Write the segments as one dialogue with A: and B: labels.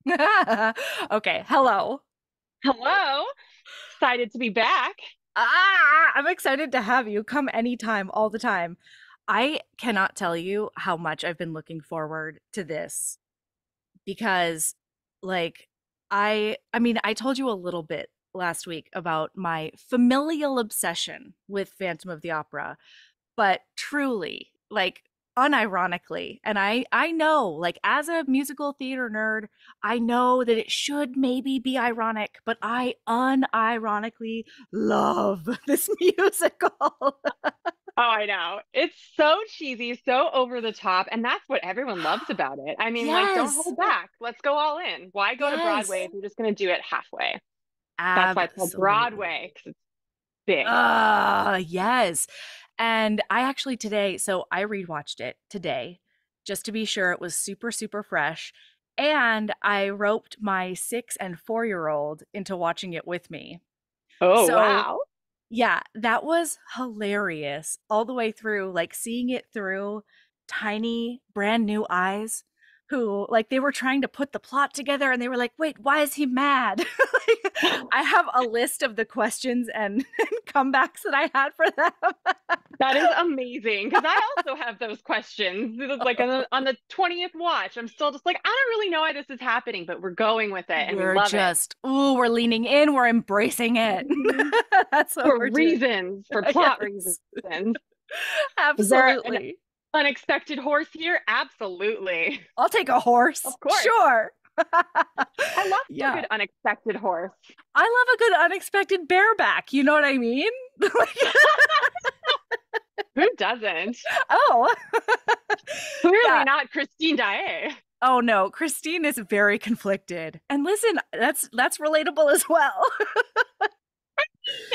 A: Okay, hello.
B: Hello. Excited to be back.
A: I'm excited to have you come anytime, all the time. I cannot tell you how much I've been looking forward to this because like I mean, I told you a little bit last week about my familial obsession with Phantom of the Opera, but truly, like unironically, and I know, like as a musical theater nerd, I know that it should maybe be ironic, but I unironically love this musical.
B: Oh, I know. It's so cheesy, so over the top, and that's what everyone loves about it. I mean, like, don't
A: Yes.
B: hold back. Let's go all in. Why go to Broadway
A: Yes.
B: if you're just going to do it halfway? That's why it's called
A: Absolutely.
B: Broadway, because it's big.
A: Yes. And I actually today, so I rewatched it today just to be sure it was super, super fresh. And I roped my 6 and 4-year-old into watching it with me.
B: Oh,
A: So,
B: wow.
A: yeah, that was hilarious all the way through, like seeing it through tiny, brand new eyes who, like, they were trying to put the plot together and they were like, wait, why is he mad? Like, I have a list of the questions and comebacks that I had for them.
B: That is amazing because I also have those questions. It was like on the 20th watch, I'm still just like, I don't really know why this is happening, but we're going with it and we
A: We're
B: love it.
A: just, ooh, we're leaning in, we're embracing it.
B: Mhm.
A: That's what
B: For
A: we're doing.
B: reasons, for plot
A: Yes,
B: reasons. Is there an
A: absolutely.
B: unexpected horse here? Absolutely.
A: I'll take a horse.
B: Of course.
A: Sure.
B: I love a
A: Yeah.
B: good unexpected horse.
A: I love a good unexpected bareback. You know what I mean?
B: Who doesn't?
A: Oh.
B: Clearly
A: Yeah.
B: not Christine Daae.
A: Oh no, Christine is very conflicted. And listen, that's relatable as well.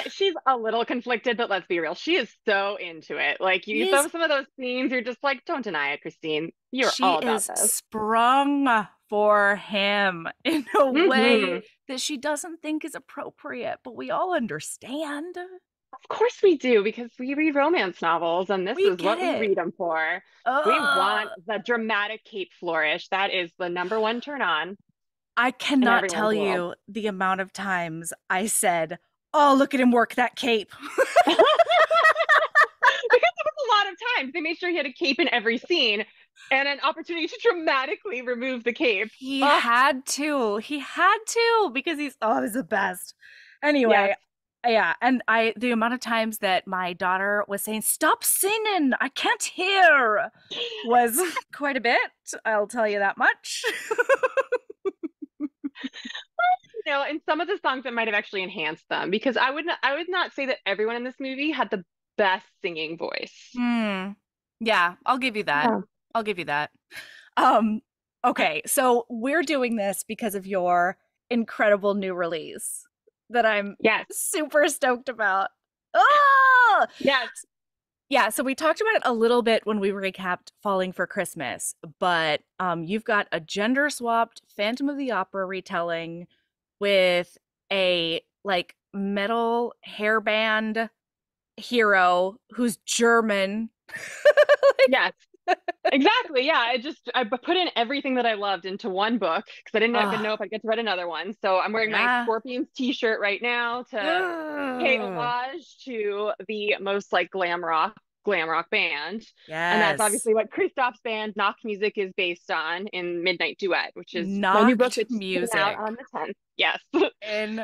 B: She's a little conflicted, but let's be real. She is so into it. Like
A: She
B: you
A: is
B: saw some of those scenes, you're just like, don't deny it, Christine. You're
A: she
B: all about
A: is
B: this.
A: sprung for him in a way
B: Hmm.
A: that she doesn't think is appropriate, but we all understand.
B: Of course we do, because we read romance novels and this
A: We
B: is
A: get
B: what we
A: it.
B: read them for. We want
A: Ugh.
B: the dramatic cape flourish. That is the number one turn on
A: I
B: in
A: cannot
B: everyone's
A: tell
B: world.
A: you the amount of times I said, "Oh, look at him work that cape."
B: Because it was a lot of times. They made sure he had a cape in every scene and an opportunity to dramatically remove the cape.
A: He
B: Oh,
A: had to. He had to because he's the best.
B: yes.
A: Anyway, yeah, and I the amount of times that my daughter was saying, "Stop singing, I can't hear," was quite a bit. I'll tell you that much.
B: And some of the songs that might have actually enhanced them because I would not say that everyone in this movie had the best singing voice.
A: Hmm. Yeah, I'll give you that.
B: Yeah.
A: I'll give you that. Um, okay, so we're doing this because of your incredible new release that I'm
B: Yes.
A: super stoked about. Oh!
B: Yes.
A: Yeah, so we talked about it a little bit when we recapped Falling for Christmas, but you've got a gender swapped Phantom of the Opera retelling with a like metal hairband hero who's German.
B: Yes. Exactly. Yeah. I put in everything that I loved into one book because I didn't even know
A: Oh,
B: if I'd get to read another one. So I'm wearing my
A: yeah.
B: Scorpions t-shirt right now to pay
A: Ugh.
B: homage to the most like glam rock band. And that's
A: Yes.
B: obviously what Christoph's band Knock Music is based on in Midnight Duet, which is my new book
A: Knocked
B: that just came out
A: music.
B: on the 10th. Yes.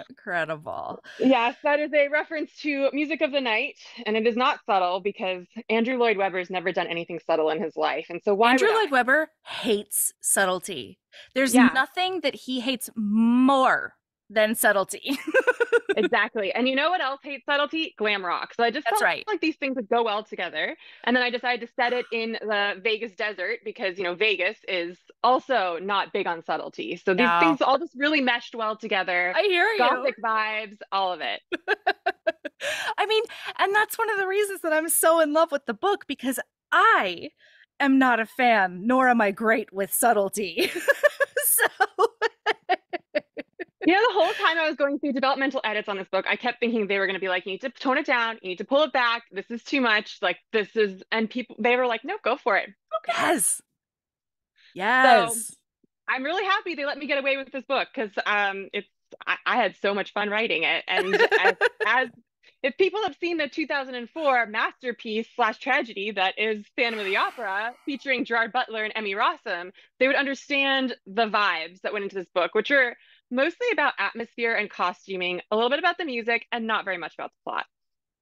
A: Incredible.
B: Yes, that is a reference to Music of the Night, and it is not subtle because Andrew Lloyd Webber's never done anything subtle in his life. And so why
A: Andrew
B: would I?
A: Lloyd Webber hates subtlety. There's
B: Yeah,
A: nothing that he hates more than subtlety.
B: exactly. And you know what else hates subtlety? Glam rock. So I just
A: That's
B: felt
A: right.
B: like these things would go well together. And then I decided to set it in the Vegas desert because, Vegas is also not big on subtlety. So these
A: No,
B: things all just really meshed well together.
A: I hear you.
B: Gothic vibes, all of it.
A: I mean, and that's one of the reasons that I'm so in love with the book because I am not a fan, nor am I great with subtlety. So,
B: The whole time I was going through developmental edits on this book, I kept thinking they were going to be like, you need to tone it down, you need to pull it back. This is too much. Like, and people, they were like, no, go for it. Okay.
A: yes,
B: So
A: yes.
B: I'm really happy they let me get away with this book because I had so much fun writing it. And as if people have seen the 2004 masterpiece slash tragedy that is Phantom of the Opera, featuring Gerard Butler and Emmy Rossum, they would understand the vibes that went into this book, which are mostly about atmosphere and costuming, a little bit about the music, and not very much about the plot.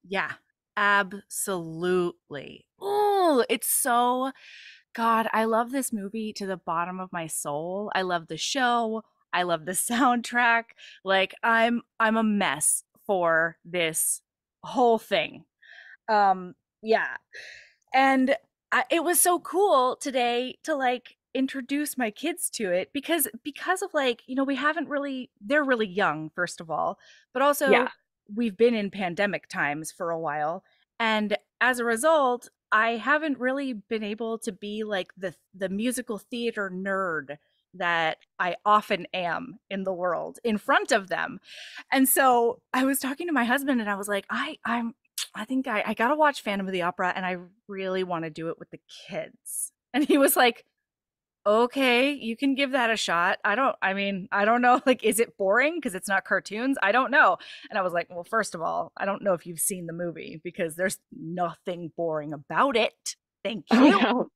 A: Yeah, absolutely. Oh, it's so God, I love this movie to the bottom of my soul. I love the show. I love the soundtrack. Like I'm a mess for this whole thing. Yeah. And it was so cool today to like introduce my kids to it because of like, we haven't really they're really young first of all, but
B: Yeah.
A: also we've been in pandemic times for a while, and as a result, I haven't really been able to be like the musical theater nerd that I often am in the world in front of them. And so I was talking to my husband and I was like, I think I gotta watch Phantom of the Opera and I really want to do it with the kids. And he was like, okay, you can give that a shot. I don't know. Like, is it boring because it's not cartoons? I don't know. And I was like, well, first of all, I don't know if you've seen the movie because there's nothing boring about it. Thank
B: Oh
A: you.
B: no.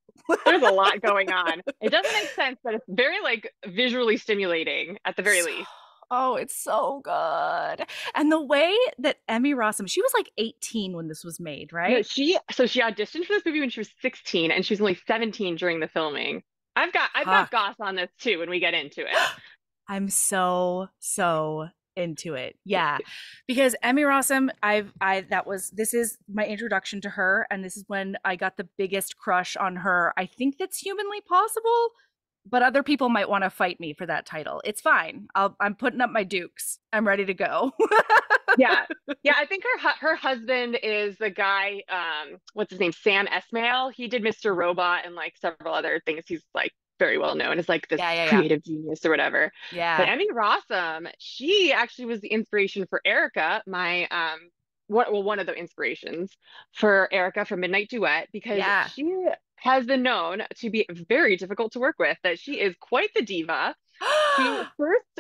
B: There's a lot going on. It doesn't make sense, but it's very like visually stimulating at the very
A: So,
B: least.
A: oh, it's so good. And the way that Emmy Rossum, she was like 18 when this was made,
B: No,
A: right?
B: she auditioned for this movie when she was 16 and she was only 17 during the filming. I've got
A: Fuck.
B: goss on this too when we get into it.
A: I'm so into it. Yeah. Because Emmy Rossum, this is my introduction to her and this is when I got the biggest crush on her. I think that's humanly possible, but other people might want to fight me for that title. It's fine. I'm putting up my dukes. I'm ready to go.
B: Yeah. Yeah, I think her husband is the guy, what's his name? Sam Esmail. He did Mr. Robot and like several other things. He's like very well known as like this
A: Yeah.
B: creative genius or whatever. But
A: Yeah.
B: Emmy Rossum, she actually was the inspiration for Erica, my one of the inspirations for Erica from Midnight Duet, because
A: Yeah.
B: she has been known to be very difficult to work with, that she is quite the diva.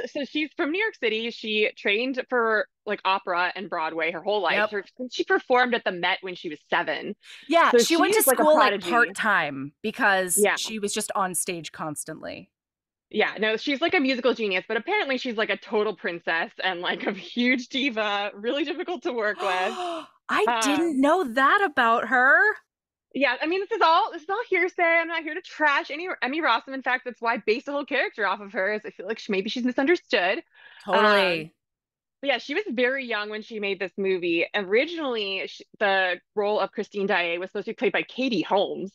B: So she's from New York City. She trained for like opera and Broadway her whole life.
A: Yep.
B: She performed at the Met when she was 7.
A: Yeah,
B: So
A: she
B: she
A: went to
B: is like a
A: school like
B: prodigy.
A: part-time because
B: Yeah.
A: she was just on stage constantly.
B: Yeah. No, she's like a musical genius, but apparently she's like a total princess and like a huge diva, really difficult to work with.
A: I didn't
B: Um,
A: know that about her.
B: yeah, I mean, this is all hearsay. I'm not here to trash any Emmy Rossum. In fact, that's why I based the whole character off of her. Is I feel like maybe she's misunderstood. Um,
A: Totally.
B: But yeah, she was very young when she made this movie. Originally, the role of Christine Daae was supposed to be played by Katie Holmes.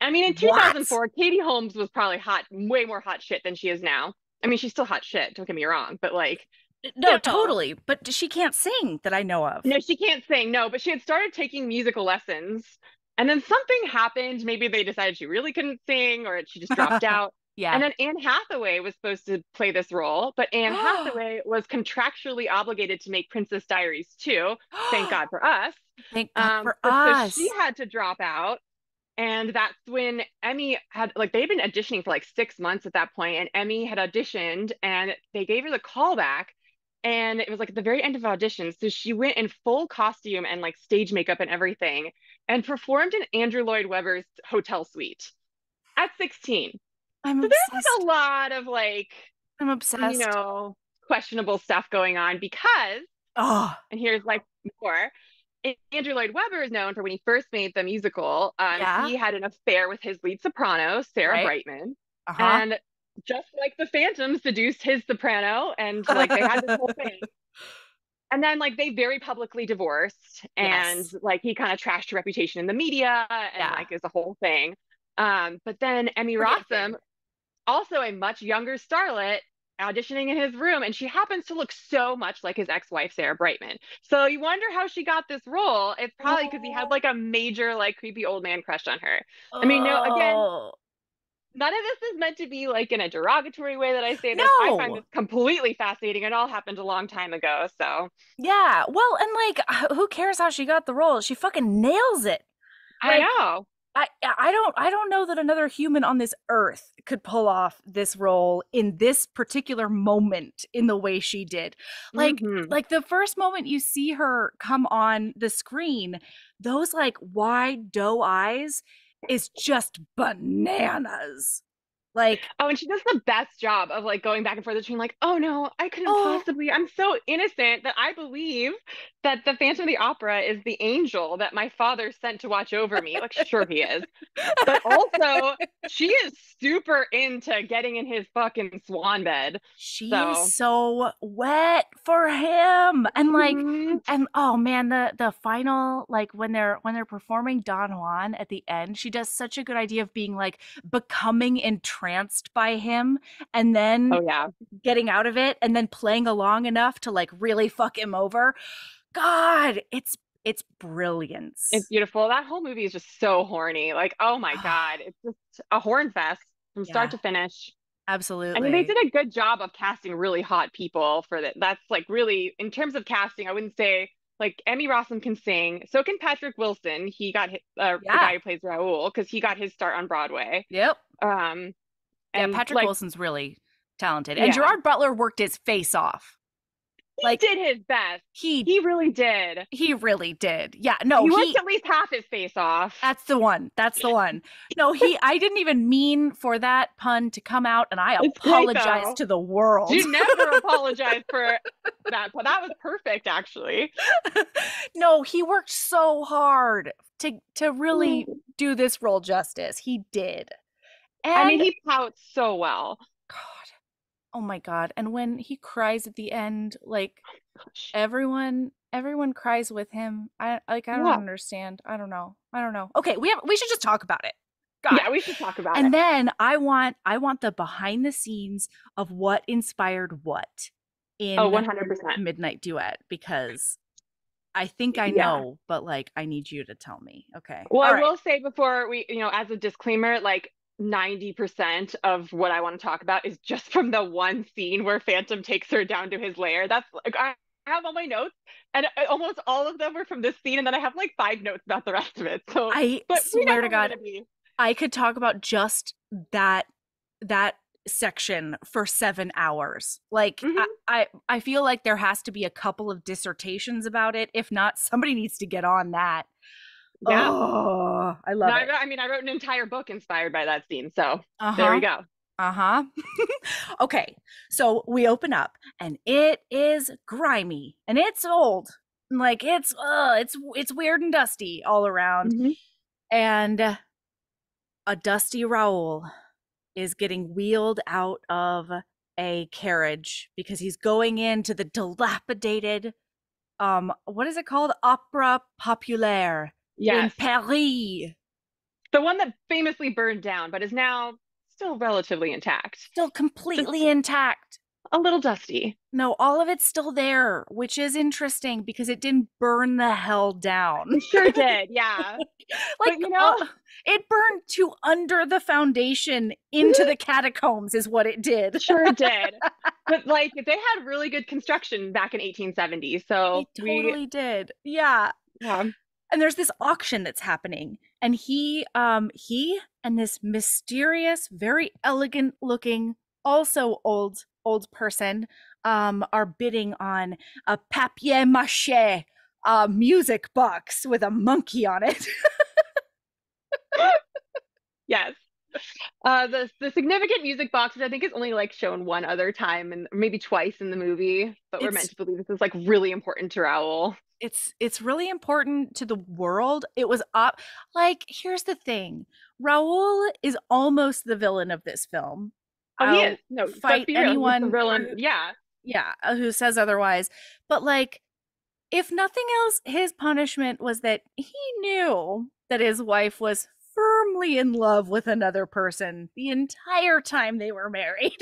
B: I mean, in
A: What?
B: 2004, Katie Holmes was probably hot, way more hot shit than she is now. I mean, she's still hot shit, don't get me wrong, but like, you
A: No,
B: know,
A: totally. But she can't sing that I know of.
B: no, she can't sing, no, but she had started taking musical lessons. And then something happened. Maybe they decided she really couldn't sing or she just dropped out. And
A: Yeah.
B: then Anne Hathaway was supposed to play this role, but Anne Hathaway was contractually obligated to make Princess Diaries too. Thank God for us.
A: Thank God for
B: But so she
A: us.
B: had to drop out. And that's when Emmy had, like, they'd been auditioning for like 6 months at that point, and Emmy had auditioned and they gave her the call back. And it was like at the very end of audition. So she went in full costume and like stage makeup and everything and performed in Andrew Lloyd Webber's hotel suite at 16.
A: I'm
B: So there's like a
A: obsessed.
B: lot of like,
A: I'm
B: you
A: obsessed.
B: know, questionable stuff going on because,
A: Oh,
B: and here's like more. Andrew Lloyd Webber is known for when he first made the musical,
A: yeah.
B: he had an affair with his lead soprano, Sarah
A: Right.
B: Brightman.
A: Uh-huh.
B: And just like the Phantom seduced his soprano, and like they had this whole thing. And then like they very publicly divorced, and
A: Yes.
B: like he kind of trashed her reputation in the media and
A: Yeah.
B: like is a whole thing. But then Emmy Rossum,
A: Forgetting.
B: also a much younger starlet, auditioning in his room, and she happens to look so much like his ex-wife Sarah Brightman. So you wonder how she got this role. It's probably because he had
A: Oh.
B: like a major like creepy old man crush on her. I mean, no, again,
A: Oh.
B: none of this is meant to be like in a derogatory way that I say this. I find
A: No.
B: this completely fascinating. It all happened a long time ago. So
A: Yeah. Well, and like who cares how she got the role? She fucking nails it.
B: I
A: Like
B: know.
A: I don't know that another human on this earth could pull off this role in this particular moment in the way she did.
B: Hmm.
A: Like the first moment you see her come on the screen, those like wide doe eyes is just bananas. Like,
B: Oh, and she does the best job of like going back and forth between like, oh no, I couldn't
A: oh,
B: possibly. I'm so innocent that I believe that the Phantom of the Opera is the angel that my father sent to watch over me. Like, sure he is. But also, she is super into getting in his fucking swan bed.
A: she is
B: So,
A: so wet for him. And like,
B: mhm.
A: and oh man, the final, like when they're performing Don Juan at the end, she does such a good idea of being like becoming entranced by him and then
B: Oh yeah,
A: getting out of it and then playing along enough to like really fuck him over. God, it's
B: it's
A: brilliance.
B: beautiful. That whole movie is just so horny. Like, oh my God, it's just a horn fest from start
A: Yeah,
B: to finish. I mean, they
A: absolutely.
B: did a good job of casting really hot people for that. That's like really, in terms of casting, I wouldn't say like Emmy Rossum can sing. So can Patrick Wilson. He got the
A: Yeah.
B: guy who plays Raoul because he got his start on Broadway.
A: Yep.
B: Um,
A: Yeah,
B: and
A: Patrick
B: like,
A: Wilson's really talented. And
B: yeah,
A: Gerard Butler worked his face off.
B: he
A: Like
B: did his best.
A: he
B: He really did.
A: he really did. Yeah, no,
B: He worked
A: he
B: at least half his face off.
A: that's the one. That's the one. No, he I didn't even mean for that pun to come out and I
B: It's great
A: apologize
B: though.
A: to the world.
B: You never apologize for that, but that was perfect actually.
A: No, he worked so hard to really do this role justice. He did.
B: I mean,
A: And
B: he pouts so well.
A: God, oh my God. And when he cries at the end, like
B: Gosh.
A: everyone cries with him. I don't
B: Yeah.
A: understand. I don't know. I don't know. Okay, we should just talk about it. God.
B: Yeah, we should talk about it.
A: And then I want the behind the scenes of what inspired what
B: Oh,
A: in
B: 100%.
A: Midnight Duet because I think I
B: Yeah.
A: know, but like I need you to tell me. Okay.
B: Well,
A: All
B: I
A: right.
B: will say before we, as a disclaimer, like 90% of what I want to talk about is just from the one scene where Phantom takes her down to his lair. That's like, I have all my notes, and almost all of them were from this scene, and then I have like 5 notes about the rest of it. So,
A: I
B: but we know
A: swear to
B: where we're
A: God,
B: gonna be.
A: I could talk about just that that section for 7 hours. Like
B: Hmm.
A: I feel like there has to be a couple of dissertations about it. If not, somebody needs to get on that.
B: Yeah.
A: Oh, I
B: No,
A: love it.
B: I mean, I wrote an entire book inspired by that scene. So there we
A: Uh-huh.
B: go.
A: Uh-huh. Okay. So we open up and it is grimy and it's old. Like it's weird and dusty all around.
B: Hmm.
A: And a dusty Raoul is getting wheeled out of a carriage because he's going into the dilapidated what is it called? Opera Populaire in
B: Yes.
A: Paris.
B: The one that famously burned down, but is now still relatively intact.
A: Still
B: Just
A: completely intact.
B: a little dusty.
A: No, all of it's still there, which is interesting because it didn't burn the hell down.
B: It sure did, yeah.
A: Like,
B: But
A: it burned to under the foundation into the catacombs, is what it did.
B: sure did. But like they had really good construction back in 1870.
A: They
B: So we
A: totally did. Yeah.
B: yeah.
A: And there's this auction that's happening. And he and this mysterious, very elegant looking, also old person, are bidding on a papier mache music box with a monkey on it.
B: Yes. The significant music box, which I think is only like shown one other time and maybe twice in the movie, but we're meant
A: it's
B: to believe this is like really important to Raoul.
A: it's really important to the world. It was up like here's the thing. Raoul is almost the villain of this film.
B: Oh, he is.
A: I'll
B: No, let's
A: fight
B: be real. He's the
A: anyone
B: villain. Yeah.
A: who says otherwise. But like if nothing else, his punishment was that he knew that his wife was firmly in love with another person the entire time they were married.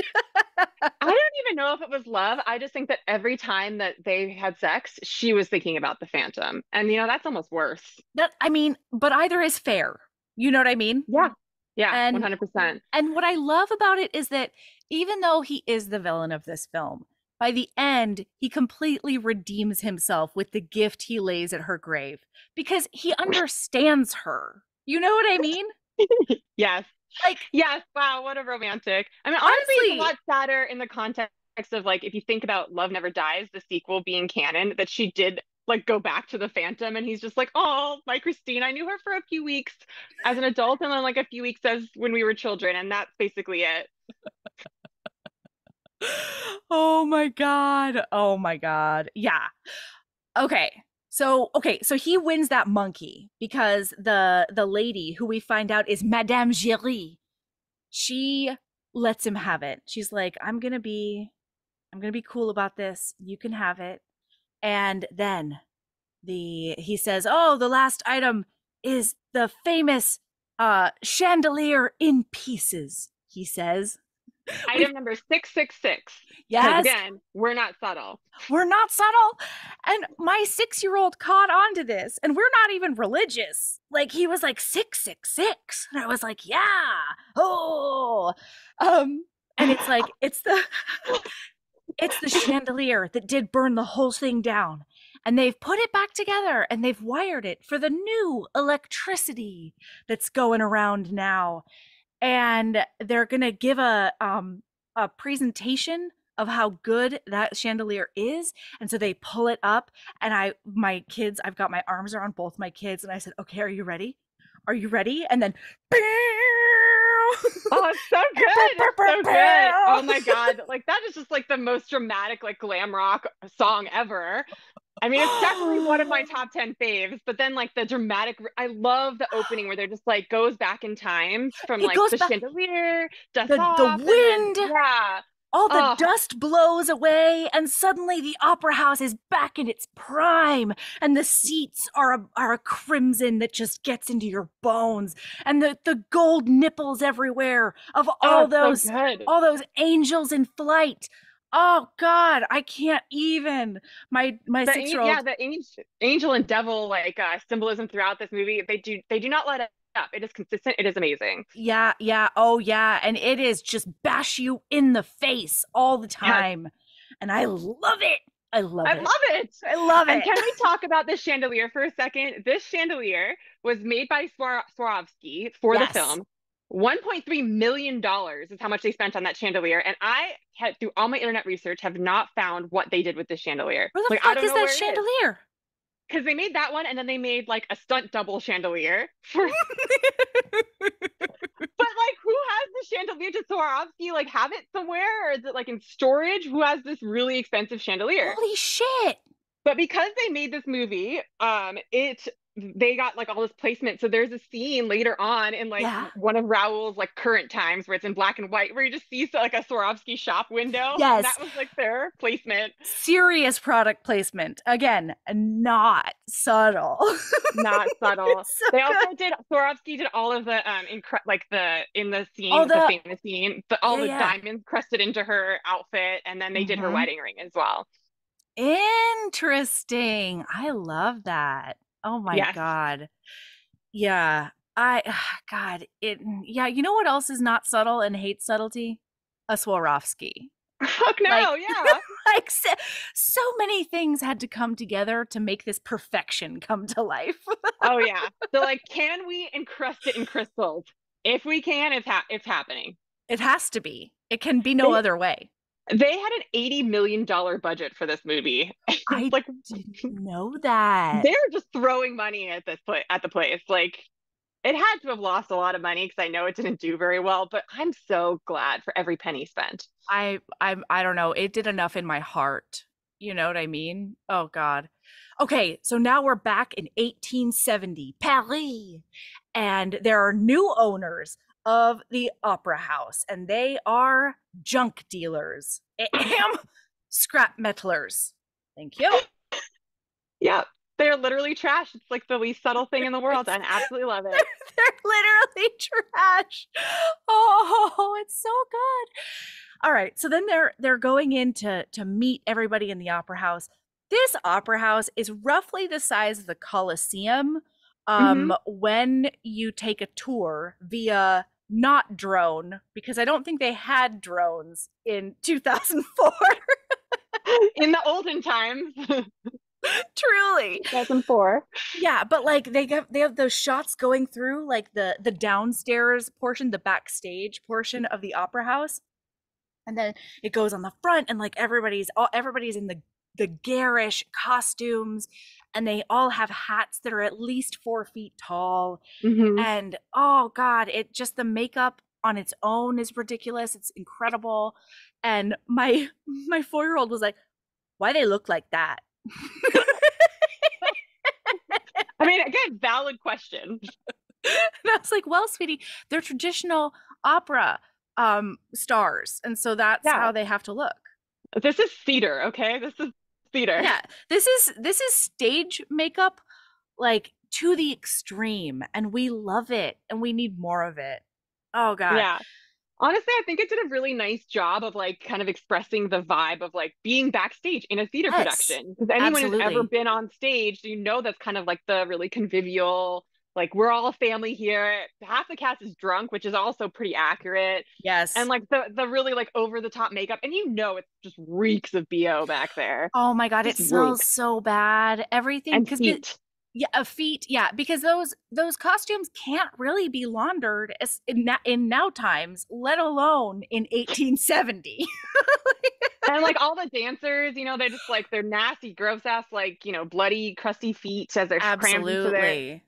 B: I don't even know if it was love. I just think that every time that they had sex, she was thinking about the Phantom. And that's almost worse.
A: That I mean, but either is fair. You know what I mean?
B: Yeah. Yeah,
A: And
B: 100%.
A: what I love about it is that even though he is the villain of this film, by the end, he completely redeems himself with the gift he lays at her grave because he understands her. You know what I mean?
B: Yes.
A: Like,
B: Yes. Wow, what a romantic. I mean, honestly, it's a
A: honestly,
B: lot sadder in the context of like if you think about Love Never Dies, the sequel being canon, that she did like go back to the Phantom and he's just like, oh, my Christine, I knew her for a few weeks as an adult and then like a few weeks as when we were children, and that's basically it.
A: oh my God. Oh my God. Yeah. Okay, so he wins that monkey because the lady who we find out is Madame Giry. She lets him have it. She's like, I'm gonna be cool about this. You can have it. And then he says, "Oh, the last item is the famous chandelier in pieces." He says, "We
B: Item number 666. Because
A: yes,
B: again, we're not subtle.
A: we're not subtle." And my 6-year-old caught on to this, and we're not even religious. Like he was like 666, and I was like, "Yeah, oh." And it's like it's the chandelier that did burn the whole thing down. And they've put it back together and they've wired it for the new electricity that's going around now. And they're gonna give a presentation of how good that chandelier is. And so they pull it up, and I've got my arms around both my kids, and I said, "Okay, are you ready? Are you ready?" And then
B: Oh, it's so good. It's so good. Oh my God. Like that is just like the most dramatic, like glam rock song ever. I mean, it's definitely one of my top 10 faves, but then like the dramatic, I love the opening where they're just like goes back in time from
A: it
B: like
A: goes
B: the
A: back,
B: chandelier, dust
A: the
B: off, and then
A: wind,
B: yeah.
A: all the
B: Oh,
A: dust blows away, and suddenly the opera house is back in its prime, and the seats are a crimson that just gets into your bones, and the gold nipples everywhere of
B: oh, it's so good.
A: all those angels in flight. Oh God, I can't even. My
B: The
A: 6-year-old.
B: yeah, the angel and devil like symbolism throughout this movie, they do not let it up. It is consistent. It is amazing.
A: Yeah, yeah, oh yeah, and it is just bash you in the face all the
B: Yes,
A: time, and I love it. I love
B: I
A: it.
B: love it.
A: I love
B: And
A: it.
B: can we talk about this chandelier for a second? This chandelier was made by Swarovski for the
A: Yes.
B: film. $1.3 million is how much they spent on that chandelier. And I had, through all my internet research, have not found what they did with this chandelier.
A: Where the
B: Like, I
A: fuck
B: don't
A: is
B: know
A: that
B: where it is.
A: chandelier?
B: Because they made that one and then they made like a stunt double chandelier for, but like, who has the chandelier? Did Swarovski like have it somewhere? Or is it like in storage? Who has this really expensive chandelier?
A: Holy shit.
B: But because they made this movie, it they got like all this placement. So there's a scene later on in like
A: Yeah.
B: one of Raoul's like current times where it's in black and white, where you just see like a Swarovski shop window, and that
A: Yes.
B: was like their placement.
A: Serious product placement. Again, not subtle.
B: Not subtle.
A: It's so
B: They
A: good.
B: also did Swarovski did all of the like the in the
A: All
B: scene, the
A: the
B: famous scene, all
A: yeah,
B: the
A: yeah.
B: diamonds crusted into her outfit, and then they did her
A: Hmm.
B: wedding ring as well.
A: Interesting. I love that. Oh my
B: Yes.
A: God. Yeah. I God, it yeah, you know what else is not subtle and hates subtlety? A Swarovski.
B: Fuck
A: Like
B: no, yeah.
A: like so many things had to come together to make this perfection come to life.
B: Oh yeah. So like, can we encrust it in crystals? If we can, it's happening.
A: It has to be. It can be no
B: They
A: other way.
B: they had an $80 million budget for this movie.
A: I
B: Like
A: didn't know that.
B: they're just throwing money at the place. Like it had to have lost a lot of money because I know it didn't do very well, but I'm so glad for every penny spent.
A: I don't know. It did enough in my heart. You know what I mean? Oh God. Okay, so now we're back in 1870, Paris, and there are new owners of the opera house, and they are junk dealers. Ahem. Scrap metalers. Thank you.
B: Yeah. They're literally trash. It's like the least subtle thing in the world.
A: It's
B: And I absolutely love it.
A: they're literally trash. Oh, it's so good. All right, so then they're going in to meet everybody in the opera house. This opera house is roughly the size of the Colosseum.
B: Hmm.
A: When you take a tour via not drone, because I don't think they had drones in 2004.
B: In the olden times.
A: Truly.
B: 2004.
A: Yeah, but like they have those shots going through like the downstairs portion, the backstage portion of the opera house, and then it goes on the front, and like everybody's in the garish costumes, and they all have hats that are at least 4 feet tall,
B: Hmm.
A: and oh god, it just the makeup on its own is ridiculous. It's incredible, and my 4-year-old was like, "Why they look like that?"
B: I mean, again, valid question.
A: And I was like, well, sweetie, they're traditional opera stars. And so that's
B: Yeah,
A: how they have to look.
B: this is theater, okay? This is theater.
A: Yeah. This is stage makeup like to the extreme. And we love it and we need more of it. Oh God.
B: Yeah. Honestly, I think it did a really nice job of like kind of expressing the vibe of like being backstage in a theater
A: Yes.
B: production. Because anyone who's ever
A: Absolutely.
B: been on stage, you know that's kind of like the really convivial, like we're all a family here. Half the cast is drunk, which is also pretty accurate. And
A: Yes.
B: like the really like over the top makeup, and you know it just reeks of BO back there.
A: Oh my God, it
B: Just
A: smells
B: reeks.
A: so bad. Everything
B: And
A: because
B: feet.
A: yeah, a feet. Yeah, because those costumes can't really be laundered as in now times, let alone in 1870.
B: And like all the dancers, they're just like they're nasty, gross ass, like, bloody, crusty feet as they're crammed into their.
A: Absolutely.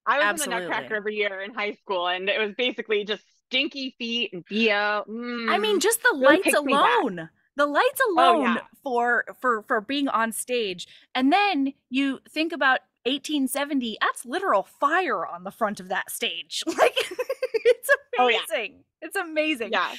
B: I was in the Nutcracker
A: Absolutely.
B: every year in high school, and it was basically just stinky feet and BO.
A: I mean, just the
B: Really
A: lights
B: takes me back.
A: alone. The lights
B: Oh
A: alone
B: yeah.
A: for being on stage. And then you think about 1870, that's literal fire on the front of that stage. Like it's
B: Oh yeah.
A: amazing. It's amazing.
B: Yeah.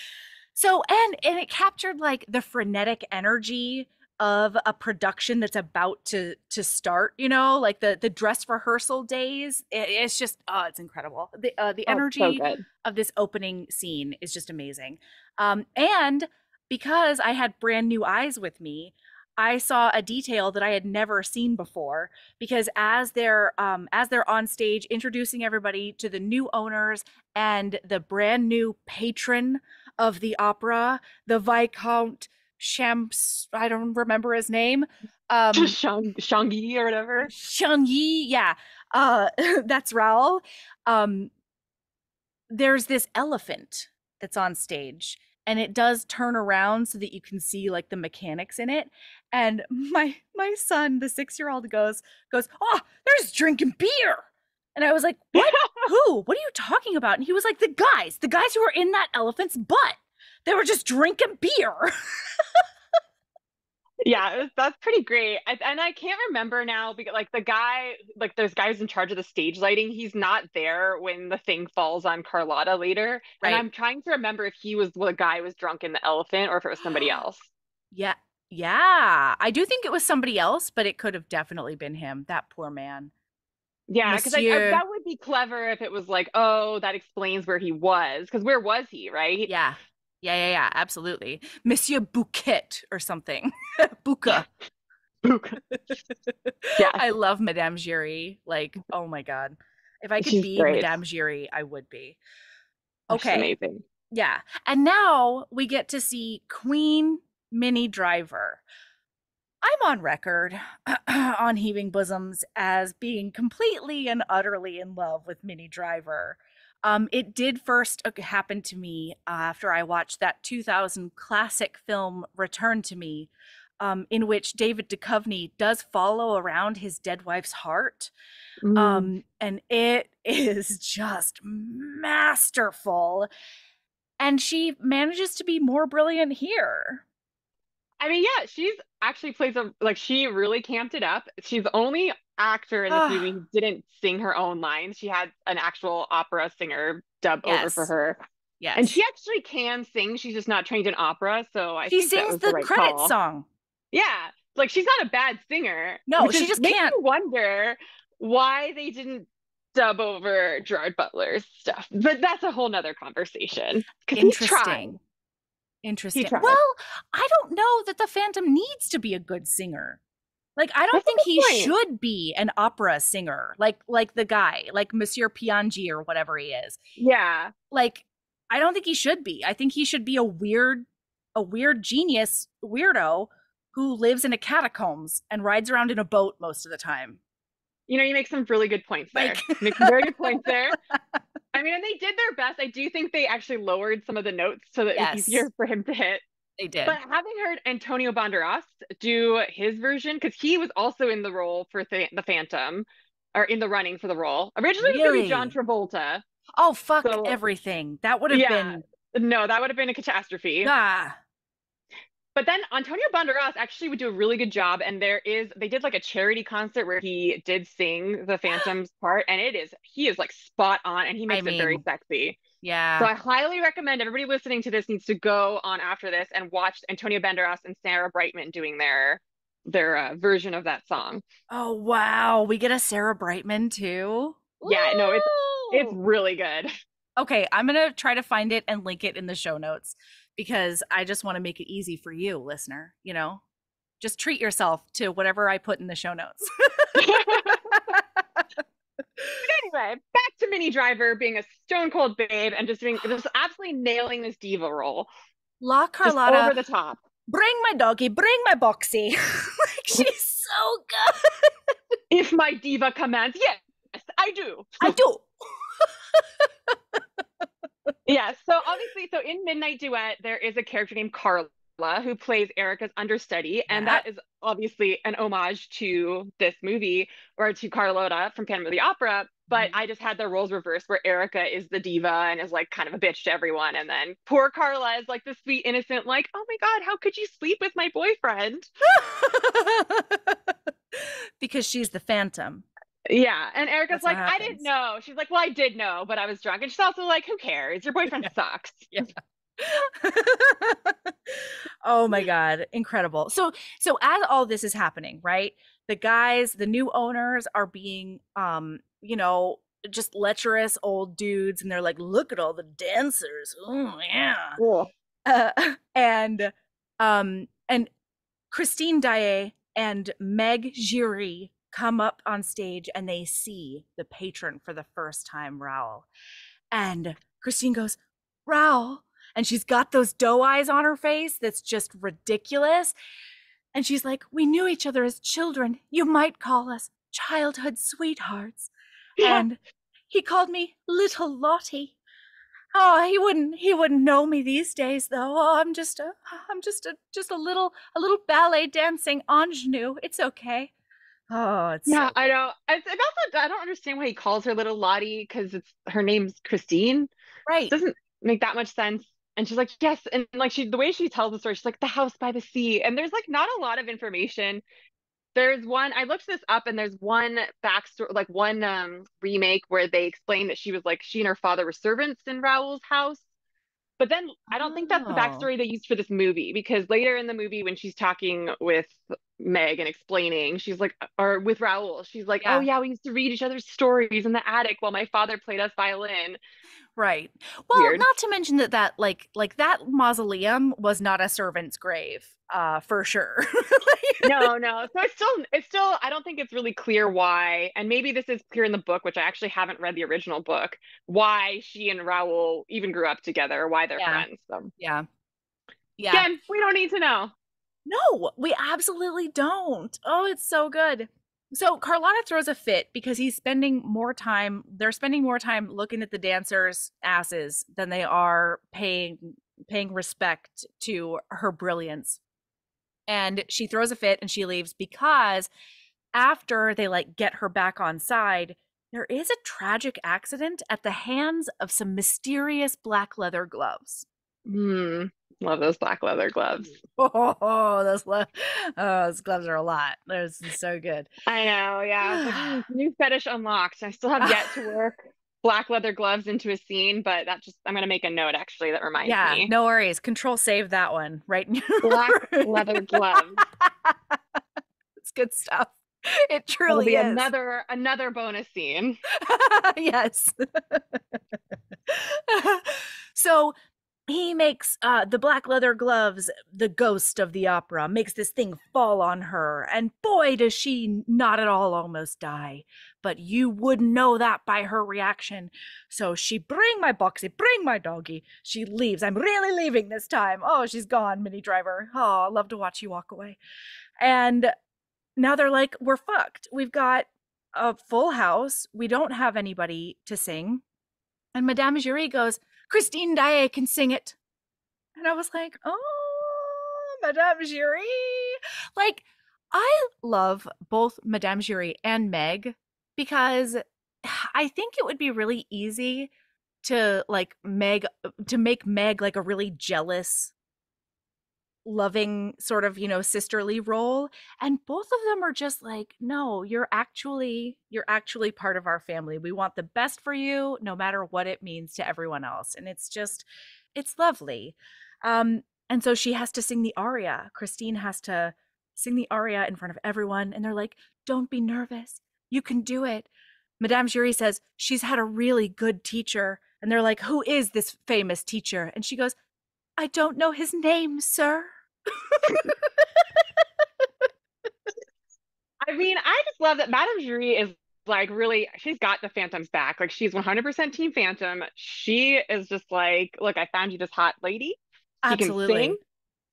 A: So and it captured like the frenetic energy of a production that's about to start, like the dress rehearsal days. It's just it's incredible. The
B: Oh, it's so
A: energy
B: good.
A: of this opening scene is just amazing. And because I had brand new eyes with me, I saw a detail that I had never seen before. Because as they're on stage introducing everybody to the new owners and the brand new patron of the opera, the Viscount Champs, I don't remember his name. Um,
B: Shangi or whatever.
A: Xiang Yi, yeah, that's Raoul. Um, there's this elephant that's on stage, and it does turn around so that you can see like the mechanics in it. And my son, the 6-year-old, goes, oh, there's drinking beer. And I was like, what? Who? What are you talking about? And he was like, the guys who were in that elephant's butt. They were just drinking beer.
B: Yeah, that's pretty great. And I can't remember now because like the guy, like there's guys in charge of the stage lighting. He's not there when the thing falls on Carlotta later. And
A: Right.
B: I'm trying to remember if he was the guy who was drunk in the elephant or if it was somebody else.
A: Yeah. Yeah. I do think it was somebody else, but it could have definitely been him. That poor man.
B: Yeah, because
A: Monsieur.
B: that would be clever if it was like, oh, that explains where he was. Because where was he, right?
A: Yeah. Yeah, yeah, yeah, absolutely. Monsieur Bouquet or something. Buka.
B: Yes,
A: I love Madame Giry. Like, oh my God. If I could
B: she's
A: be
B: great.
A: Madame Giry, I would be.
B: Oh, she's
A: Okay.
B: amazing.
A: Yeah. And now we get to see Queen Minnie Driver. I'm on record on Heaving Bosoms as being completely and utterly in love with Minnie Driver. It did first happen to me after I watched that 2000 classic film Return to Me, in which David Duchovny does follow around his dead wife's heart.
B: Mm.
A: And it is just masterful. And she manages to be more brilliant here.
B: I mean, yeah, she's actually plays a like she really camped it up. She's the only actor in this movie
A: Ah,
B: who didn't sing her own lines. She had an actual opera singer dub over for
A: yes,
B: her. And she
A: yes.
B: actually can sing. She's just not trained in opera, so I
A: She
B: think that
A: sings
B: was the
A: the
B: right
A: credit
B: call.
A: song.
B: Yeah, like she's not a bad singer,
A: No,
B: which
A: she
B: is
A: just
B: makes
A: can't.
B: me wonder why they didn't dub over Gerard Butler's stuff. But that's a whole nother conversation because he tried.
A: Interesting.
B: He
A: Interesting.
B: tried.
A: Well, I don't know that the Phantom needs to be a good singer. Like, I don't
B: That's a
A: think he
B: good point.
A: should be an opera singer, like the guy, like Monsieur Piangi or whatever he is.
B: Yeah.
A: Like, I don't think he should be. I think he should be a weird genius weirdo who lives in a catacombs and rides around in a boat most of the time.
B: You know, you make some really good points there.
A: Like,
B: You make some very good points there. I mean, and they did their best. I do think they actually lowered some of the notes so that it was
A: yes,
B: easier for him to hit.
A: they did.
B: But having heard Antonio Banderas do his version, because he was also in the role for the Phantom, or in the running for the role. Originally, it was going to be John
A: Really?
B: Travolta.
A: Oh, fuck
B: So,
A: everything. That would have
B: yeah,
A: been,
B: no, that would have been a catastrophe.
A: ah,
B: But then Antonio Banderas actually would do a really good job. And they did like a charity concert where he did sing the Phantom's part. And he is like spot on and he
A: I
B: makes it very
A: mean,
B: sexy. So
A: yeah.
B: I highly recommend everybody listening to this needs to go on after this and watch Antonio Banderas and Sarah Brightman doing their version of that song.
A: Oh, wow. We get a Sarah Brightman too.
B: Yeah, no, it's
A: Woo!
B: really good.
A: Okay, I'm gonna try to find it and link it in the show notes because I just want to make it easy for you, listener. You know, just treat yourself to whatever I put in the show notes.
B: Anyway, back to Minnie Driver being a stone cold babe and just absolutely nailing this diva role.
A: La
B: Just
A: Carlotta,
B: over the top.
A: bring my doggy, bring my boxy. Like she's so good.
B: If my diva commands, yes, I do.
A: I do.
B: Yeah, so obviously, so in Midnight Duet, there is a character named Carla who plays Erica's understudy, and
A: Yeah.
B: that is obviously an homage to this movie or to Carlotta from Phantom of the Opera. But
A: Mhm.
B: I just had the roles reversed where Erica is the diva and is like kind of a bitch to everyone, and then poor Carla is like the sweet innocent, like, oh my God, how could you sleep with my boyfriend?
A: Because she's the Phantom.
B: Yeah, and Erica's
A: That's what
B: like, I didn't
A: happens.
B: know. She's like, well, I did know, but I was drunk. And she's also like, who cares? Your boyfriend sucks.
A: Yeah. Oh my god, incredible. So as all this is happening, right? The guys, the new owners are being you know, just lecherous old dudes and they're like, "Look at all the dancers." Oh yeah.
B: Cool.
A: Uh, and Christine Daae and Meg Giry come up on stage and they see the patron for the first time, Raoul. And Christine goes, Raoul. And she's got those doe eyes on her face that's just ridiculous. And she's like, we knew each other as children. You might call us childhood sweethearts.
B: Yeah.
A: And he called me Little Lottie. Oh, he wouldn't know me these days though. Oh, I'm just a little ballet dancing ingenue. It's okay. Oh, it's
B: Yeah,
A: so
B: I
A: good.
B: know. It's also, I don't understand why he calls her little Lottie because her name's Christine.
A: Right.
B: Doesn't make that much sense. And she's like, yes. And like the way she tells the story, she's like, the house by the sea. And there's like not a lot of information. There's one, I looked this up and there's one backstory, like one remake where they explain that she and her father were servants in Raoul's house. But then I don't think that's the
A: Oh,
B: backstory they used for this movie because later in the movie, when she's talking with Meg and explaining, she's like, or with Raoul, she's like, oh
A: yeah.
B: yeah, we used to read each other's stories in the attic while my father played us violin.
A: Right. Well,
B: Weird.
A: not to mention that that mausoleum was not a servant's grave, for sure.
B: No, no. So it's still I don't think it's really clear why, and maybe this is clear in the book, which I actually haven't read the original book, why she and Raoul even grew up together, or why they're
A: Yeah.
B: friends. So
A: Yeah. Yeah.
B: again, we don't need to know.
A: No, we absolutely don't. Oh, it's so good. So Carlotta throws a fit because they're spending more time looking at the dancers' asses than they are paying respect to her brilliance. And she throws a fit and she leaves because after they like get her back on side, there is a tragic accident at the hands of some mysterious black leather gloves.
B: Hmm. Love those black leather gloves.
A: Oh, those gloves are a lot. They're so good.
B: I know, yeah. It's like, new fetish unlocked. I still have yet to work black leather gloves into a scene, but I'm gonna make a note actually that reminds
A: Yeah,
B: me.
A: no worries. Control save that one, right?
B: Black leather gloves.
A: It's good stuff. It
B: That'll
A: truly
B: be
A: is.
B: another bonus scene.
A: Yes. So he makes the black leather gloves the ghost of the opera, makes this thing fall on her, and boy does she not at all almost die, but you wouldn't know that by her reaction. So she bring my boxy, bring my doggy, she leaves. I'm really leaving this time. Oh, she's gone, Minnie Driver. Oh, I love to watch you walk away. And now they're like, we're fucked, we've got a full house, we don't have anybody to sing. And Madame Giry goes, Christine Daae can sing it. And I was like, oh, Madame Giry. Like, I love both Madame Giry and Meg because I think it would be really easy to make Meg like a really jealous, loving sort of, sisterly role, and both of them are just like, no, you're actually part of our family, we want the best for you no matter what it means to everyone else. And it's lovely. And so she has to sing the aria, Christine has to sing the aria in front of everyone, and they're like, don't be nervous, you can do it. Madame Giry says she's had a really good teacher, and they're like, who is this famous teacher? And she goes, I don't know his name, sir.
B: I mean, I just love that Madame Jury is like really, she's got the Phantoms back. Like she's 100% Team Phantom. She is just like, look, I found you this hot lady. She can sing.
A: Absolutely.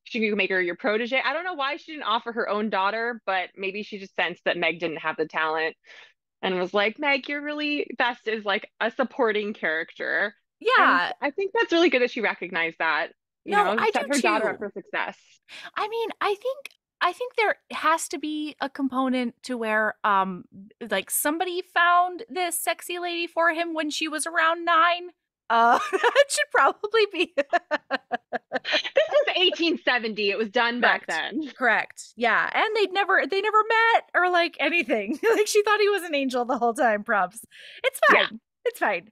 B: She can make her your protege. I don't know why she didn't offer her own daughter, but maybe she just sensed that Meg didn't have the talent and was like, Meg, you're really best as like a supporting character. And
A: Yeah.
B: I think that's really good that she recognized that,
A: No, I
B: set
A: do
B: her daughter up
A: too.
B: for success.
A: I mean, I think there has to be a component to where like somebody found this sexy lady for him when she was around 9. That should probably be
B: This was 1870. It was done back
A: correct.
B: then.
A: Correct. Yeah. And they never met or like anything. Like she thought he was an angel the whole time. Props. It's
B: Yeah.
A: fine. It's fine.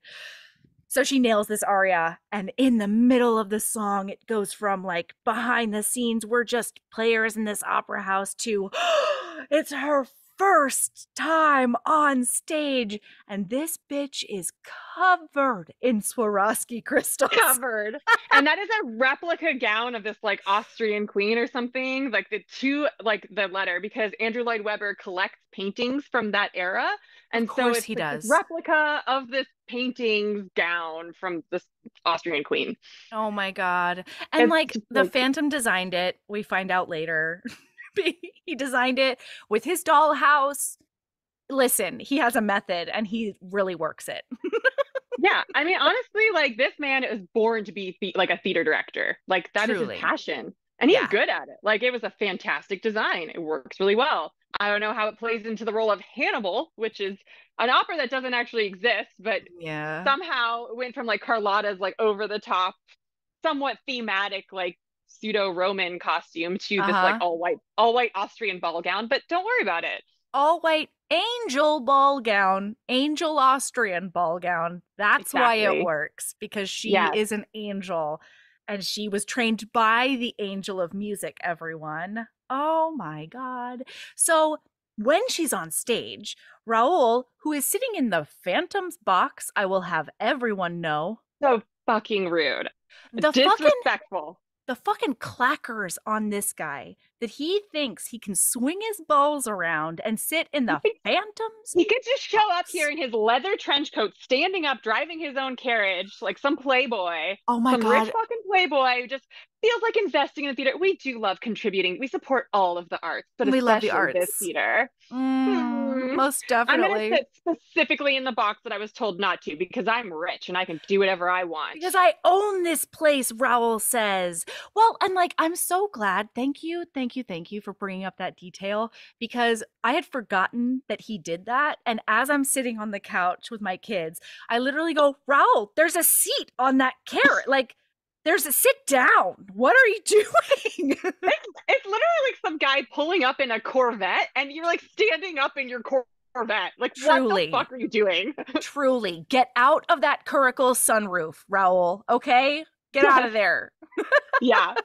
A: So she nails this aria, and in the middle of the song, it goes from like behind the scenes, we're just players in this opera house, to it's her first time on stage, and this bitch is covered in Swarovski crystals.
B: Covered. And that is a replica gown of this like Austrian queen or something, like the letter, because Andrew Lloyd Webber collects paintings from that era.
A: Of
B: And so
A: course
B: it's
A: he
B: like this
A: does.
B: replica of this painting's gown from this Austrian queen.
A: Oh my god. And
B: It's
A: like
B: just
A: the
B: like,
A: Phantom designed it, we find out later. He designed it with his dollhouse. Listen, he has a method and he really works it.
B: yeah, I mean, honestly, like this man is born to be like a theater director. Like that is his
A: Truly.
B: passion. And he's
A: Yeah.
B: good at it. Like it was a fantastic design. It works really well. I don't know how it plays into the role of Hannibal, which is an opera that doesn't actually exist, but
A: Yeah.
B: somehow it went from like Carlotta's like over the top, somewhat thematic, like pseudo Roman costume to this like
A: Uh-huh.
B: all white Austrian ball gown. But don't worry about it.
A: All white angel ball gown, angel Austrian ball gown. That's why it
B: Exactly.
A: works, because she
B: Yes.
A: is an angel and she was trained by the angel of music, everyone. Oh my God. So when she's on stage, Raoul, who is sitting in the Phantom's box, I will have everyone know,
B: So fucking rude.
A: the fucking
B: Disrespectful.
A: the fucking clackers on this guy that he thinks he can swing his balls around and sit in the Phantom's
B: He could just show up
A: box.
B: here in his leather trench coat, standing up, driving his own carriage, like some playboy,
A: Oh my
B: some rich
A: God.
B: fucking playboy who just feels like investing in the theater. We do love contributing. We support all of the arts, but
A: We love the
B: especially this
A: arts.
B: theater. Hmm.
A: Most
B: I'm going to
A: definitely.
B: sit specifically in the box that I was told not to because I'm rich and I can do whatever I want.
A: Because I own this place, Raoul says. Well, and like, I'm so glad. Thank you, thank you, thank you for bringing up that detail, because I had forgotten that he did that. And as I'm sitting on the couch with my kids, I literally go, Raoul, there's a seat on that carrot. Like, there's a sit down. What are you doing?
B: It's literally like some guy pulling up in a Corvette and you're like standing up in your Corvette. Like, what the
A: Truly,
B: fuck are you doing?
A: truly. Get out of that curricle sunroof, Raoul. Okay? Get out
B: Yes.
A: of there.
B: Yeah.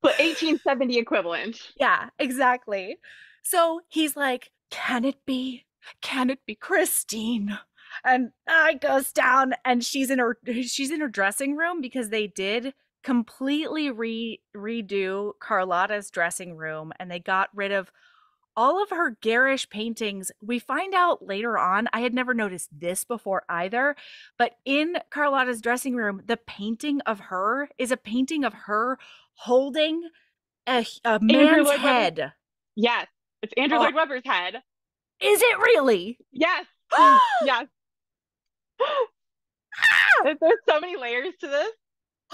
B: But 1870 equivalent.
A: Yeah, exactly. So he's like, can it be? Can it be Christine? And it goes down, and she's in her dressing room because they did completely redo Carlotta's dressing room, and they got rid of all of her garish paintings. We find out later on, I had never noticed this before either, but in Carlotta's dressing room, the painting of her is a painting of her holding a
B: Andrew
A: man's
B: Lloyd Webber.
A: head.
B: Yes, it's Andrew
A: Oh,
B: Lloyd Webber's head.
A: is it really?
B: Yes, yes. There's so many layers to this.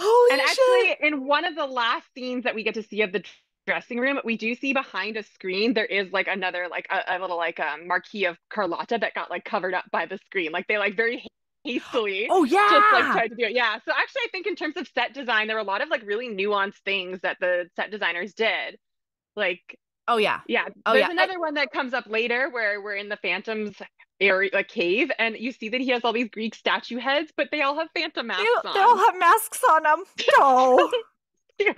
B: And
A: Holy shit.
B: actually, in one of the last scenes that we get to see of the dressing room, we do see behind a screen there is like another like a little like marquee of Carlotta that got like covered up by the screen. Like they like very hastily
A: Oh
B: just like
A: yeah.
B: tried to do it. Yeah. So actually, I think in terms of set design, there were a lot of like really nuanced things that the set designers did. Like
A: Oh yeah.
B: yeah,
A: Oh
B: there's
A: yeah.
B: another one that comes up later where we're in the Phantom's area, like cave, and you see that he has all these Greek statue heads, but they all have Phantom
A: They,
B: masks
A: they all
B: on.
A: have masks on them. Yo.
B: Cute.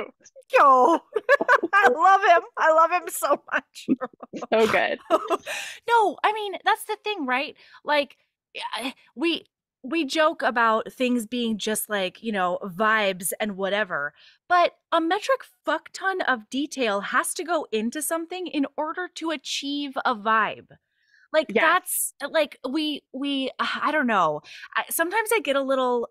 A: Yo. I love him. I love him so much.
B: So good.
A: No, I mean, that's the thing, right? Like we joke about things being just like, vibes and whatever, but a metric fuck ton of detail has to go into something in order to achieve a vibe. Like
B: Yes.
A: that's like we I don't know. Sometimes I get a little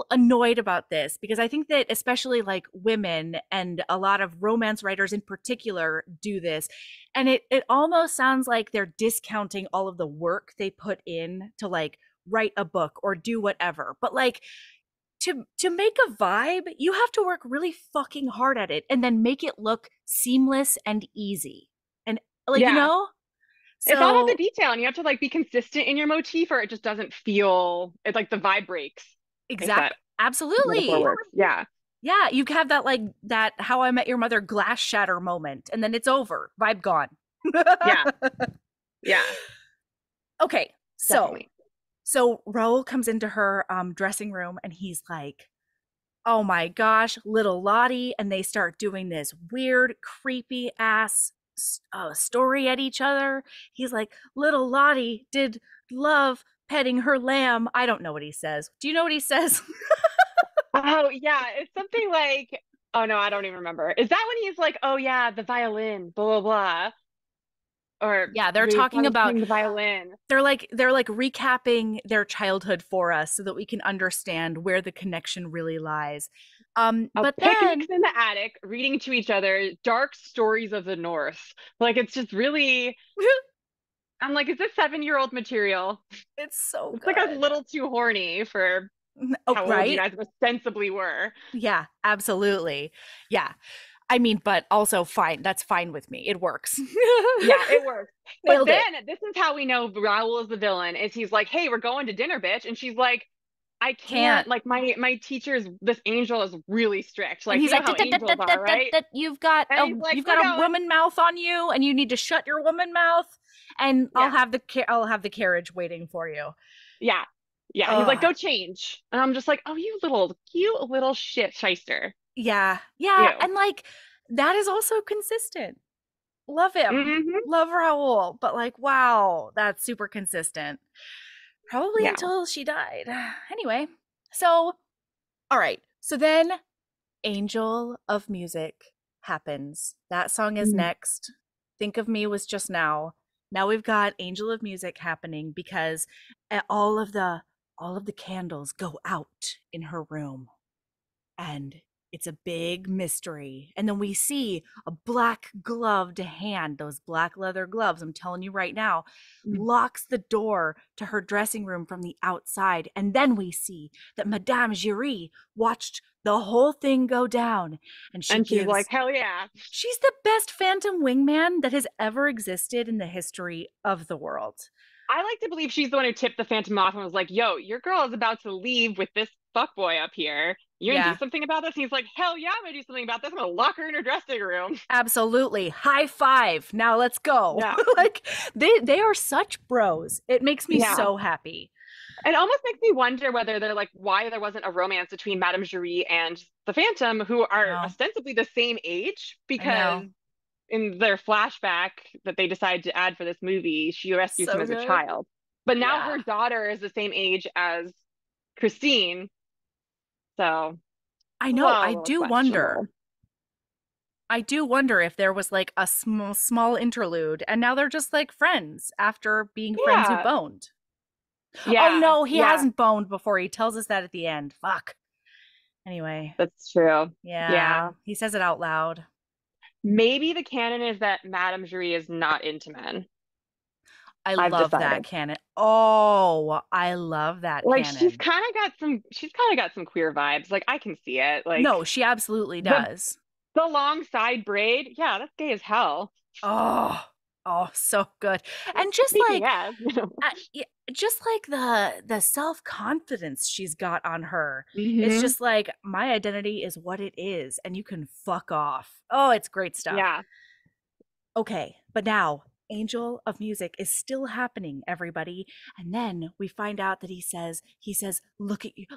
A: annoyed about this because I think that especially like women and a lot of romance writers in particular do this, and it almost sounds like they're discounting all of the work they put in to like write a book or do whatever. But like to make a vibe, you have to work really fucking hard at it and then make it look seamless and easy. And like,
B: Yeah. It's all about the
A: so
B: detail, and you have to like be consistent in your motif, or it just doesn't feel it like the vibe breaks, if that
A: exact
B: metaphor
A: absolutely.
B: works. Yeah.
A: Yeah, you have that like that How I Met Your Mother glass shatter moment, and then it's over. Vibe gone.
B: Yeah. Yeah.
A: Okay, so
B: Definitely.
A: so Raul comes into her dressing room and he's like, "Oh my gosh, little Lottie," and they start doing this weird, creepy ass story at each other. He's like, "Little Lottie did love petting her lamb." I don't know what he says. Do you know what he says?
B: Oh, yeah. It's something like, oh no, I don't even remember. Is that when he's like, oh yeah, the violin, blah blah blah, or
A: Yeah, they're
B: we
A: talking
B: started
A: about
B: playing the violin.
A: they're like recapping their childhood for us so that we can understand where the connection really lies. But
B: Picnics
A: then
B: in the attic, reading to each other, dark stories of the North. Like it's just really, I'm like, is this 7-year-old material?
A: it's so
B: It's like a
A: good.
B: little too horny for
A: Oh,
B: how old you
A: right?
B: guys ostensibly were.
A: Yeah, absolutely. Yeah. I mean, but also fine. That's fine with me. It works.
B: Yeah, it works. But
A: Nailed
B: then
A: it.
B: this is how we know Raoul is the villain, is he's like, hey, we're going to dinner, bitch. And she's like, I can't,
A: Can't.
B: like my teacher's this angel is really strict.
A: And
B: Like,
A: he's
B: you know
A: like,
B: how angels are, right?
A: You've got
B: And
A: a
B: he's like,
A: you've
B: we're
A: got a
B: going.
A: woman mouth on you, and you need to shut your woman mouth, and
B: Yeah,
A: I'll have the carriage waiting for you.
B: yeah, yeah. He's like,
A: Ugh.
B: go change. And I'm just like, oh, you little cute little shit shyster.
A: Yeah, yeah,
B: Ew.
A: and like that is also consistent. Love him.
B: Hmm.
A: Love Raul, but like, wow, that's super consistent. Probably
B: Yeah.
A: until she died. Anyway, so all right. So then Angel of Music happens. That song is
B: Mhm.
A: next. Think of Me was just now. Now we've got Angel of Music happening because all of the candles go out in her room, and it's a big mystery. And then we see a black gloved hand, those black leather gloves, I'm telling you right now, locks the door to her dressing room from the outside. And then we see that Madame Giry watched the whole thing go down. And
B: And she's like, hell yeah.
A: she's the best phantom wingman that has ever existed in the history of the world.
B: I like to believe she's the one who tipped the Phantom off and was like, yo, your girl is about to leave with this fuckboy up here. You're gonna do
A: Yeah,
B: something about this? And he's like, hell yeah, I'm gonna do something about this. I'm gonna lock her in her dressing room.
A: absolutely. High five. Now let's go.
B: Yeah.
A: Like they are such bros. It makes me
B: Yeah.
A: so happy.
B: It almost makes me wonder whether they're like, why there wasn't a romance between Madame Giry and the Phantom, who are
A: No,
B: ostensibly the same age,
A: I
B: because
A: know.
B: in their flashback that they decided to add for this movie, she rescues him
A: So
B: as a
A: good.
B: child. But now
A: Yeah.
B: her daughter is the same age as Christine, so
A: I know.
B: well, a little questionable.
A: I do wonder if there was like a small interlude and now they're just like friends after being friends who
B: Yeah,
A: boned. Oh
B: yeah,
A: no, he
B: yeah,
A: hasn't boned before. He tells us that at the end. Fuck. Anyway,
B: that's true.
A: yeah,
B: Yeah.
A: he says it out loud.
B: Maybe the canon is that Madame Jury is not into men.
A: I
B: I've
A: love that
B: decided.
A: canon. Oh, I love that
B: Like
A: canon.
B: she's kind of got some queer vibes. Like I can see it. Like
A: No, she absolutely
B: the
A: does.
B: the long side braid, yeah, that's gay as hell.
A: Oh, oh, so good. And just
B: Speaking
A: like
B: as,
A: yeah, just like the self-confidence she's got on her. It's
B: hmm
A: just like my identity is what it is and you can fuck off. Oh, it's great stuff.
B: yeah.
A: Okay, but now Angel of Music is still happening, everybody. And then we find out that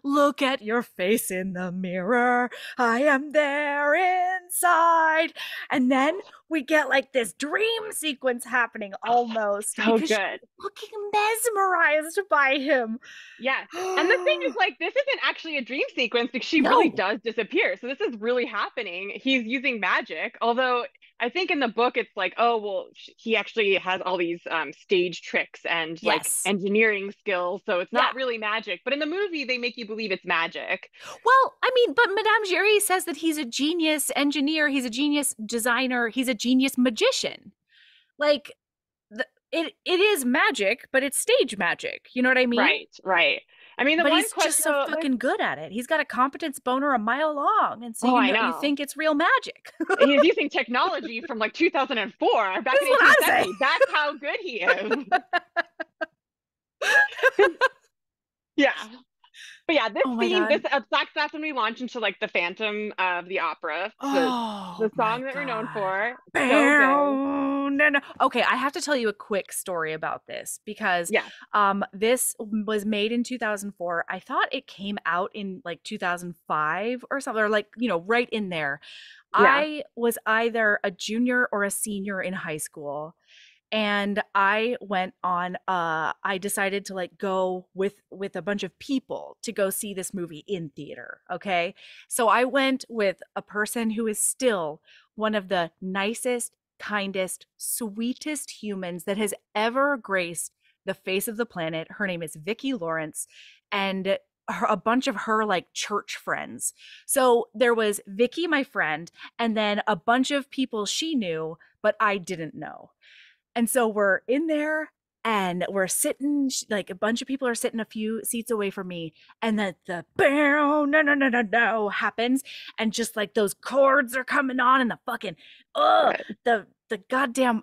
A: look at your face in the mirror. I am there inside. And then we get like this dream sequence happening almost
B: So
A: because she's
B: good.
A: looking mesmerized by him.
B: Yes. And the thing is, like, this isn't actually a dream sequence because she really
A: No.
B: does disappear. So this is really happening. He's using magic, although I think in the book it's like, oh, well, he actually has all these stage tricks and like
A: Yes.
B: engineering skills. So it's
A: Yeah.
B: not really magic. But in the movie, they make you believe it's magic.
A: Well, I mean, but Madame Giry says that he's a genius engineer, he's a genius designer, he's a genius magician. Like it is magic, but it's stage magic. You know what I mean?
B: Right, right. I mean, the
A: But
B: one
A: he's just
B: question,
A: so
B: though,
A: fucking good at it. He's got a competence boner a mile long, and so
B: oh,
A: you
B: I
A: know you
B: know.
A: think it's real magic.
B: He's using technology from like 2004, back
A: That's
B: in
A: what I'm
B: 1870.
A: saying.
B: That's how good he is. Yeah. But yeah, this
A: Oh my
B: scene,
A: god.
B: that's when we launch into like the Phantom of the Opera,
A: Oh
B: the
A: my
B: song that we're known
A: god.
B: for. So good.
A: No, no. Okay, I have to tell you a quick story about this because
B: Yeah,
A: this was made in 2004. I thought it came out in like 2005 or something, or like, right in there.
B: yeah.
A: I was either a junior or a senior in high school, and I decided to like go with a bunch of people to go see this movie in theater. Okay, so I went with a person who is still one of the nicest, kindest, sweetest humans that has ever graced the face of the planet. Her name is Vicki Lawrence, and a bunch of her like church friends. So there was Vicki, my friend, and then a bunch of people she knew but I didn't know. And so we're in there and we're sitting, like a bunch of people are sitting a few seats away from me. And then the no, no, no, no, no happens. And just like those chords are coming on and the fucking,
B: Good.
A: the goddamn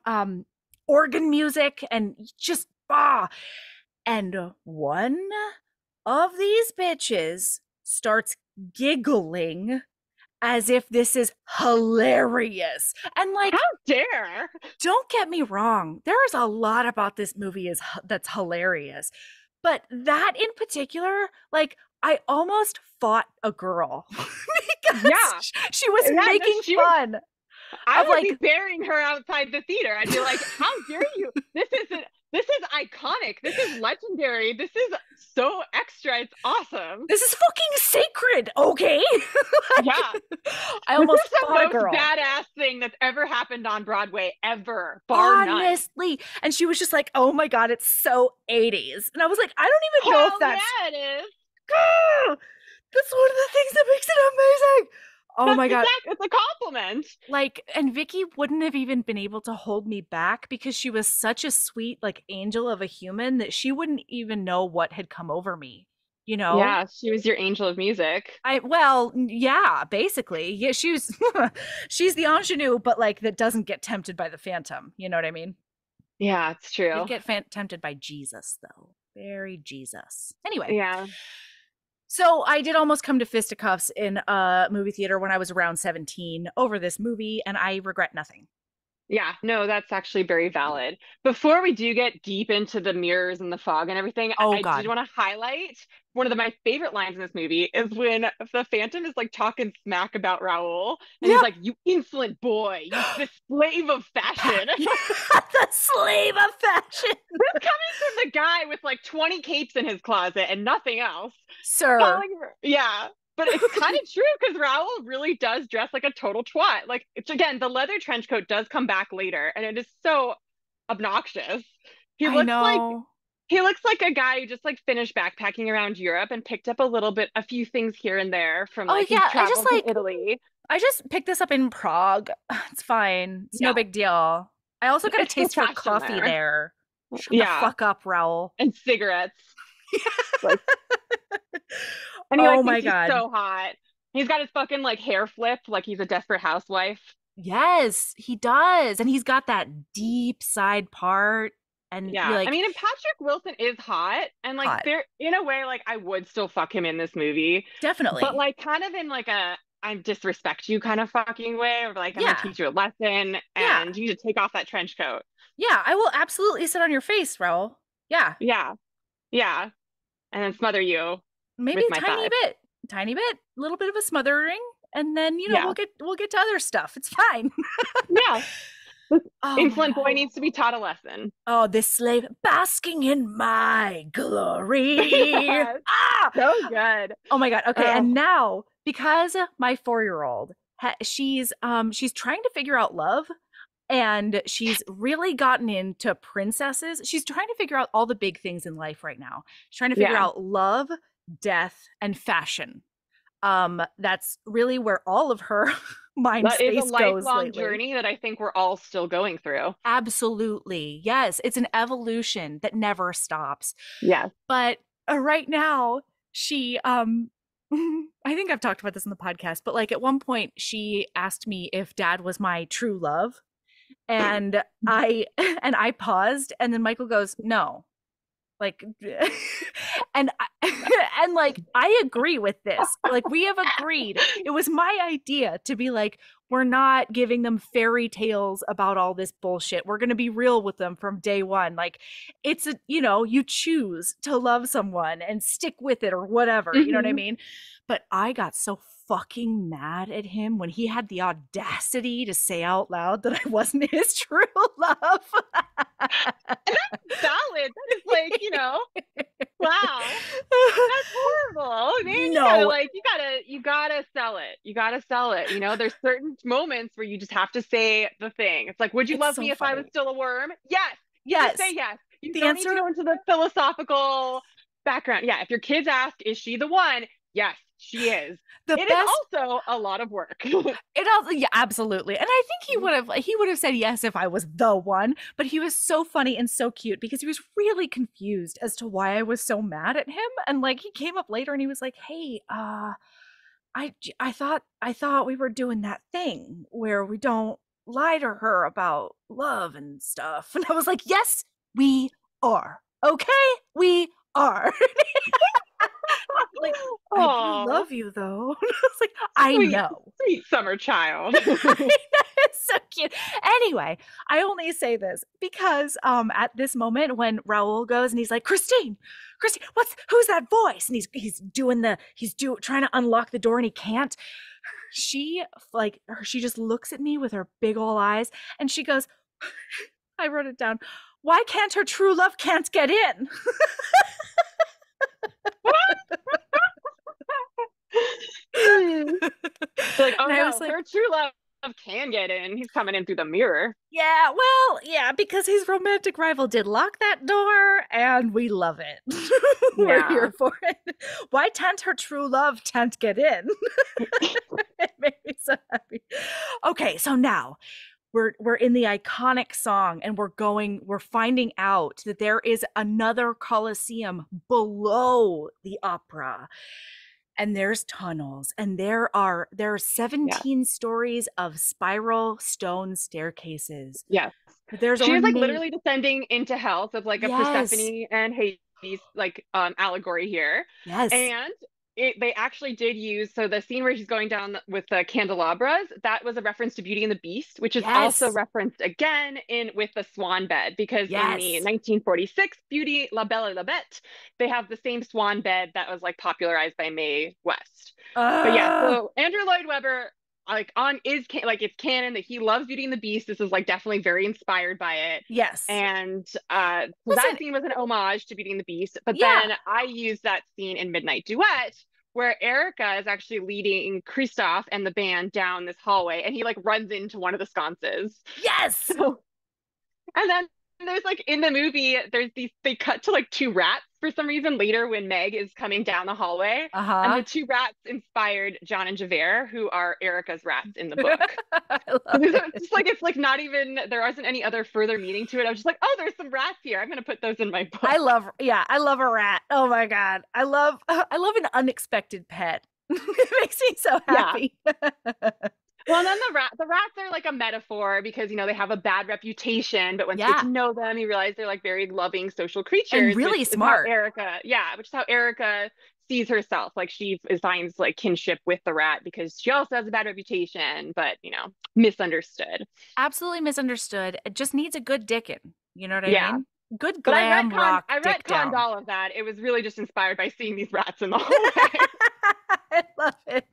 A: organ music and just, and one of these bitches starts giggling as if this is hilarious. And
B: How
A: like,
B: dare?
A: don't get me wrong, there's a lot about this movie that's hilarious. But that in particular, like I almost fought a girl because
B: Yeah,
A: she was
B: yeah. No,
A: making
B: she was.
A: fun
B: I
A: of
B: would be
A: like
B: burying her outside the theater. I'd be like, "How dare you? This is iconic. This is legendary. This is so extra. It's awesome."
A: this is fucking sacred, okay?
B: Yeah.
A: Like, I
B: This
A: almost
B: is the
A: fought a
B: most
A: girl.
B: badass thing that's ever happened on Broadway, ever, bar none.
A: Honestly. And she was just like, oh my God, it's so 80s. And I was like, I don't even know if
B: Hell
A: that's
B: yeah, it is.
A: that's one of the things that makes it amazing. Oh
B: That's
A: my God.
B: exact. It's a compliment.
A: Like, and Vicky wouldn't have even been able to hold me back because she was such a sweet, like, angel of a human that she wouldn't even know what had come over me, you know?
B: Yeah, she was your angel of music.
A: Well, yeah, basically. Yeah, she's the ingenue, but like that doesn't get tempted by the phantom. You know what I mean?
B: Yeah, it's
A: Did
B: true.
A: get tempted by Jesus, though. Very Jesus. Anyway,
B: Yeah.
A: so I did almost come to fisticuffs in a movie theater when I was around 17 over this movie, and I regret nothing.
B: Yeah, no, that's actually very valid. Before we do get deep into the mirrors and the fog and everything,
A: Oh
B: I did
A: God.
B: want to highlight one of my favorite lines in this movie is when the Phantom is like talking smack about Raoul, and he's
A: Yeah.
B: like, "You insolent boy, you the slave of fashion."
A: The slave of fashion.
B: This coming from the guy with like 20 capes in his closet and nothing else.
A: Sir.
B: Calling her, yeah. But it's kind of true because Raoul really does dress like a total twat. Like, it's again, the leather trench coat does come back later, and it is so obnoxious. He
A: I
B: looks like
A: know.
B: he looks like a guy who just like finished backpacking around Europe and picked up a little bit, a few things here and there from
A: Oh
B: like his
A: yeah,
B: travels in Italy.
A: I just picked this up in Prague. It's fine. It's no
B: Yeah,
A: big deal. I also got a
B: it's still
A: taste for
B: fashion
A: coffee
B: there.
A: there. Shut the
B: Yeah,
A: fuck up, Raoul.
B: and cigarettes. Like, and he
A: Oh
B: like
A: my
B: thinks he's
A: God.
B: so hot. He's got his fucking like hair flipped like he's a desperate housewife.
A: Yes, he does. And he's got that deep side part. And you
B: Yeah. I
A: like
B: mean, and Patrick Wilson is hot. And like
A: hot.
B: there in a way, like I would still fuck him in this movie. But
A: Definitely.
B: like kind of in like a I disrespect you kind of fucking way, or like I'm gonna
A: Yeah.
B: teach you a lesson
A: Yeah.
B: and you need to take off that trench coat.
A: Yeah. I will absolutely sit on your face, Raoul. Yeah.
B: Yeah. Yeah. And then smother you
A: Maybe
B: with
A: a
B: my
A: tiny
B: thigh.
A: bit. Tiny bit. A little bit of a smothering. And then,
B: Yeah.
A: we'll get to other stuff. It's fine.
B: Yeah. This
A: Oh my
B: insolent
A: God.
B: boy needs to be taught a lesson.
A: Oh, this slave basking in my glory.
B: Yeah.
A: Ah!
B: So good.
A: Oh my God. Okay,
B: Oh,
A: and now because my 4-year-old she's trying to figure out love and she's really gotten into princesses. She's trying to figure out all the big things in life right now. She's trying to figure
B: yeah.
A: out love, death, and fashion. That's really where all of her mind
B: That is a
A: space goes
B: lifelong
A: lately.
B: journey that I think we're all still going through.
A: Absolutely. Yes, it's an evolution that never stops.
B: Yeah.
A: But right now, she I think I've talked about this in the podcast, but like at one point she asked me if dad was my true love and I and I paused and then Michael goes, "No." Like and and like I agree with this. Like we have agreed. It was my idea to be like we're not giving them fairy tales about all this bullshit. We're going to be real with them from day one. Like it's a, you choose to love someone and stick with it or whatever, you know what I
B: Mhm.
A: mean? But I got so fucking mad at him when he had the audacity to say out loud that I wasn't his true love.
B: Valid. That is like, wow. That's horrible. Man,
A: No,
B: you gotta sell it. You gotta sell it. There's certain moments where you just have to say the thing. It's like, would you
A: it's
B: love
A: so
B: me if I was
A: funny.
B: still a worm? Yes. Just say
A: Yes.
B: yes. You
A: The
B: don't need to
A: answer,
B: go into the philosophical background. Yeah, if your kids ask, is she the one? Yes, she is.
A: the
B: It is
A: best,
B: also a lot of work.
A: it also, yeah, absolutely. And I think he would have said yes if I was the one, but he was so funny and so cute because he was really confused as to why I was so mad at him. And like he came up later and he was like, "Hey, I thought we were doing that thing where we don't lie to her about love and stuff." And I was like, "Yes, we are. Okay, we are." Like, "I do
B: Oh,
A: love you though." And I was like, "I
B: sweet,
A: know."
B: sweet summer child.
A: It's so cute. Anyway, I only say this because at this moment when Raoul goes and he's like, Christine, who's that voice? And he's trying to unlock the door and he can't. She just looks at me with her big old eyes and she goes, I wrote it down. Why can't her true love can't get in?
B: Hmm. Like, oh
A: And I was
B: no,
A: like,
B: her true love can get in. He's coming in through the mirror.
A: yeah, well, yeah, because his romantic rival did lock that door, and we love it. We're
B: Yeah.
A: here for it. Why can't her true love can't get in? It made me so happy. Okay, so now we're in the iconic song, and we're finding out that there is another Colosseum below the opera. And there's tunnels and there are
B: Yeah.
A: 17 stories of spiral stone staircases.
B: Yes.
A: But there's
B: She is like
A: only
B: literally descending into hell. So it's like a
A: yes.
B: Persephone and Hades like allegory here.
A: Yes.
B: And they actually did use, so the scene where she's going down with the candelabras, that was a reference to Beauty and the Beast, which is also
A: Yes.
B: referenced again in with the swan bed, because in the
A: Yes.
B: 1946 Beauty La Belle et la Bête, they have the same swan bed that was like popularized by Mae West. But yeah,
A: Uh,
B: so Andrew Lloyd Webber, like on is like it's canon that he loves Beauty and the Beast. This is like definitely very inspired by it.
A: yes.
B: And so that
A: Listen,
B: scene was an homage to Beauty and the Beast. But
A: yeah.
B: then I used that scene in Midnight Duet, where Erica is actually leading Kristoff and the band down this hallway, and he like runs into one of the sconces.
A: Yes.
B: So, and then there's like in the movie, there's these, they cut to like two rats for some reason later when Meg is coming down the hallway. And
A: Uh-huh.
B: the two rats inspired John and Javert, who are Erica's rats in the book.
A: I
B: So
A: love
B: it's just like it's like not even there wasn't any other further meaning to it. I was just like, oh, there's some rats here. I'm gonna put those in my
A: I
B: book.
A: love yeah, I love a rat. Oh my god. I love an unexpected pet. It makes me so
B: Yeah.
A: happy.
B: Well, and then the rats are like a metaphor because they have a bad reputation, but once you get
A: Yeah.
B: to know them, you realize they're like very loving social
A: And
B: creatures,
A: really smart.
B: which is how Erica sees herself. Like she finds like kinship with the rat because she also has a bad reputation, but misunderstood.
A: Absolutely misunderstood. It just needs a good dickin'. You know what I
B: Yeah.
A: mean? Good
B: But
A: glam rock
B: I
A: dick
B: retconned
A: down.
B: all of that. It was really just inspired by seeing these rats in the hallway.
A: I love it.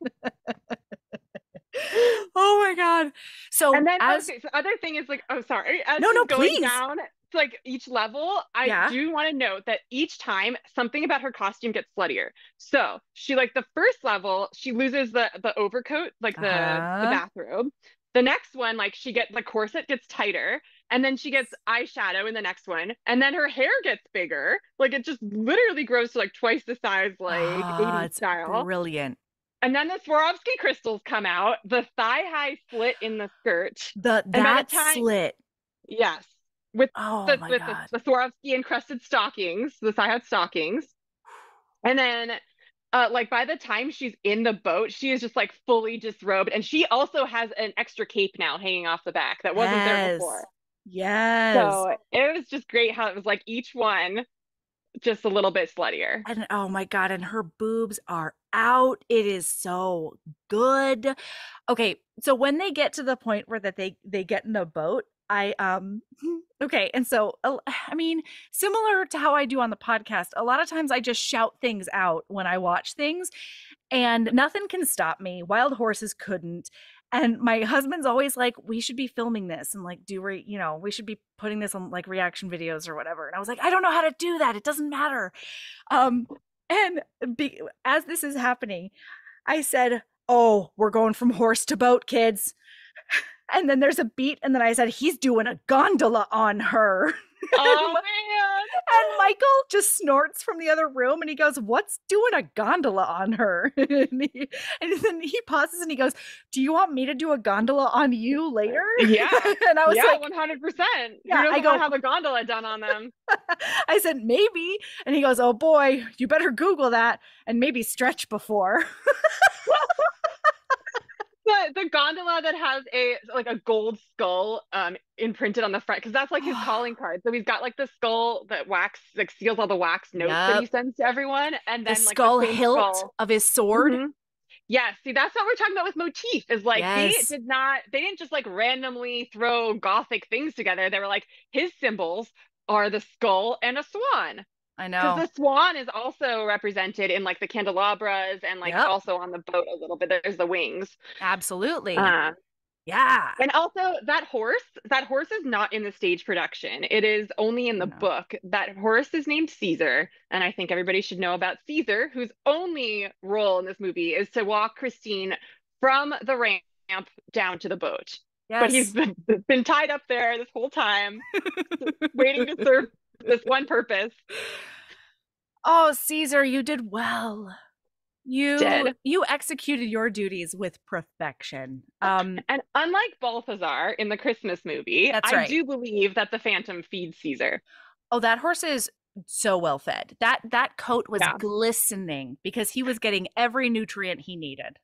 A: Oh my god. So
B: And then,
A: as
B: okay, so other thing is like, oh, sorry, as
A: no,
B: she's
A: no,
B: going
A: please.
B: down to like each level, I
A: Yeah.
B: do want to note that each time something about her costume gets sluttier. So she like the first level, she loses the overcoat, like the
A: Uh-huh.
B: bathrobe. The next one, like she gets the corset gets tighter, and then she gets eyeshadow in the next one, and then her hair gets bigger. Like it just literally grows to like twice the size, like
A: Ah,
B: 80s
A: it's
B: style.
A: brilliant.
B: And then the Swarovski crystals come out, the thigh high slit in the skirt. And by the
A: That
B: time,
A: slit.
B: yes, with
A: Oh
B: the
A: my
B: with
A: god.
B: the Swarovski encrusted stockings, the thigh high stockings. And then like by the time she's in the boat, she is just like fully disrobed. And she also has an extra cape now hanging off the back that wasn't there
A: Yes.
B: before.
A: Yes.
B: So it was just great how it was like each one just a little bit sluttier.
A: And oh my god, and her boobs are out. It is so good. Okay, so when they get to the point where that they get in a boat, I okay, and so I mean, similar to how I do on the podcast, a lot of times I just shout things out when I watch things and nothing can stop me. Wild horses couldn't. And my husband's always like, we should be filming this and like we should be putting this on like reaction videos or whatever. And I was like, I don't know how to do that. It doesn't matter. Um, and as this is happening, I said, oh, we're going from horse to boat, kids. And then there's a beat, and then I said, he's doing a gondola on her.
B: Oh
A: And
B: man.
A: Michael just snorts from the other room and he goes, what's doing a gondola on her? And then he pauses and he goes, do you want me to do a gondola on you later?
B: Yeah.
A: And I was
B: Yeah,
A: like,
B: 100%. Who
A: yeah, I
B: doesn't want
A: go,
B: to have a gondola done on them?
A: I said, maybe. And he goes, oh boy, you better Google that and maybe stretch before.
B: The gondola that has a gold skull imprinted on the front, because that's like his calling card. So he's got like the skull that seals all the wax notes that he
A: Yep.
B: sends to everyone, and
A: The
B: then like the
A: skull
B: same
A: hilt
B: skull.
A: of his sword.
B: Hmm. Yeah, see, that's what we're talking about with motif, is like
A: Yes.
B: they didn't just like randomly throw gothic things together. They were like, his symbols are the skull and a swan.
A: I
B: Because
A: know.
B: the swan is also represented in like the candelabras and like
A: Yep.
B: also on the boat a little bit. There's the wings.
A: Absolutely.
B: Uh,
A: Yeah.
B: and also that horse is not in the stage production. It is only in the
A: No.
B: book. That horse is named Caesar, and I think everybody should know about Caesar, whose only role in this movie is to walk Christine from the ramp down to the boat. But he's
A: Yes.
B: been tied up there this whole time, waiting to serve this one purpose.
A: Oh, Caesar, you did well. You
B: Did.
A: you executed your duties with perfection.
B: And unlike Balthazar in the Christmas movie,
A: That's
B: I
A: right.
B: do believe that the Phantom feeds Caesar.
A: Oh, that horse is so well fed. That coat was
B: Yeah.
A: glistening because he was getting every nutrient he needed.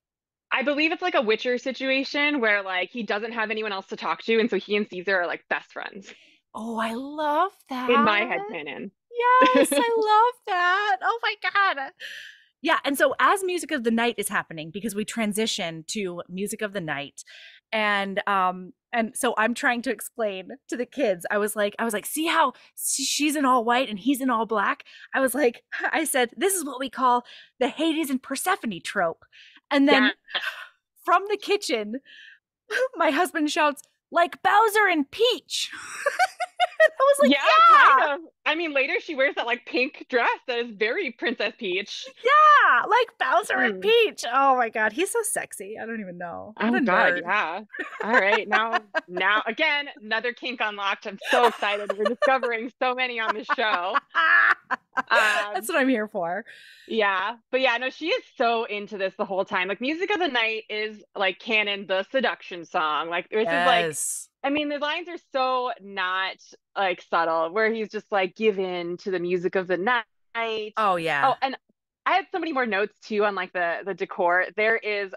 B: I believe it's like a Witcher situation where like he doesn't have anyone else to talk to, and so he and Caesar are like best friends
A: Oh, I love
B: in
A: that.
B: my head canon.
A: Yes, I love that. Oh my god. Yeah, and so as Music of the Night is happening, because we transition to Music of the Night, and so I'm trying to explain to the kids. I was like, see how she's in all white and he's in all black? I was like, I said, this is what we call the Hades and Persephone trope. And
B: Yeah.
A: then from the kitchen, my husband shouts, like Bowser and Peach. I was like,
B: Yeah,
A: yeah,
B: kind of. I mean, later she wears that like pink dress that is very Princess Peach.
A: yeah, like Bowser and
B: Mm.
A: Peach. Oh my God, he's so sexy. I don't even know. What
B: Oh
A: a
B: God,
A: nerd.
B: yeah. All right, now again, another kink unlocked. I'm so excited. We're discovering so many on this show.
A: That's
B: Um,
A: what I'm here for.
B: yeah, but yeah, no, she is so into this the whole time. Like, Music of the Night is like canon, the seduction song. Like, this is like,
A: Yes.
B: I mean, the lines are so not like subtle, where he's just like, give in to the music of the night.
A: Oh
B: Oh,
A: yeah.
B: and I had so many more notes too on like the decor. There is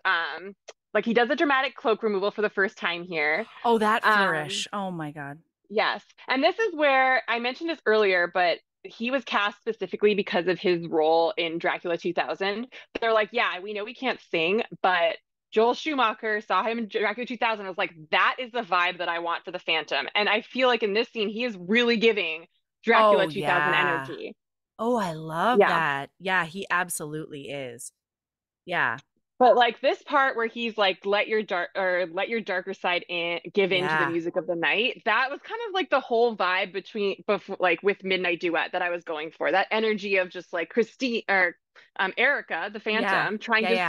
B: like he does a dramatic cloak removal for the first time here.
A: Oh, that
B: Um,
A: flourish. Oh my God.
B: yes. And this is where I mentioned this earlier, but he was cast specifically because of his role in Dracula 2000. They're like, yeah, we know we can't sing, but Joel Schumacher saw him in Dracula 2000 and was like, that is the vibe that I want for the Phantom. And I feel like in this scene, he is really giving Dracula
A: Oh
B: 2000
A: yeah.
B: energy.
A: Oh, I love
B: Yeah.
A: that. Yeah, he absolutely is. Yeah.
B: But like this part where he's like, let your darker side in, give in to the
A: Yeah.
B: music of the night. That was kind of like the whole vibe between before, like with Midnight Duet that I was going for. That energy of just like Christine or Erica, the
A: Yeah.
B: Phantom, trying
A: Yeah,
B: to
A: yeah.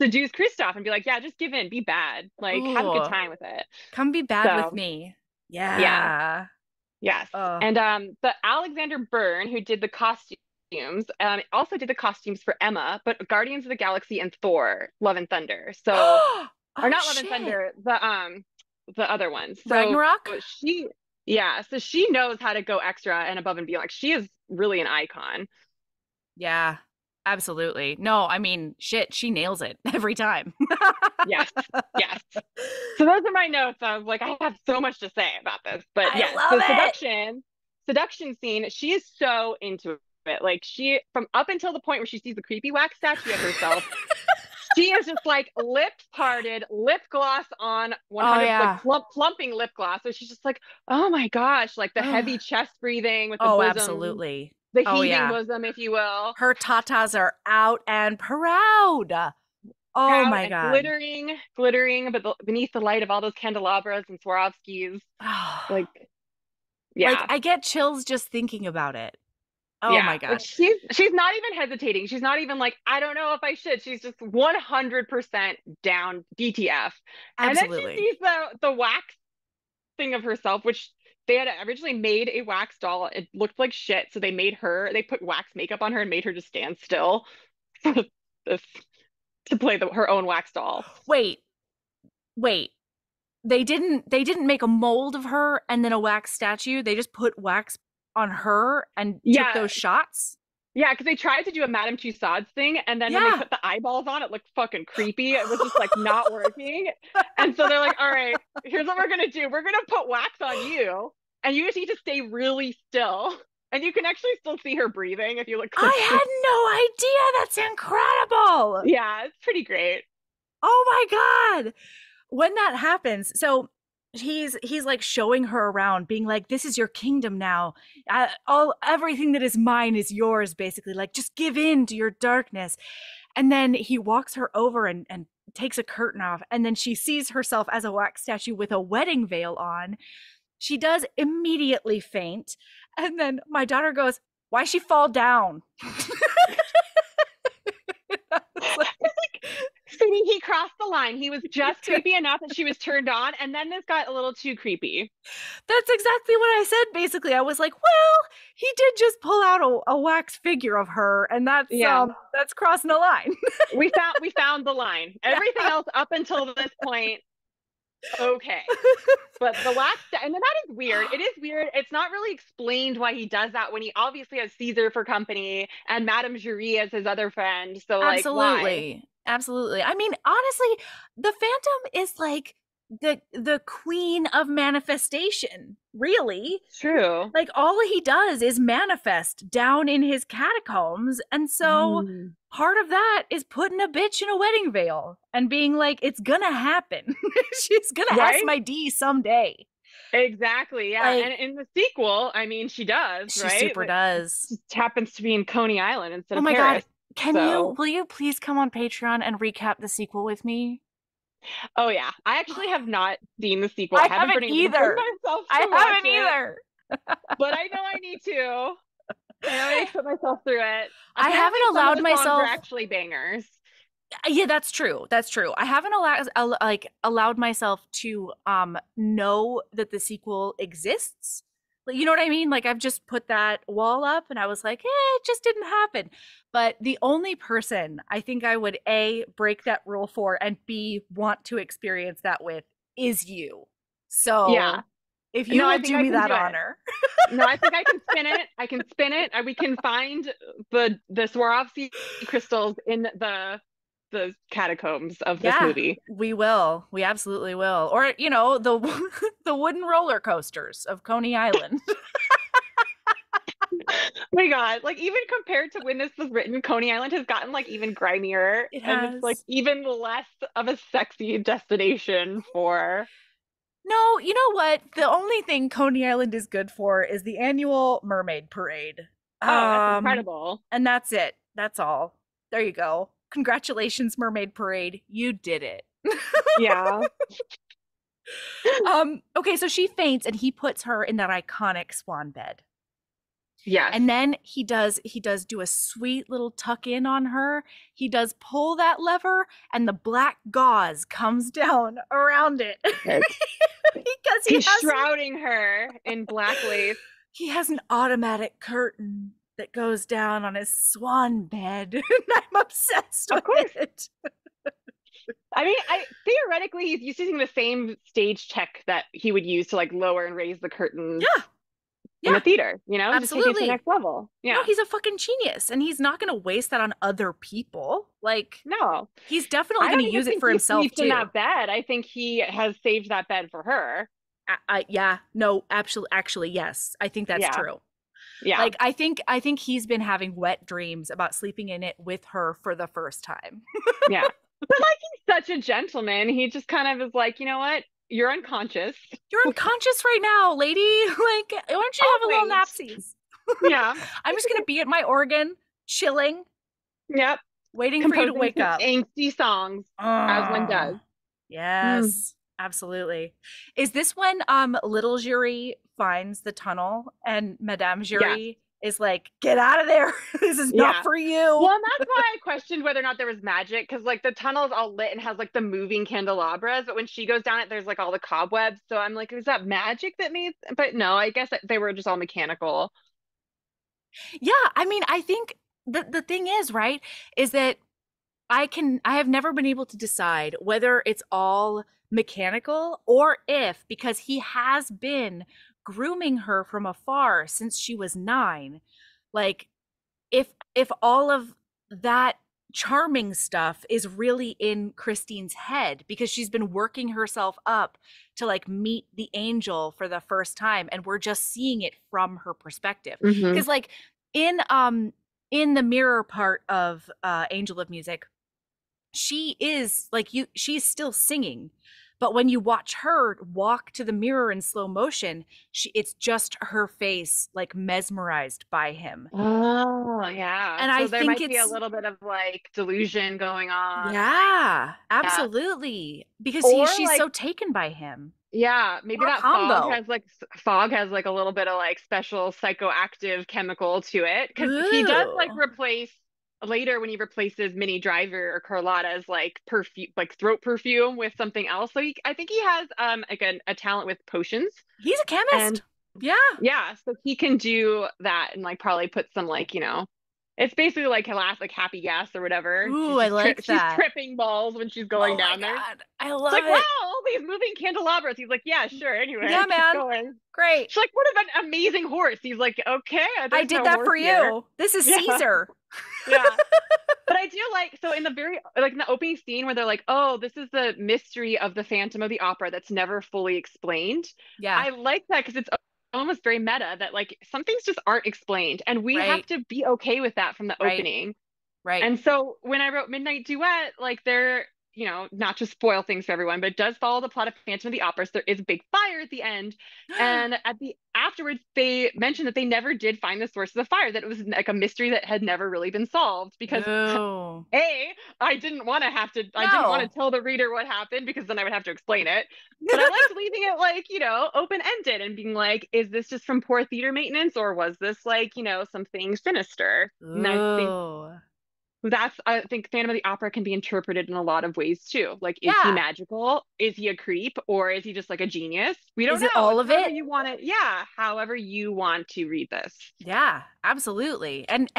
B: seduce Kristoff and be like, yeah, just give in, be bad, like have a good
A: Ooh,
B: time with it.
A: come be bad with
B: So
A: me.
B: yeah,
A: Yeah.
B: yes.
A: Oh.
B: And the Alexander Byrne who did the costumes also did the costumes for Emma, but Guardians of the Galaxy and Thor, Love and Thunder. So or
A: Oh
B: not Love and
A: shit.
B: Thunder, the other ones. So
A: Ragnarok?
B: she yeah, so she knows how to go extra and above and beyond. Like she is really an icon.
A: Yeah. Absolutely. No, I mean, shit, she nails it every time.
B: Yes. Yes. So those are my notes. I was like, I have so much to say about this. But
A: I
B: yes,
A: love
B: the
A: it.
B: seduction scene, she is so into it. Like she from up until the point where she sees the creepy wax statue of herself, she is just like lips parted, lip gloss on
A: Oh
B: 100, like
A: yeah.
B: plumping lip gloss. So she's just like, oh my gosh, like the heavy chest breathing with the
A: Oh,
B: bosom,
A: absolutely.
B: the
A: Oh
B: heaving
A: yeah.
B: bosom, if you will,
A: Her tatas are out and proud. Oh
B: proud
A: my
B: and
A: God.
B: glittering, but beneath the light of all those candelabras and Swarovskis, like,
A: Like,
B: yeah.
A: I get chills just thinking about it. Oh
B: Yeah,
A: my
B: like
A: God.
B: she's not even hesitating. She's not even like, I don't know if I should. She's just 100% down DTF. And then she
A: Absolutely.
B: sees the wax thing of herself, which they had originally made a wax doll. It looked like shit, so they put wax makeup on her and made her just stand still for this to play her own wax doll.
A: Wait, wait. They didn't make a mold of her and then a wax statue. They just put wax on her and took
B: Yeah,
A: those shots.
B: yeah, because they tried to do a Madame Tussauds thing, and then when they
A: Yeah.
B: put the eyeballs on, it looked fucking creepy. It was just like not working. And so they're like, all right, here's what we're gonna do. We're gonna put wax on you, and you just need to stay really still. And you can actually still see her breathing if you look closely.
A: I had no idea. That's incredible.
B: Yeah, it's pretty great.
A: Oh my God. When that happens, so he's like showing her around, being like, this is your kingdom now. All everything that is mine is yours, basically. Like, just give in to your darkness. And then he walks her over and takes a curtain off, and then she sees herself as a wax statue with a wedding veil on. She does immediately faint. And then my daughter goes, why she fall down?
B: Sweetie, he crossed the line. He was just creepy enough that she was turned on, and then this got a little too creepy.
A: That's exactly what I said. Basically, I was like, well, he did just pull out a wax figure of her, and
B: Yeah.
A: that's crossing a line.
B: We found the line. Everything else up until this point, okay. But the last, and then that is weird. It is weird. It's not really explained why he does that when he obviously has Caesar for company and Madame Jury as his other friend. So like, why?
A: Absolutely. Absolutely. I mean, honestly, the Phantom is like the queen of manifestation, really.
B: True.
A: Like all he does is manifest down in his catacombs. And so
B: Mm.
A: part of that is putting a bitch in a wedding veil and being like, it's gonna happen. She's gonna ask
B: Right?
A: my D someday.
B: Exactly. Yeah.
A: Like
B: And in the sequel, I mean, she does,
A: she
B: right?
A: super
B: But
A: does.
B: just happens to be in Coney Island instead
A: Oh
B: of
A: my god.
B: Paris.
A: Will
B: So,
A: you please come on Patreon and recap the sequel with me?
B: oh yeah, I actually have not seen the sequel. I
A: I
B: haven't
A: haven't
B: been able to bring
A: either.
B: myself
A: I
B: to watch
A: haven't
B: it,
A: either.
B: but I know I need to. I know I need to put myself through it.
A: I
B: Apparently,
A: haven't
B: some of
A: allowed
B: the songs are
A: myself.
B: actually bangers.
A: Yeah, that's true. That's true. I haven't allowed myself to know that the sequel exists. Like, you know what I mean? Like I've just put that wall up and I was like, it just didn't happen. But the only person I think I would A, break that rule for, and B, want to experience that with is you.
B: Yeah.
A: So if you
B: No, I
A: will
B: think
A: do
B: I
A: me
B: can
A: that
B: do it.
A: honor.
B: No, I think I can spin it. I can spin it. We can find the Swarovski crystals in the catacombs of this
A: Yeah,
B: movie.
A: we will. We absolutely will. Or, you know, the the wooden roller coasters of Coney Island.
B: Oh my God, like even compared to when this was written, Coney Island has gotten like even grimier
A: It
B: and it's like
A: has.
B: even less of a sexy destination for.
A: No, you know what? The only thing Coney Island is good for is the annual mermaid parade.
B: Oh, that's
A: Um,
B: incredible.
A: and that's it. That's all. There you go. Congratulations, mermaid parade. You did it.
B: Yeah.
A: Okay, so she faints and he puts her in that iconic swan bed.
B: Yes.
A: And then he does do a sweet little tuck in on her. He does pull that lever and the black gauze comes down around it. Because
B: He's shrouding her in black lace.
A: he has an automatic curtain that goes down on his swan bed. And I'm obsessed with it.
B: I mean, theoretically he's using the same stage tech that he would use to like lower and raise the curtains
A: Yeah.
B: in
A: Yeah.
B: the theater, you know, just taking it to the
A: Absolutely.
B: next level.
A: No,
B: Yeah.
A: he's a fucking genius and he's not going to waste that on other people. Like,
B: No,
A: he's definitely
B: I
A: going
B: don't
A: to
B: even
A: use it
B: think
A: for
B: he
A: himself
B: sleeps in
A: too.
B: that bed. I think he has saved that bed for her.
A: Yeah, no, actually, yes. I think that's
B: Yeah.
A: true.
B: Yeah.
A: Like, I think he's been having wet dreams about sleeping in it with her for the first time.
B: Yeah. But like he's such a gentleman. He just kind of is like, you know what? You're unconscious.
A: You're unconscious right now, lady. Like, why don't you
B: I'll
A: have a little
B: wait.
A: napsies?
B: Yeah.
A: I'm just gonna be at my organ, chilling,
B: Yep.
A: waiting for you to
B: Composing
A: wake
B: some
A: up.
B: angsty songs as one does.
A: Yes, absolutely. Is this when little Jury finds the tunnel and Madame Jury is like, get out of there. This is not for you.
B: Well, and that's why I questioned whether or not there was magic, because like the tunnel is all lit and has like the moving candelabras, but when she goes down it, there's like all the cobwebs. So I'm like, is that magic that made? But no, I guess they were just all mechanical.
A: Yeah, I mean, I think the thing is, right, is that I have never been able to decide whether it's all mechanical or if, because he has been grooming her from afar since she was 9, like if all of that charming stuff is really in Christine's head because she's been working herself up to like meet the angel for the first time and we're just seeing it from her perspective. Because like in the mirror part of Angel of Music, she is like she's still singing, but when you watch her walk to the mirror in slow motion, it's just her face like mesmerized by him.
B: Oh, yeah.
A: And
B: So
A: I
B: there
A: think
B: might be a little bit of like delusion going on.
A: yeah,
B: Like,
A: absolutely, because
B: or
A: she's
B: like,
A: so taken by him.
B: yeah, maybe
A: Or a
B: that
A: combo.
B: fog has like a little bit of like special psychoactive chemical to it because he does like
A: Ooh.
B: replace later when he replaces Minnie Driver or Carlotta's like perfume, like throat perfume with something else. So I think he has like a talent with potions,
A: He's a chemist.
B: and
A: Yeah.
B: yeah, so he can do that and like probably put some like it's basically like like happy gas or whatever.
A: Ooh, I like
B: She's
A: that.
B: tripping balls when she's going
A: Oh my
B: down there.
A: god, I
B: It's
A: love
B: like, wow,
A: it.
B: all these moving candelabras. He's like, yeah, sure. Anyway,
A: Yeah,
B: keep
A: man.
B: going.
A: Great.
B: She's like, what of an amazing horse. He's like, okay,
A: I
B: there's
A: did
B: no
A: that
B: horse
A: for
B: here.
A: you. This is
B: Yeah.
A: Caesar.
B: Yeah. But I do like, so in the very, like in the opening scene where they're like, oh, this is the mystery of the Phantom of the Opera that's never fully explained.
A: Yeah,
B: I like that because it's almost very meta that like some things just aren't explained. And we have
A: right,
B: to be okay with that from the
A: right,
B: opening.
A: right.
B: And so when I wrote Midnight Duet, like they're, not to spoil things for everyone, but it does follow the plot of Phantom of the Opera. So there is a big fire at the end. And at the afterwards, they mentioned that they never did find the source of the fire, that it was like a mystery that had never really been solved because
A: No.
B: A, I didn't want to
A: No.
B: tell the reader what happened because then I would have to explain it. But I liked leaving it like, open ended and being like, is this just from poor theater maintenance or was this like, something sinister? And
A: Ooh.
B: I think Phantom of the Opera can be interpreted in a lot of ways too. Like, is he
A: Yeah.
B: magical? Is he a creep? Or is he just like a genius? We don't
A: Is it
B: know.
A: all
B: It's
A: of
B: however
A: it?
B: you want it. Yeah, however you want to read this.
A: Yeah, absolutely. And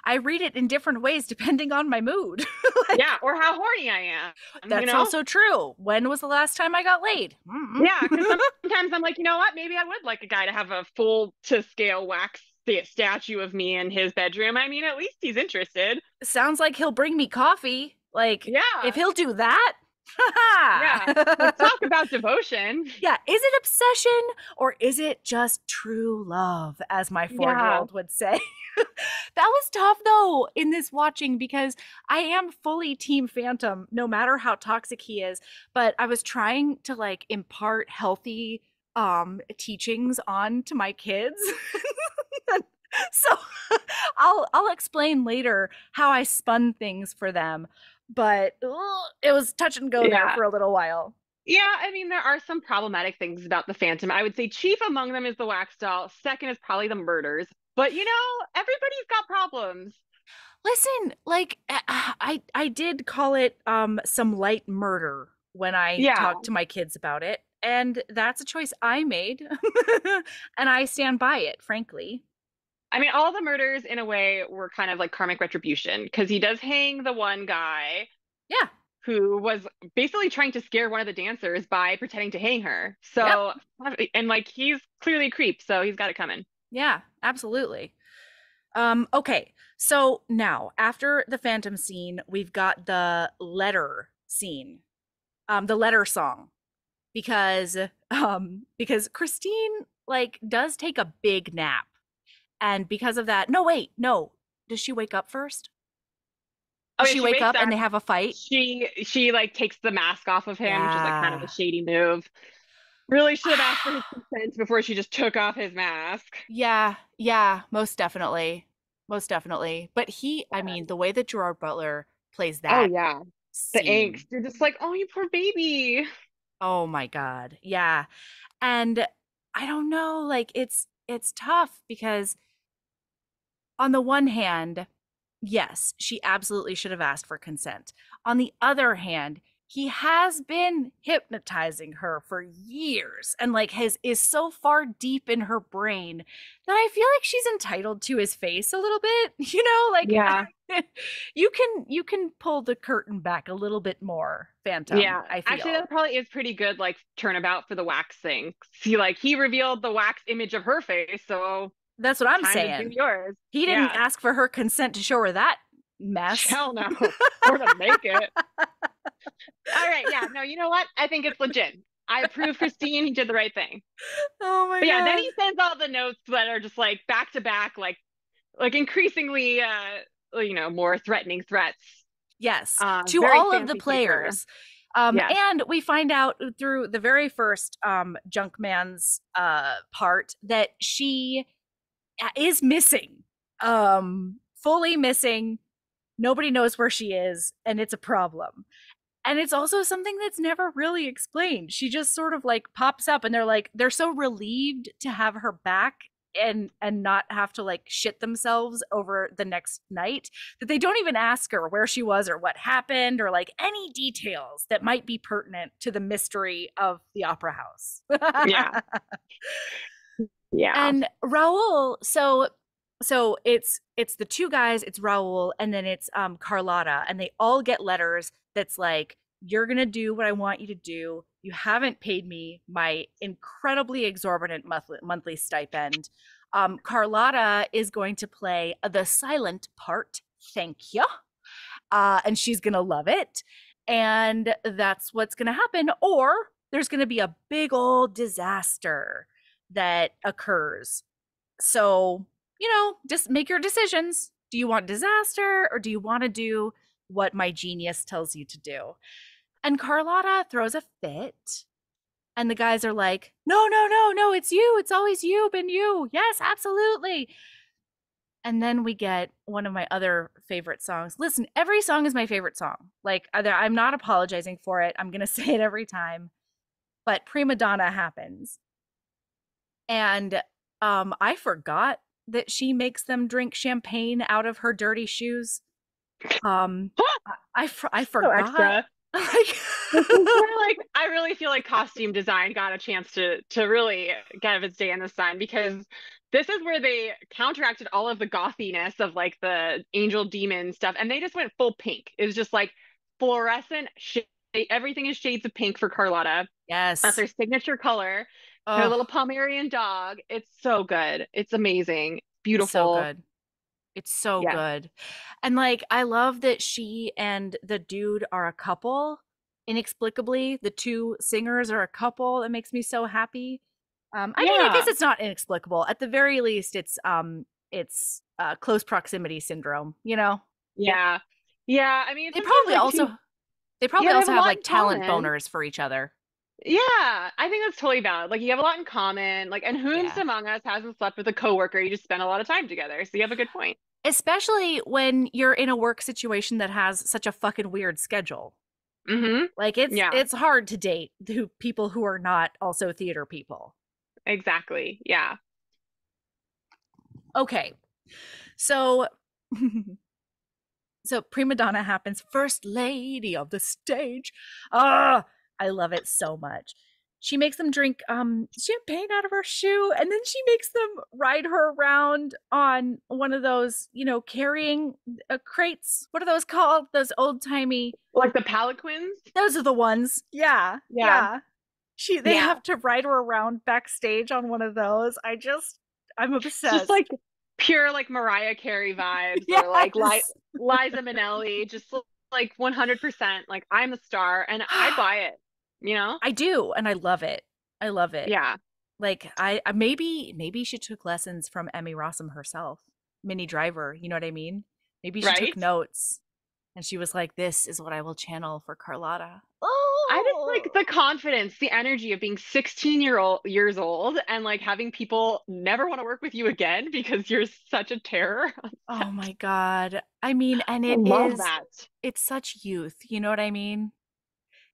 A: I read it in different ways depending on my mood. Like
B: Yeah, or how horny I am,
A: that's also true. When was the last time I got laid?
B: Yeah, because sometimes I'm like, you know what? Maybe I would like a guy to have a full to scale wax statue of me in his bedroom. I mean, at least he's interested.
A: Sounds like he'll bring me coffee. Like if
B: Yeah,
A: he'll do that.
B: yeah. Let's talk about devotion.
A: Yeah, is it obsession or is it just true love, as my 4 year
B: Yeah.
A: old would say? That was tough though in this watching because I am fully Team Phantom, no matter how toxic he is. But I was trying to like impart healthy teachings on to my kids. So I'll explain later how I spun things for them. But it was touch and go there
B: Yeah.
A: for a little while.
B: Yeah, I mean, there are some problematic things about the Phantom. I would say chief among them is the wax doll. Second is probably the murders. But everybody's got problems.
A: Listen, like I did call it some light murder when I
B: Yeah.
A: talked to my kids about it, and that's a choice I made. And I stand by it, frankly.
B: I mean, all the murders in a way were kind of like karmic retribution because he does hang the one guy
A: Yeah.
B: who was basically trying to scare one of the dancers by pretending to hang her.
A: Yep.
B: So, and like he's clearly a creep, so he's got it coming.
A: Yeah, absolutely. Okay. So now, after the phantom scene, we've got the letter scene. The letter song because Christine like does take a big nap. And because of that, no, wait, no. Does she wake up first?
B: Oh
A: Does
B: yeah,
A: she
B: she
A: wake
B: wakes
A: up and
B: up.
A: they have a fight?
B: She like takes the mask off of him, which is like kind of a
A: Yeah.
B: shady move. Really should have asked for his consent before she just took off his mask.
A: Yeah, yeah, most definitely. Most definitely. But I mean, the way that Gerard Butler plays
B: Oh
A: that
B: yeah, the angst.
A: scene.
B: You're just like, oh, you poor baby.
A: Oh my God. Yeah. And I don't know, like it's tough because on the one hand, yes, she absolutely should have asked for consent. On the other hand, he has been hypnotizing her for years and like his is so far deep in her brain that I feel like she's entitled to his face a little bit, like
B: Yeah,
A: you can pull the curtain back a little bit more, Phantom,
B: yeah.
A: I
B: Actually,
A: feel.
B: that probably is pretty good. Like turnabout for the wax thing. See, like he revealed the wax image of her face, so
A: That's what I'm
B: time to do
A: saying.
B: yours.
A: He didn't
B: Yeah.
A: ask for her consent to show her that mess.
B: Hell no. Or to make it. All right. Yeah. No, you know what? I think it's legit. I approve Christine. He did the right thing.
A: Oh my
B: But yeah, then
A: God.
B: he sends all the notes that are just like back to back, like increasingly more threatening threats.
A: Yes, to
B: Very
A: all of the
B: fancy paper.
A: players.
B: Yes.
A: And we find out through the very first Junkman's part that she is missing, fully missing. Nobody knows where she is, and it's a problem. And it's also something that's never really explained. She just sort of like pops up, and they're so relieved to have her back and not have to like shit themselves over the next night that they don't even ask her where she was or what happened or like any details that might be pertinent to the mystery of the opera house.
B: Yeah. Yeah.
A: And Raul, so it's the two guys, it's Raul, and then it's Carlotta, and they all get letters that's like, you're gonna do what I want you to do. You haven't paid me my incredibly exorbitant monthly stipend. Carlotta is going to play the silent part. Thank you. and she's gonna love it. And that's what's gonna happen. Or there's gonna be a big old disaster that occurs. So, just make your decisions. Do you want disaster or do you want to do what my genius tells you to do? And Carlotta throws a fit. And the guys are like, no, no, no, no, it's you. It's always you, been you. Yes, absolutely. And then we get one of my other favorite songs. Listen, every song is my favorite song. Like, I'm not apologizing for it. I'm going to say it every time. But Prima Donna happens. And I forgot that she makes them drink champagne out of her dirty shoes. I
B: So
A: forgot.
B: extra. This is where, like, I really feel like costume design got a chance to really get its day in the sun, because this is where they counteracted all of the gothiness of like the angel demon stuff, and they just went full pink. It was just like fluorescent shade. Everything is shades of pink for Carlotta.
A: Yes.
B: That's their signature color. Her
A: Oh,
B: little Pomeranian dog. It's so good. It's amazing.
A: it's so
B: Beautiful.
A: good. It's so
B: Yeah.
A: good. And like, I love that she and the dude are a couple. Inexplicably, the two singers are a couple. It makes me so happy. I mean, I guess
B: Yeah.
A: it's not inexplicable. At the very least, it's close proximity syndrome, you know?
B: Yeah. Yeah. I mean,
A: They
B: sometimes
A: probably
B: like
A: also
B: two,
A: they
B: yeah,
A: probably
B: they have
A: also
B: a
A: have
B: lot
A: like
B: in
A: talent
B: common.
A: boners for each other.
B: Yeah, I think that's totally valid. Like, you have a lot in common. Like, and whom's
A: Yeah.
B: among us hasn't slept with a coworker you just spent a lot of time together? So you have a good point.
A: Especially when you're in a work situation that has such a fucking weird schedule.
B: Mm-hmm.
A: Like it's
B: Yeah,
A: it's hard to date people who are not also theater people.
B: exactly. Yeah.
A: Okay. So so prima donna happens, first lady of the stage. Ah, I love it so much. She makes them drink champagne out of her shoe, and then she makes them ride her around on one of those, carrying crates. What are those called? Those old-timey.
B: Like the Palanquins.
A: Those are the ones. Yeah.
B: Yeah.
A: Yeah. They
B: Yeah.
A: have to ride her around backstage on one of those. I'm
B: It's just
A: obsessed.
B: like pure like Mariah Carey vibes, or like
A: Yes.
B: Liza Minnelli, just like 100%. Like, I'm a star and I buy it, you know?
A: I do, and I love it. I love it.
B: Yeah.
A: Like maybe she took lessons from Emmy Rossum herself, Minnie Driver. You know what I mean? Maybe she took
B: Right?
A: notes, and she was like, "This is what I will channel for Carlotta."
B: I just like the
A: Oh,
B: confidence, the energy of being 16 years old and like having people never want to work with you again because you're such a terror on
A: oh
B: set.
A: my God. I mean, and
B: I love that.
A: it's such youth. You know what I mean?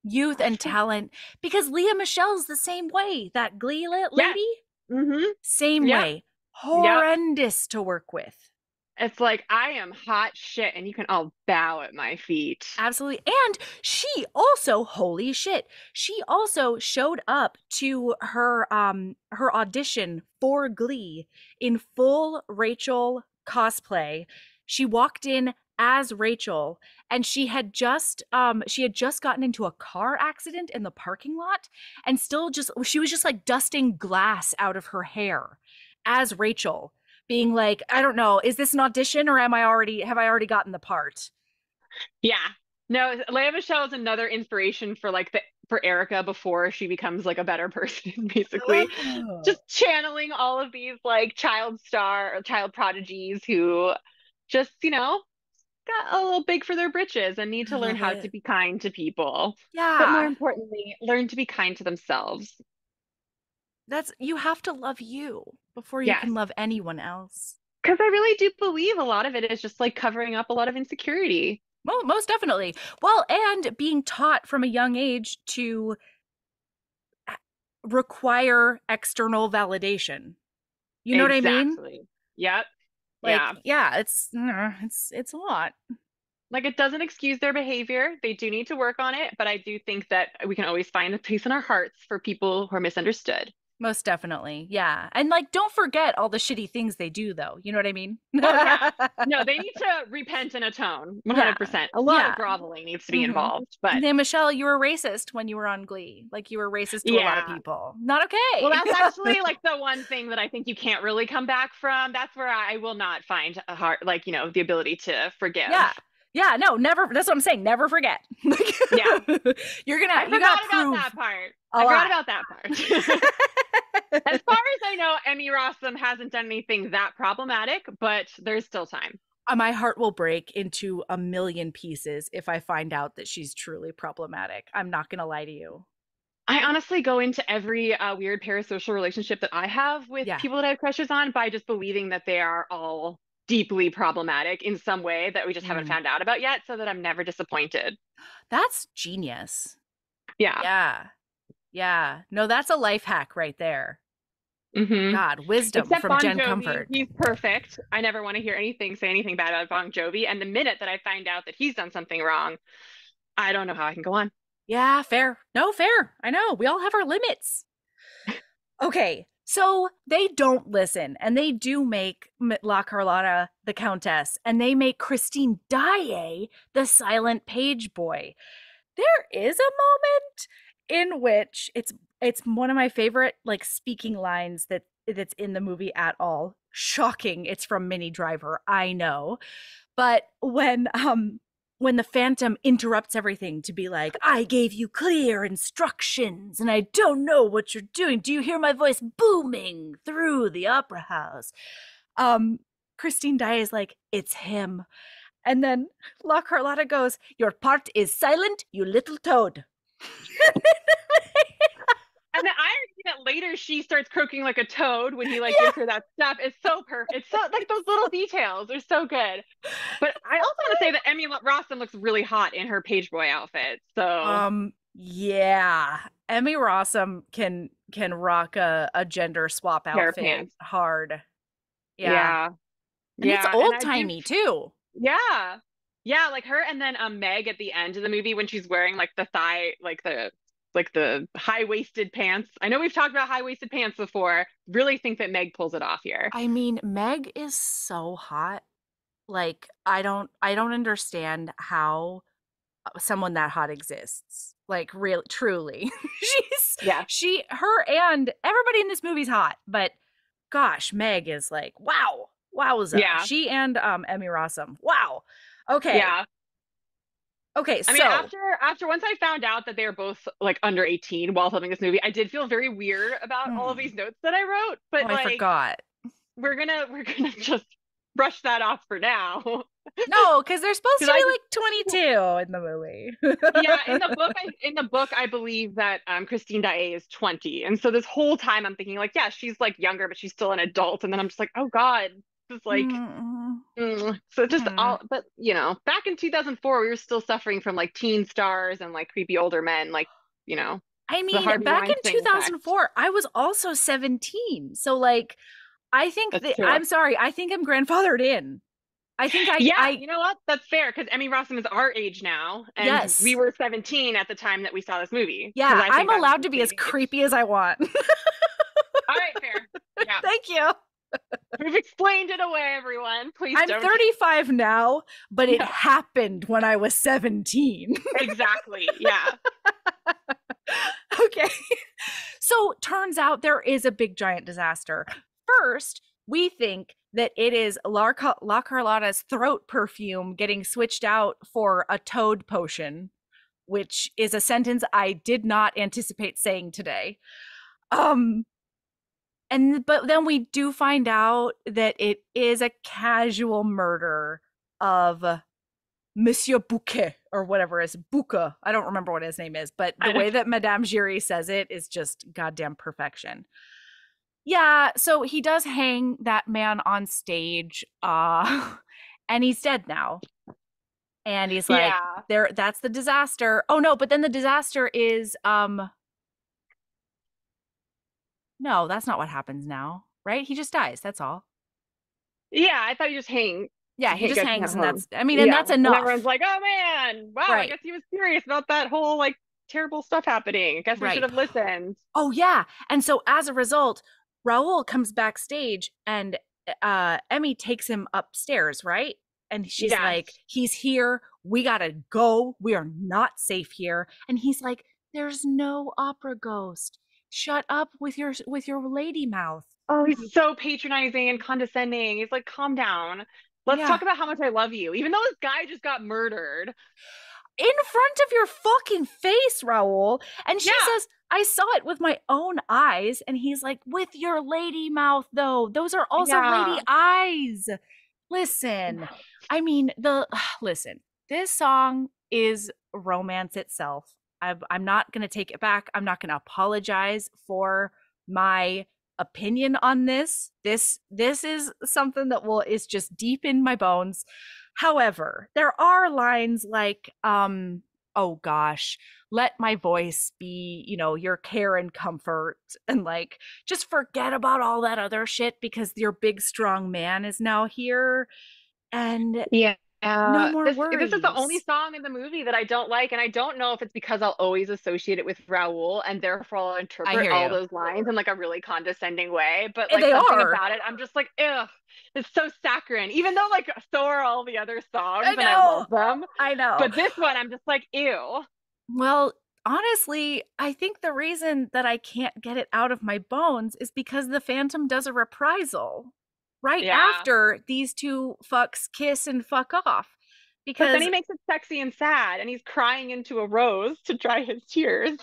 A: Youth and talent. Because Leah Michelle's the same way. That Glee
B: Yes.
A: lady,
B: Mm-hmm.
A: same
B: Yep.
A: way.
B: Yep.
A: Horrendous to work with.
B: It's like I am hot shit and you can all bow at my feet.
A: Absolutely. And she also, holy shit, she also showed up to her audition for Glee in full Rachel cosplay. She walked in as Rachel, and she had just gotten into a car accident in the parking lot, and she was just like dusting glass out of her hair as Rachel, being like, I don't know, is this an audition or have I already gotten the part?
B: Yeah. No, Leia Michelle is another inspiration for like the for Erica before she becomes like a better person, basically.
A: Oh,
B: Just channeling all of these like child star or child prodigies who just, got a little big for their britches and need
A: I
B: to learn
A: love
B: how to
A: it.
B: be kind to people. But more
A: Yeah.
B: importantly, learn to be kind to themselves.
A: You have to love you before you
B: Yes.
A: can love anyone else.
B: Because I really do believe a lot of it is just like covering up a lot of insecurity.
A: Well, most definitely. Well, and being taught from a young age to require external validation. You know what I mean?
B: Exactly. Yep.
A: Like,
B: Yeah.
A: yeah, it's a lot.
B: Like, it doesn't excuse their behavior. They do need to work on it, but I do think that we can always find a place in our hearts for people who are misunderstood.
A: Most definitely. Yeah. And like don't forget all the shitty things they do though. You know what I mean?
B: Oh yeah. No, they need to repent and atone.
A: Yeah.
B: 100%. A lot of
A: Yeah.
B: groveling needs to be
A: Mhm.
B: involved, but
A: Now, Michelle, you were racist when you were on Glee. Like you were racist to a lot of
B: yeah.
A: people. Not
B: Well,
A: okay.
B: that's actually like the one thing that I think you can't really come back from. That's where I will not find a heart, like, the ability to
A: Yeah.
B: forgive.
A: Yeah, no, never. That's what I'm saying. Never forget.
B: Yeah,
A: You're
B: I
A: gonna, you
B: forgot
A: gotta
B: about
A: prove
B: that part.
A: a
B: I forgot
A: lot.
B: about that part. As far as I know, Emmy Rossum hasn't done anything that problematic, but there's still time.
A: My heart will break into a million pieces if I find out that she's truly problematic. I'm not gonna lie to you.
B: I honestly go into every weird parasocial relationship that I have with
A: Yeah.
B: people that I have crushes on by just believing that they are all deeply problematic in some way that we just haven't
A: Mm.
B: found out about yet, so that I'm never disappointed.
A: That's genius.
B: Yeah.
A: Yeah. Yeah. No, that's a life hack right there.
B: hmm
A: God, wisdom
B: Except
A: from
B: Bon
A: Jen
B: Jovi,
A: Comfort.
B: he's perfect. I never want to hear say anything bad about Bon Jovi. And the minute that I find out that he's done something wrong, I don't know how I can go on.
A: Yeah, fair. No, fair. I know. We all have our limits. Okay, so they don't listen, and they do make La Carlotta the Countess, and they make Christine Daae the silent page boy. There is a moment in which it's one of my favorite like speaking lines that's in the movie at all. Shocking. It's from Minnie Driver, I know. But when the Phantom interrupts everything to be like, I gave you clear instructions and I don't know what you're doing. Do you hear my voice booming through the opera house? Um, Christine Daae is like, it's him. And then La Carlotta goes, your part is silent, you little toad.
B: And the irony that later she starts croaking like a toad when he like
A: Yeah.
B: gives her that stuff is so perfect. It's so like those little details are so good. But I also want to say that Emmy Rossum looks really hot in her page boy outfit. So
A: Yeah. Emmy Rossum can rock a gender swap
B: pair of
A: outfit
B: pants.
A: hard. Yeah.
B: Yeah.
A: And it's
B: Yeah. And
A: old
B: I do
A: timey too.
B: yeah. Yeah, like her and then Meg at the end of the movie when she's wearing like the thigh like the high-waisted pants. I know we've talked about high-waisted pants before. Really think that Meg pulls it off here.
A: I mean, Meg is so hot. Like I don't understand how someone that hot exists. Like real truly.
B: Yeah.
A: Her and everybody in this movie's hot, but gosh, Meg is like, wow. Wowza.
B: Yeah.
A: She and Emmy Rossum. Wow. Okay.
B: Yeah.
A: Okay,
B: I mean,
A: so
B: after once I found out that they were both like under 18 while filming this movie, I did feel very weird about all of
A: hmm.
B: these notes that I wrote,
A: Oh,
B: but
A: I
B: like
A: forgot.
B: we're gonna just brush that off for now.
A: No, because they're supposed to
B: Because I
A: be
B: just
A: like 22 in the
B: yeah,
A: movie.
B: in the book I believe that Christine Daae is 20. And so this whole time I'm thinking like, yeah, she's like younger, but she's still an adult. And then I'm just like, oh God, this is like
A: Mm,
B: so just
A: mm.
B: all but back in 2004 we were still suffering from like teen stars and like creepy older men, like, you know,
A: I
B: the
A: mean,
B: Harvey
A: back in
B: Weinstein effect.
A: 2004, I was also 17. So like I think
B: That's
A: that
B: true.
A: I'm sorry, I think I'm grandfathered in. I think
B: Yeah,
A: I
B: you know what? That's fair because Emmy Rossum is our age now, and we
A: yes.
B: were 17 at the time that we saw this movie. Because
A: Yeah,
B: I
A: I'm
B: think I'm
A: allowed
B: the
A: to be
B: same
A: as
B: age.
A: creepy as I want.
B: All right, fair. Yeah,
A: Thank you.
B: we've explained it away, everyone. Please
A: I'm
B: don't.
A: 35 now, but it
B: Yeah,
A: happened when I was 17.
B: exactly. Yeah.
A: Okay. So turns out there is a big giant disaster. First, we think that it is La Carlotta's throat perfume getting switched out for a toad potion, which is a sentence I did not anticipate saying today. Um, but then we do find out that it is a casual murder of Monsieur Bouquet or whatever is Bouquet. I don't remember what his name is, but the way that Madame Giry says it is just goddamn perfection. Yeah, so he does hang that man on stage, and he's dead now. And he's like,
B: Yeah.
A: there, that's the disaster. Oh no, but then the disaster is no, that's not what happens now, right? He just dies, that's all.
B: Yeah, I thought you just
A: Yeah, he just
B: gets sent
A: hangs and
B: home.
A: that's I mean, and
B: Yeah,
A: that's
B: and everyone's
A: enough.
B: like, "Oh man, wow! I
A: Right.
B: guess he was serious about that whole like terrible stuff happening. I guess we should
A: Right.
B: have listened."
A: Oh yeah. And so as a result, Raul comes backstage and Emmy takes him upstairs, right? And she's like,
B: Yes.
A: he's here. We gotta go. We are not safe here. And he's like, there's no opera ghost. Shut up with your lady mouth.
B: Oh, he's so patronizing and condescending. He's like, "Calm down." Let's
A: Yeah.
B: talk about how much I love you, even though this guy just got murdered.
A: In front of your fucking face, Raoul. And she
B: Yeah,
A: says, I saw it with my own eyes. And he's like, with your lady mouth, though. Those are also lady
B: yeah.
A: eyes. Listen, I mean, listen, this song is romance itself. I'm not going to take it back. I'm not going to apologize for my opinion on this. This is something that will is just deep in my bones. However, there are lines like oh gosh, let my voice be, your care and comfort, and like just forget about all that other shit because your big strong man is now here, and
B: Yeah.
A: no more
B: This is the only
A: worries.
B: song in the movie that I don't like, and I don't know if it's because I'll always associate it with Raoul, and therefore I'll
A: I
B: interpret
A: hear
B: all
A: you.
B: those lines in like a really condescending way. But
A: And
B: like
A: they
B: something
A: are.
B: about it, I'm just like, ugh, it's so saccharine. Even though like so are all the other songs,
A: I
B: and I love
A: know.
B: them.
A: I know.
B: But this one, I'm just like, ew.
A: Well, honestly, I think the reason that I can't get it out of my bones is because the Phantom does a reprisal right
B: Yeah.
A: after these two fucks kiss and fuck off.
B: But then
A: Because
B: he makes it sexy and sad, and he's crying into a rose to dry his tears,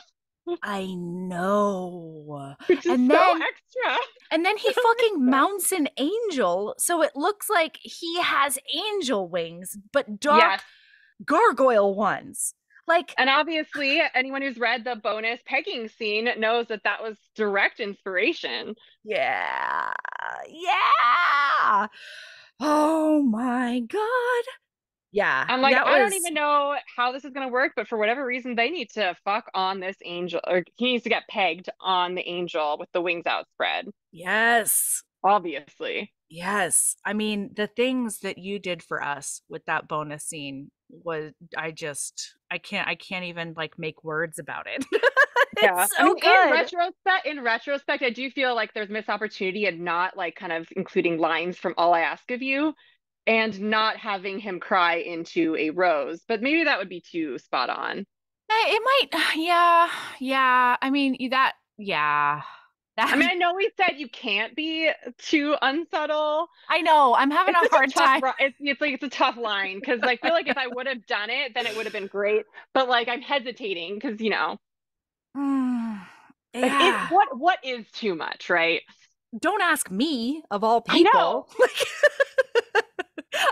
A: I know.
B: which is
A: And
B: so
A: then
B: extra.
A: he
B: Oh
A: fucking
B: my God.
A: mounts an angel, so it looks like he has angel wings, but dark
B: Yes.
A: gargoyle ones. Like,
B: And obviously, anyone who's read the bonus pegging scene knows that that was direct inspiration.
A: yeah. Yeah. Oh my god. Yeah,
B: I'm like,
A: that
B: I don't
A: was
B: even know how this is going to work, but for whatever reason, they need to fuck on this angel, or he needs to get pegged on the angel with the wings outspread,
A: yes.
B: obviously.
A: Yes. I mean, the things that you did for us with that bonus scene was I can't even like make words about it.
B: Yeah.
A: It's
B: I
A: so
B: mean,
A: good.
B: in retrospect, I do feel like there's missed opportunity and not like kind of including lines from All I Ask of You and not having him cry into a rose, but maybe that would be too spot on.
A: It might yeah. Yeah. I mean, yeah.
B: I mean,
A: That
B: I know we said you can't be too unsubtle.
A: I know. I'm having
B: It's
A: a
B: just a
A: hard time.
B: it's like it's a tough line because I feel like if I would have done it, then it would have been great. But like I'm hesitating because like it
A: Yeah.
B: what is too much, right?
A: Don't ask me of all
B: I know.
A: people. Like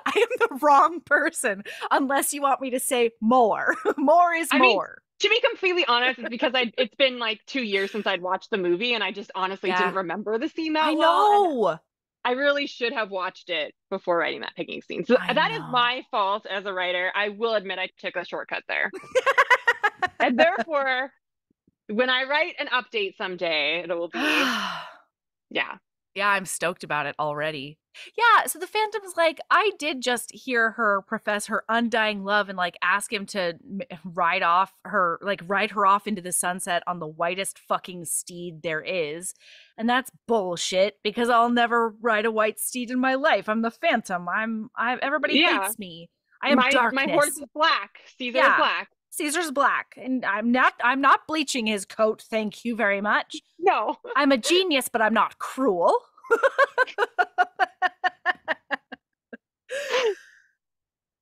A: I am the wrong person unless you want me to say more. More is
B: I mean,
A: more.
B: to be completely honest, it's because it's been like 2 years since I'd watched the movie and I just honestly
A: Yeah.
B: didn't remember the scene
A: I
B: that well. And
A: know.
B: I really should have watched it before writing that picking scene. So
A: I
B: that is
A: know.
B: my fault as a writer. I will admit I took a shortcut there. And therefore, when I write an update someday, it will be, yeah.
A: Yeah, I'm stoked about it already. Yeah, so the Phantom's like, I did just hear her profess her undying love and like ask him to ride her off into the sunset on the whitest fucking steed there is. And that's bullshit because I'll never ride a white steed in my life. I'm the Phantom. Everybody
B: Yeah.
A: hates me. I am
B: My horse
A: darkness.
B: is black. Caesar is
A: Yeah.
B: black.
A: Caesar's black and I'm not bleaching his coat, thank you very much.
B: No.
A: I'm a genius, but I'm not cruel.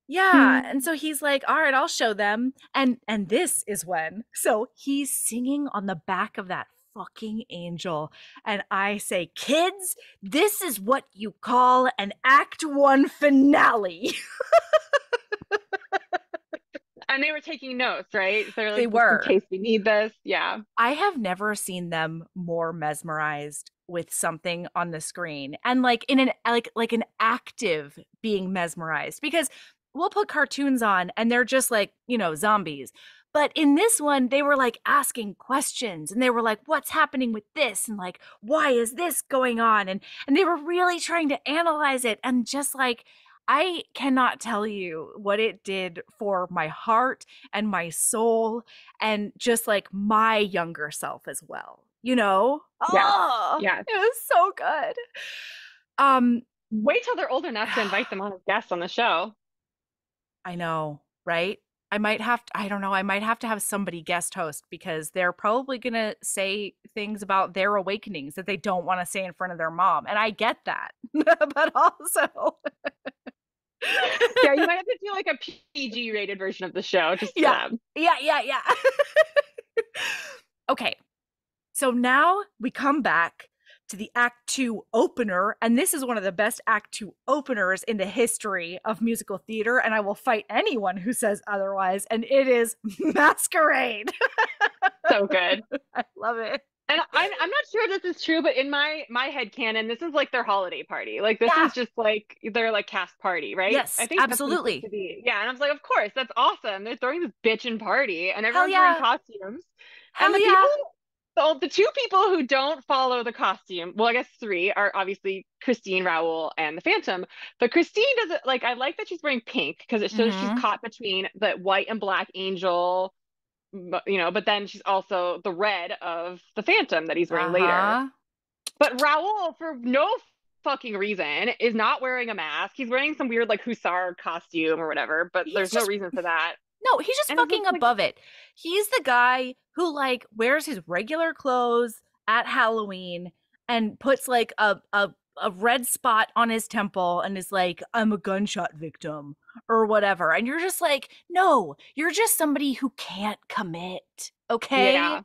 A: Yeah, and so he's like, "All right, I'll show them." And this is when. So he's singing on the back of that fucking angel. And I say, "Kids, this is what you call an act 1 finale."
B: And they were taking notes, right? So they're
A: They
B: like, just in
A: were.
B: case we need this. Yeah.
A: I have never seen them more mesmerized with something on the screen and like in an like an active being mesmerized because we'll put cartoons on and they're just like, zombies. But in this one, they were like asking questions and they were like, what's happening with this? And like, why is this going on? And they were really trying to analyze it and just like I cannot tell you what it did for my heart and my soul and just like my younger self as well.
B: Yes.
A: Oh,
B: Yes.
A: it was so good. Um,
B: Wait till they're old enough to invite them on as guests on the show.
A: I know, right? I don't know, I might have to have somebody guest host because they're probably going to say things about their awakenings that they don't want to say in front of their mom. And I get that. But also
B: Yeah, you might have to do like a PG rated version of the show just for
A: Yeah.
B: them.
A: Yeah, yeah, yeah. Okay. So now we come back to the Act Two opener, and this is one of the best Act Two openers in the history of musical theater, and I will fight anyone who says otherwise, and it is Masquerade.
B: So good.
A: I love it.
B: And I'm not sure this is true, but in my head canon, this is like their holiday party. Like this
A: Yeah.
B: is just like their like cast party, right? I
A: Yes,
B: think that's what it's supposed to
A: absolutely.
B: be. Yeah, and I was like, of course, that's awesome. They're throwing this bitchin' party, and
A: Hell
B: everyone's wearing
A: yeah.
B: costumes. And
A: Hell yeah.
B: the two people who don't follow the costume, well, I guess three are obviously Christine, Raoul, and the Phantom. But Christine doesn't like. I like that she's wearing pink because it shows she's
A: Mm-hmm.
B: caught between the white and black angel, but then she's also the red of the Phantom that he's wearing later.
A: Uh-huh.
B: But Raoul, for no fucking reason, is not wearing a mask. He's wearing some weird like hussar costume or whatever, but
A: He's
B: there's no
A: just
B: reason for that.
A: no, he's just
B: And it's
A: fucking
B: just like,
A: above it. He's the guy who like wears his regular clothes at Halloween and puts like a red spot on his temple and is like, I'm a gunshot victim or whatever. And you're just like, no, you're just somebody who can't commit. Okay?
B: yeah.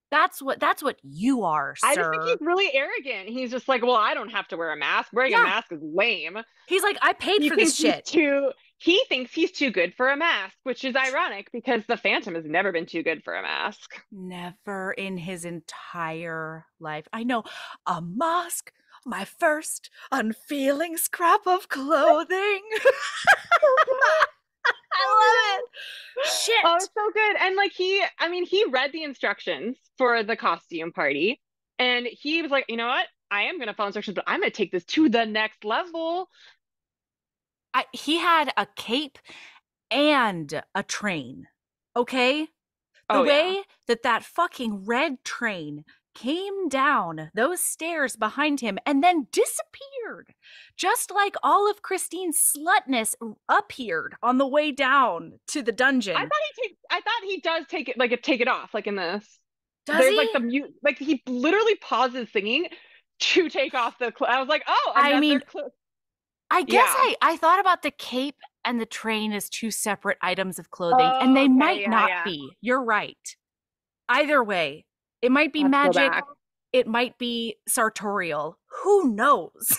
A: That's what you are,
B: I just think he's
A: sir.
B: really arrogant. He's just like, well, I don't have to wear a mask. Wearing a
A: Yeah.
B: mask is lame.
A: He's like, I paid
B: He
A: for this
B: thinks he's
A: shit.
B: too he thinks he's too good for a mask, which is ironic because the Phantom has never been too good for a mask.
A: Never in his entire life. I know a mask, my first unfeeling scrap of clothing. I love it.
B: Oh,
A: Shit.
B: it's so good. And like I mean, he read the instructions for the costume party and he was like, you know what? I am gonna follow instructions, but I'm gonna take this to the next level.
A: He had a cape and a train. Okay? The
B: Oh yeah.
A: way that that fucking red train came down those stairs behind him and then disappeared, just like all of Christine's slutness appeared on the way down to the dungeon.
B: I thought he does take it off, like in this.
A: Does
B: There's like
A: he?
B: the mute like he literally pauses singing to take off I was like, oh,
A: I
B: another
A: mean,
B: clip.
A: I guess
B: Yeah.
A: I thought about the cape and the train as two separate items of clothing, and
B: Oh,
A: they
B: okay,
A: might
B: yeah,
A: not
B: yeah.
A: be. You're right. Either way, it might be
B: I'll have to go
A: magic,
B: back.
A: it might be sartorial. Who knows?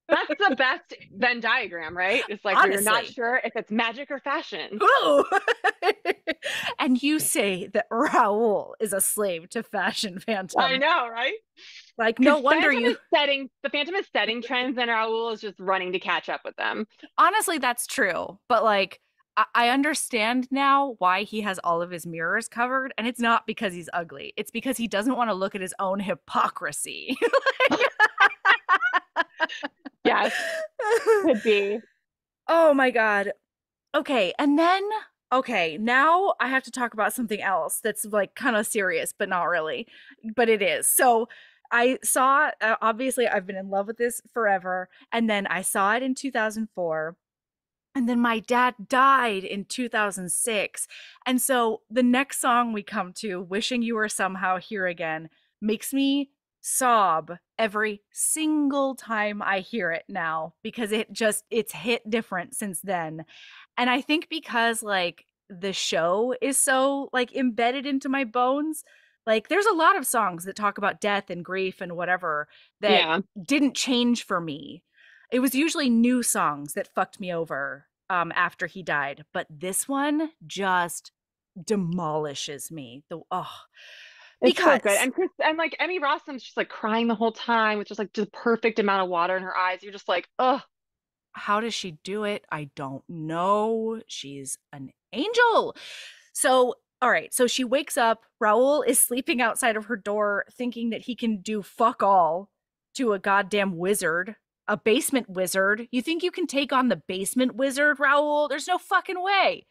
A: Like,
B: That's the best Venn diagram, right? It's like where you're not
A: honestly.
B: sure if it's magic or fashion.
A: Ooh. And you say that Raoul is a slave to fashion
B: I
A: Phantom.
B: know, right?
A: Like, no
B: Because
A: wonder you.
B: The Phantom is setting trends, and Raoul is just running to catch up with them.
A: Honestly, that's true. But like, I understand now why he has all of his mirrors covered, and it's not because he's ugly. It's because he doesn't want to look at his own hypocrisy.
B: Yes, could be.
A: Oh my god. Okay, and then okay, now I have to talk about something else that's like kind of serious, but not really. But it is. So I saw obviously I've been in love with this forever, and then I saw it in 2004. And then my dad died in 2006. And so the next song we come to, Wishing You Were Somehow Here Again, makes me sob every single time I hear it now because it's hit different since then. And I think because like the show is so like embedded into my bones, like there's a lot of songs that talk about death and grief and whatever that
B: Yeah,
A: didn't change for me. It was usually new songs that fucked me over after he died, but this one just demolishes me. The oh,
B: it's so good.
A: because
B: And like Emmy Rossum's just like crying the whole time with just like the perfect amount of water in her eyes. You're just like, oh,
A: how does she do it? I don't know. She's an angel. So, all right. So she wakes up. Raoul is sleeping outside of her door, thinking that he can do fuck all to a goddamn wizard, a basement wizard. You think you can take on the basement wizard, Raoul? There's no fucking way.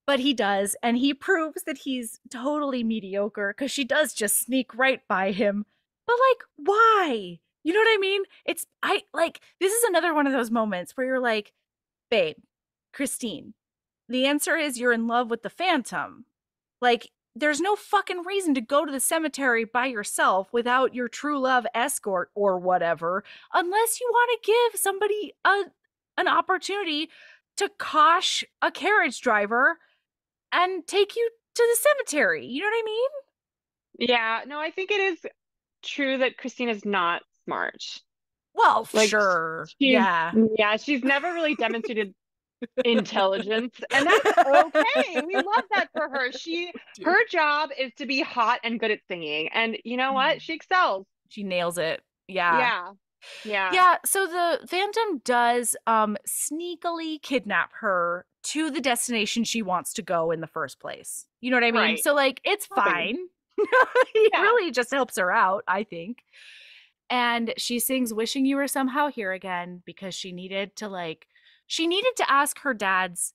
A: But he does, and he proves that he's totally mediocre because she does just sneak right by him. But like, why? You know what I mean? It's I like this is another one of those moments where you're like, babe, Christine, the answer is you're in love with the Phantom. Like, there's no fucking reason to go to the cemetery by yourself without your true love escort or whatever, unless you want to give somebody an opportunity to kosh a carriage driver and take you to the cemetery. You know what I mean?
B: Yeah, no, I think it is true that Christina's not smart.
A: Well,
B: Like
A: sure.
B: she's
A: Yeah.
B: yeah, she's never really demonstrated intelligence, and that's okay. We love that for her.
A: Dude.
B: Her job is to be hot and good at singing, and you know what? She excels.
A: She nails it. Yeah.
B: Yeah. Yeah.
A: Yeah, so the Phantom does sneakily kidnap her to the destination she wants to go in the first place. You know what I mean?
B: Right.
A: So like it's
B: Nothing.
A: fine. He
B: Yeah.
A: really just helps her out, I think. And she sings Wishing You Were Somehow Here Again because she needed to ask her dad's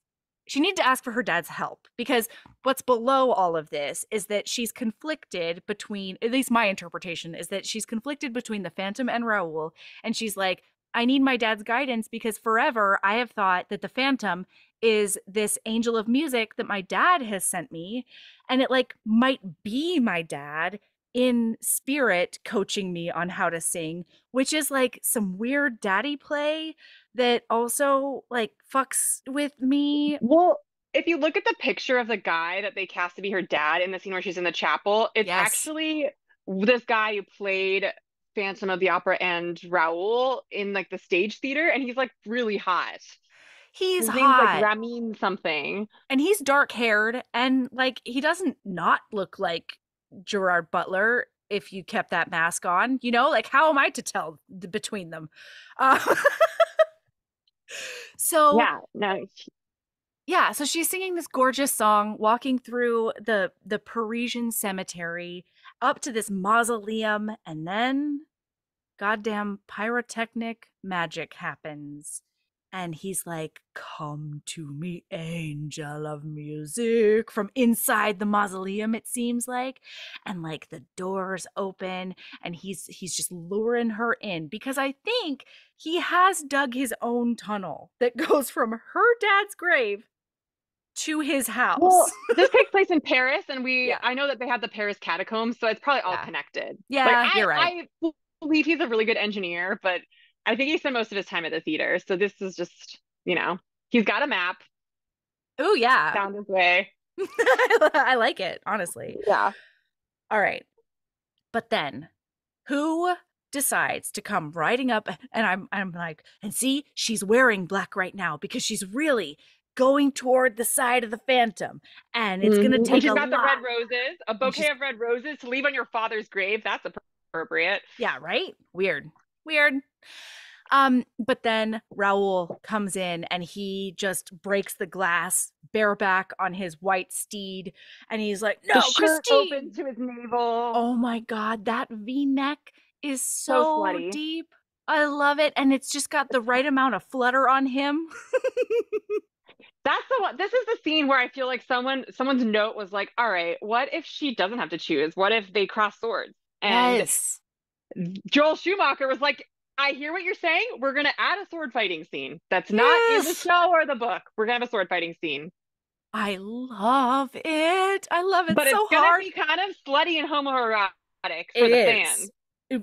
A: she needed to ask for her dad's help because what's below all of this is that she's conflicted between, at least my interpretation is that she's conflicted between the Phantom and Raoul, and she's like, I need my dad's guidance because forever I have thought that the Phantom is this angel of music that my dad has sent me, and it like might be my dad in spirit coaching me on how to sing, which is like some weird daddy play that also like fucks with me.
B: Well, if you look at the picture of the guy that they cast to be her dad in the scene where she's in the chapel, it's
A: Yes.
B: actually this guy who played Phantom of the Opera and Raoul in like the stage theater, and he's like really hot.
A: He's
B: His name's like
A: hot
B: Ramin something.
A: and he's dark haired and like he doesn't not look like Gerard Butler if you kept that mask on, you know, like how am I to tell between them? Uh, so
B: Yeah, no,
A: yeah, so she's singing this gorgeous song, walking through the Parisian cemetery up to this mausoleum, and then goddamn pyrotechnic magic happens. And he's like, Come to me, angel of music, from inside the mausoleum, it seems like. And like the doors open and he's just luring her in because I think he has dug his own tunnel that goes from her dad's grave to his house.
B: well, this takes place in Paris, and
A: Yeah.
B: I know that they have the Paris catacombs, so it's probably all
A: Yeah.
B: connected. Like
A: Yeah, you're right.
B: I believe he's a really good engineer, but I think he spent most of his time at the theater. So this is just, he's got a map,
A: Oh, yeah.
B: found his way.
A: I like it, honestly.
B: Yeah.
A: All right. But then who decides to come riding up and I'm like, and see, she's wearing black right now because she's really going toward the side of the Phantom and it's going to
B: And
A: take
B: she's
A: a
B: got the
A: lot.
B: red roses, a
A: And she's
B: bouquet of red roses to leave on your father's grave. That's appropriate.
A: yeah, right? Weird. Weird. But then Raoul comes in and he just breaks the glass bareback on his white steed and he's like,
B: The
A: "No,
B: shirt
A: Christine."
B: opens to his navel.
A: Oh my god, that V-neck is
B: So
A: so
B: slutty.
A: deep. I love it and it's just got the right amount of flutter on him.
B: That's the one. This is the scene where I feel like someone's note was like, all right, what if she doesn't have to choose? What if they cross swords? And
A: Yes.
B: Joel Schumacher was like, I hear what you're saying. We're gonna add a sword fighting scene. That's not in the
A: Yes.
B: show or the book. We're gonna have a sword fighting scene.
A: I love it. I love it
B: But it's
A: so
B: gonna
A: hard.
B: be kind of slutty and homoerotic for
A: It
B: the
A: is.
B: fans.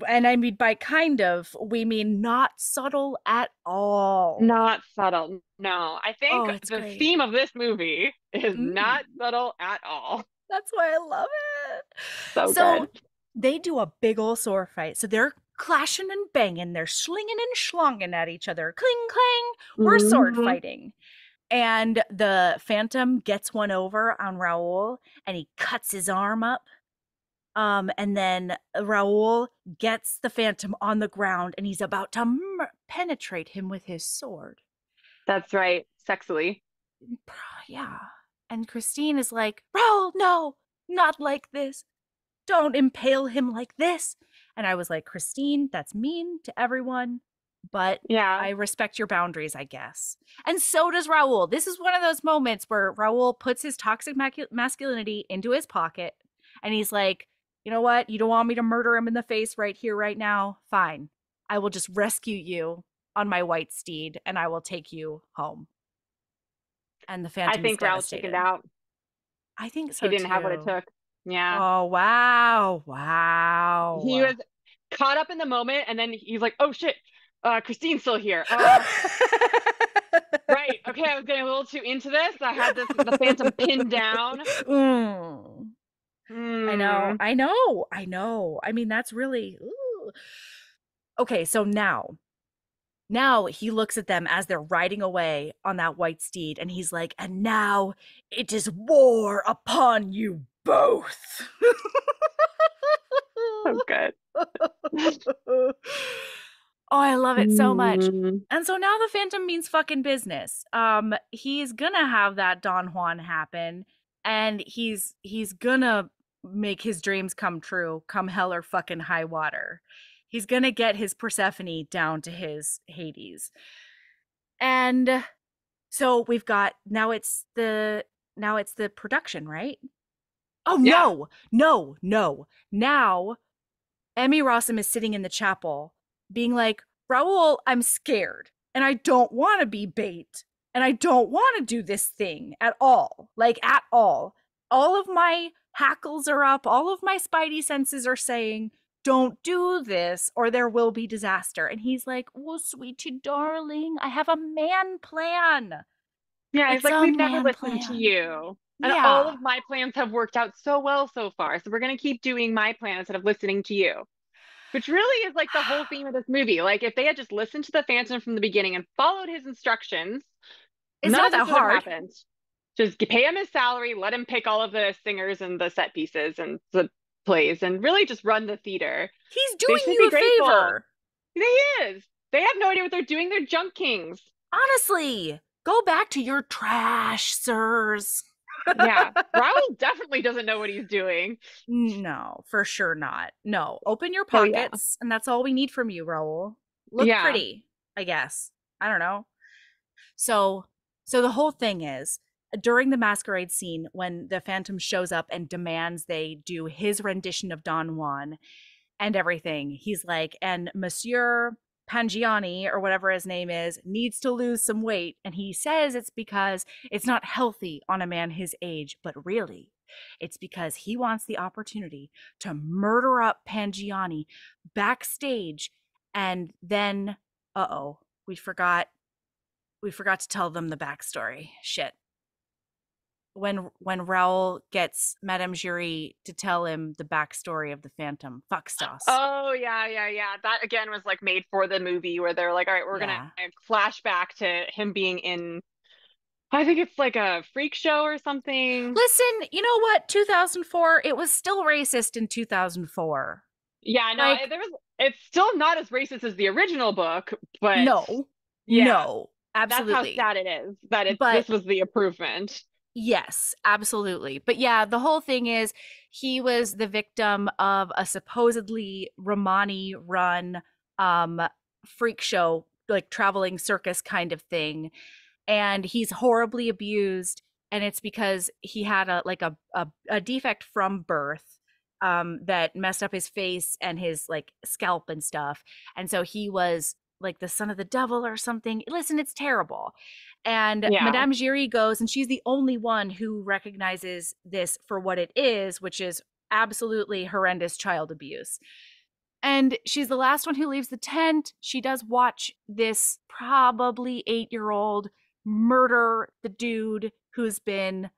A: And I mean by kind of, we mean not subtle at all.
B: Not subtle. No. I think
A: Oh, it's
B: the
A: great.
B: theme of this movie is
A: Mm.
B: not subtle at all.
A: That's why I love it.
B: So
A: So
B: good.
A: they do a big old sword fight. So they're clashing and banging, they're slinging and schlonging at each other. Cling, clang. We're sword
B: Mhm.
A: fighting. And the Phantom gets one over on Raoul and he cuts his arm up. And then Raoul gets the Phantom on the ground and he's about to penetrate him with his sword.
B: That's right. Sexily.
A: Yeah. And Christine is like, Raoul, no, not like this. Don't impale him like this. And I was like, Christine, that's mean to everyone, but
B: Yeah.
A: I respect your boundaries, I guess. And so does Raoul. This is one of those moments where Raoul puts his toxic masculinity into his pocket and he's like, you know what? You don't want me to murder him in the face right here, right now? Fine. I will just rescue you on my white steed and I will take you home. And the
B: I
A: Phantom is
B: think Raoul
A: devastated.
B: chickened out.
A: I think so
B: He didn't
A: too.
B: have what it took. Yeah.
A: Oh, wow. Wow.
B: He was caught up in the moment and then he's like, oh shit, Christine's still here. Right. Okay, I was getting a little too into this. I had the Phantom pinned down.
A: Mm. I know.
B: Hmm.
A: I know. I know. I mean, that's really ooh. Okay, so now he looks at them as they're riding away on that white steed and he's like, "And now it is war upon you both."
B: So good.
A: Oh, I love it so much.
B: Hmm.
A: And so now the Phantom means fucking business. He's gonna have that Don Juan happen, and he's gonna make his dreams come true, come hell or fucking high water. He's gonna get his Persephone down to his Hades. And so we've got now it's the production, right? Oh
B: Yeah.
A: no, no, no. Now Emmy Rossum is sitting in the chapel being like, Raoul, I'm scared and I don't want to be bait and I don't want to do this thing at all. Like, at all. All of my hackles are up. All of my spidey senses are saying, don't do this or there will be disaster. And he's like, oh, sweetie darling, I have a man plan.
B: Yeah, it's
A: It's
B: like
A: a
B: we've never
A: man
B: listened to
A: plan.
B: you. And all
A: Yeah.
B: of my plans have worked out so well so far. So we're going to keep doing my plan instead of listening to you. Which really is like the whole theme of this movie. Like if they had just listened to the Phantom from the beginning and followed his instructions,
A: It's
B: none
A: not
B: of this
A: that
B: would have
A: hard.
B: happened. Just pay him his salary, let him pick all of the singers and the set pieces and the plays and really just run the theater.
A: He's
B: They
A: doing
B: should
A: you
B: be
A: a
B: grateful.
A: favor.
B: He is. They have no idea what they're doing. They're junk kings.
A: Honestly, go back to your trash, sirs.
B: Yeah. Raul definitely doesn't know what he's doing.
A: No, for sure not. No, open your
B: So yeah.
A: pockets, and that's all we need from you, Raoul. Look
B: Yeah.
A: pretty, I guess. I don't know. So, so the whole thing is during the masquerade scene when the Phantom shows up and demands they do his rendition of Don Juan, and everything. He's like, and Monsieur Pangiani, or whatever his name is, needs to lose some weight. And he says it's because it's not healthy on a man his age, but really, it's because he wants the opportunity to murder up Pangiani backstage. And then, uh-oh, we forgot to tell them the backstory. Shit. When Raoul gets Madame Giry to tell him the backstory of the Phantom, fuck Stas.
B: Oh yeah, yeah, yeah. That again was like made for the movie where they're like, all right, we're gonna
A: Yeah.
B: flash back to him being in I think it's like a freak show or something.
A: Listen, you know what? 2004, it was still racist in 2004.
B: Yeah, no,
A: Like,
B: there was it's still not as racist as the original book, but
A: no,
B: yeah,
A: no,
B: that's how
A: absolutely.
B: sad it is that it's
A: But
B: this was the improvement.
A: yes, absolutely. But yeah, the whole thing is he was the victim of a supposedly Romani run freak show, like traveling circus kind of thing. And he's horribly abused. And it's because he had a defect from birth that messed up his face and his like scalp and stuff. And so he was like the son of the devil or something. Listen, it's terrible. And
B: Yeah.
A: Madame Giry goes, and she's the only one who recognizes this for what it is, which is absolutely horrendous child abuse. And she's the last one who leaves the tent. She does watch this probably 8-year-old murder the dude who's been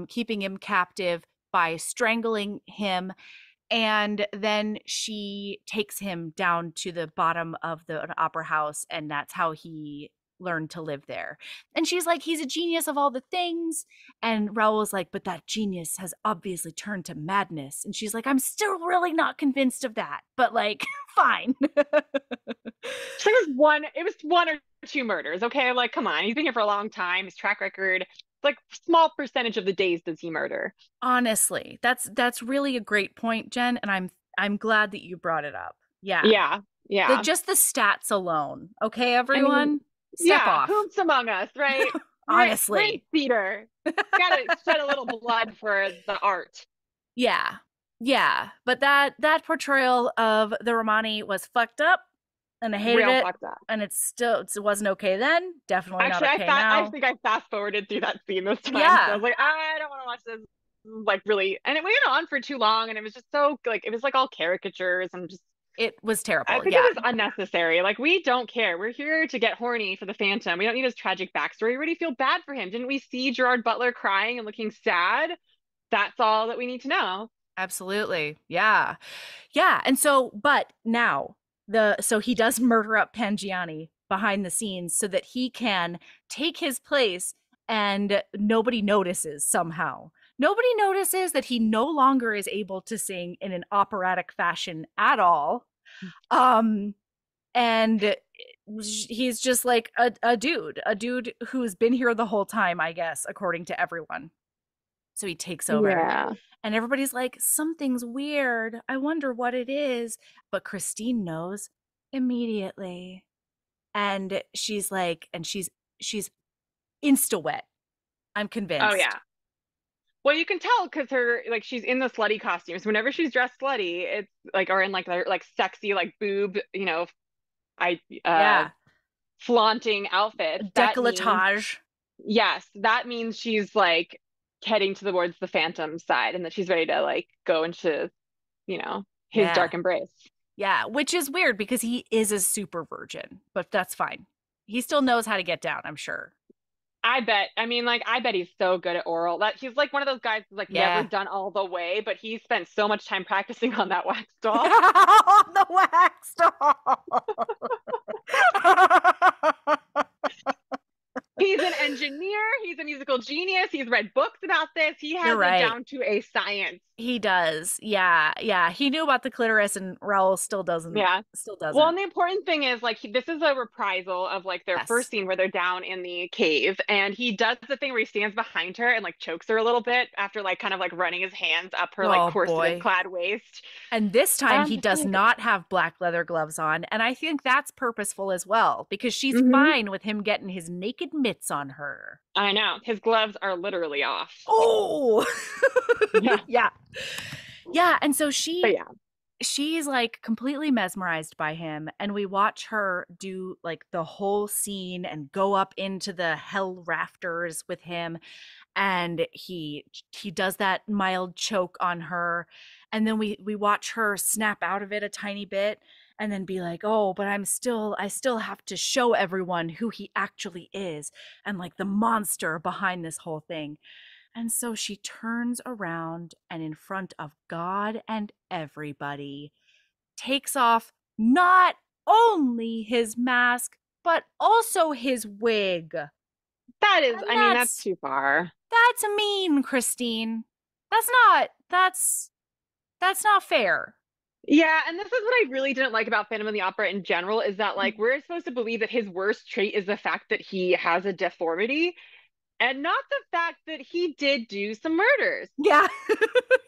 A: keeping him captive by strangling him, and then she takes him down to the bottom of the opera house, and that's how he learned to live there. And she's like, he's a genius of all the things. And Raoul's like, but that genius has obviously turned to madness. And she's like, I'm still really not convinced of that, but like, fine.
B: So it was one or two murders, okay? Like, come on, he's been here for a long time. His track record, like small percentage of the days does he murder.
A: Honestly, that's really a great point, Jen, and I'm glad that you brought it up. Yeah.
B: Yeah, yeah.
A: Just the stats alone. Okay,
B: I mean,
A: everyone? Step
B: yeah,
A: off.
B: whom's among us, right? Great
A: Honestly.
B: theater. Gotta shed a little blood for the art.
A: Yeah. Yeah. But that portrayal of the Romani was fucked up and I hated
B: Real
A: it.
B: fucked up.
A: And it wasn't okay then. Definitely not
B: Actually,
A: okay now.
B: I think I fast forwarded through that scene this time. So I
A: Yeah.
B: was like, I don't want to watch this. Like really, and it went on for too long, and it was just so like it was like all caricatures and just
A: It was
B: I
A: terrible.
B: think
A: Yeah.
B: it was unnecessary. Like, we don't care. We're here to get horny for the Phantom. We don't need his tragic backstory. We already feel bad for him. Didn't we see Gerard Butler crying and looking sad? That's all that we need to know.
A: Absolutely. Yeah. Yeah. And so, but now so he does murder up Pangiani behind the scenes so that he can take his place and nobody notices somehow. Nobody notices that he no longer is able to sing in an operatic fashion at all. Um, and he's just like a dude who's been here the whole time, I guess, according to everyone. So he takes over
B: Yeah.
A: and everybody's like, something's weird. I wonder what it is. But Christine knows immediately. And she's like, and she's insta wet. I'm
B: Oh
A: convinced.
B: yeah. Well, you can tell because her like she's in the slutty costumes. Whenever she's dressed slutty, it's like or in like their like sexy like boob, I
A: Yeah.
B: flaunting outfits. That means
A: Decolletage.
B: yes, that means she's like heading towards the Phantom side and that she's ready to like go into, his
A: Yeah.
B: dark embrace.
A: Yeah. Which is weird because he is a super virgin, but that's fine. He still knows how to get down, I'm sure.
B: I bet. I mean, like, I bet he's so good at oral that he's like one of those guys who's like never
A: Yeah.
B: done all the way, but he spent so much time practicing on that wax doll.
A: On the wax doll.
B: He's an engineer, he's a musical genius, he's read books about this, he
A: You're
B: has it
A: right.
B: down to a science.
A: He does. Yeah. Yeah. He knew about the clitoris and Raul still doesn't.
B: Yeah.
A: Still
B: Well,
A: doesn't.
B: and the important thing is like this is a reprisal of like their first
A: Yes.
B: scene where they're down in the cave, and he does the thing where he stands behind her and like chokes her a little bit after like kind of like running his hands up her like
A: Oh
B: corseted
A: boy.
B: clad waist.
A: And this time
B: And I'm
A: he
B: just
A: does
B: like,
A: not have black leather gloves on. And I think that's purposeful as well because she's
B: mhm.
A: fine with him getting his naked mitts on her.
B: I know his gloves are literally off.
A: Oh,
B: Yeah,
A: yeah. Yeah. And so
B: but yeah,
A: she's like completely mesmerized by him and we watch her do like the whole scene and go up into the hell rafters with him and he does that mild choke on her and then we watch her snap out of it a tiny bit and then be like, oh, but I still have to show everyone who he actually is and like the monster behind this whole thing. And so she turns around and, in front of God and everybody, takes off not only his mask, but also his wig. And
B: that is. I mean, that's too far.
A: that's mean, Christine. That's not fair.
B: Yeah, and this is what I really didn't like about Phantom of the Opera in general is that like we're supposed to believe that his worst trait is the fact that he has a deformity and not the fact that he did do some murders
A: Yeah.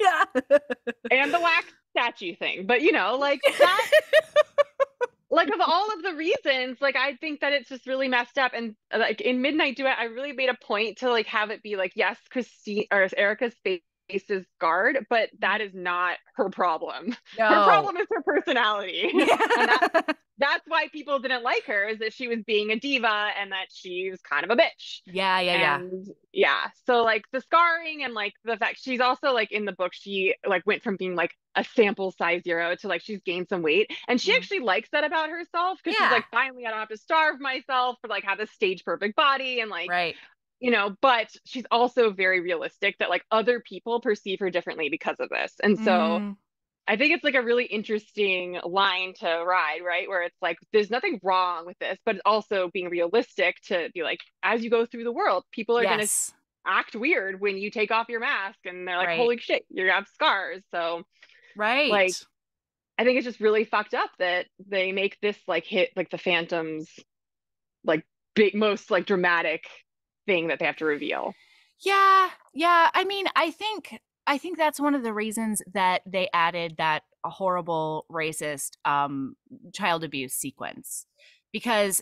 A: Yeah.
B: and the wax statue thing. But like that, like of all of the reasons, like I think that it's just really messed up. And like in Midnight Duet, I really made a point to like have it be like, yes, Christine or Erica's face is scarred, but that is not her problem. Her
A: No.
B: problem is her personality. And
A: Yeah.
B: that's why people didn't like her is that she was being a diva and that she's kind of a bitch.
A: Yeah, yeah, yeah.
B: And yeah, so like the scarring and like the fact she's also like in the book, she like went from being like a sample size zero to like she's gained some weight. And she
A: Mm.
B: actually likes that about herself because she's
A: Yeah.
B: like, finally, I don't have to starve myself for like have this stage perfect body and like,
A: Right.
B: but she's also very realistic that like other people perceive her differently because of this. And so
A: Mm,
B: I think it's like a really interesting line to ride, right? Where it's like, there's nothing wrong with this, but it's also being realistic to be like, as you go through the world, people are going to
A: yes.
B: act weird when you take off your mask and they're like,
A: Right.
B: holy shit, you have scars. So, like,
A: Right.
B: I think it's just really fucked up that they make this like hit, like the Phantom's like big, most like dramatic thing that they have to reveal.
A: Yeah, yeah. I mean, I think that's one of the reasons that they added that horrible racist child abuse sequence because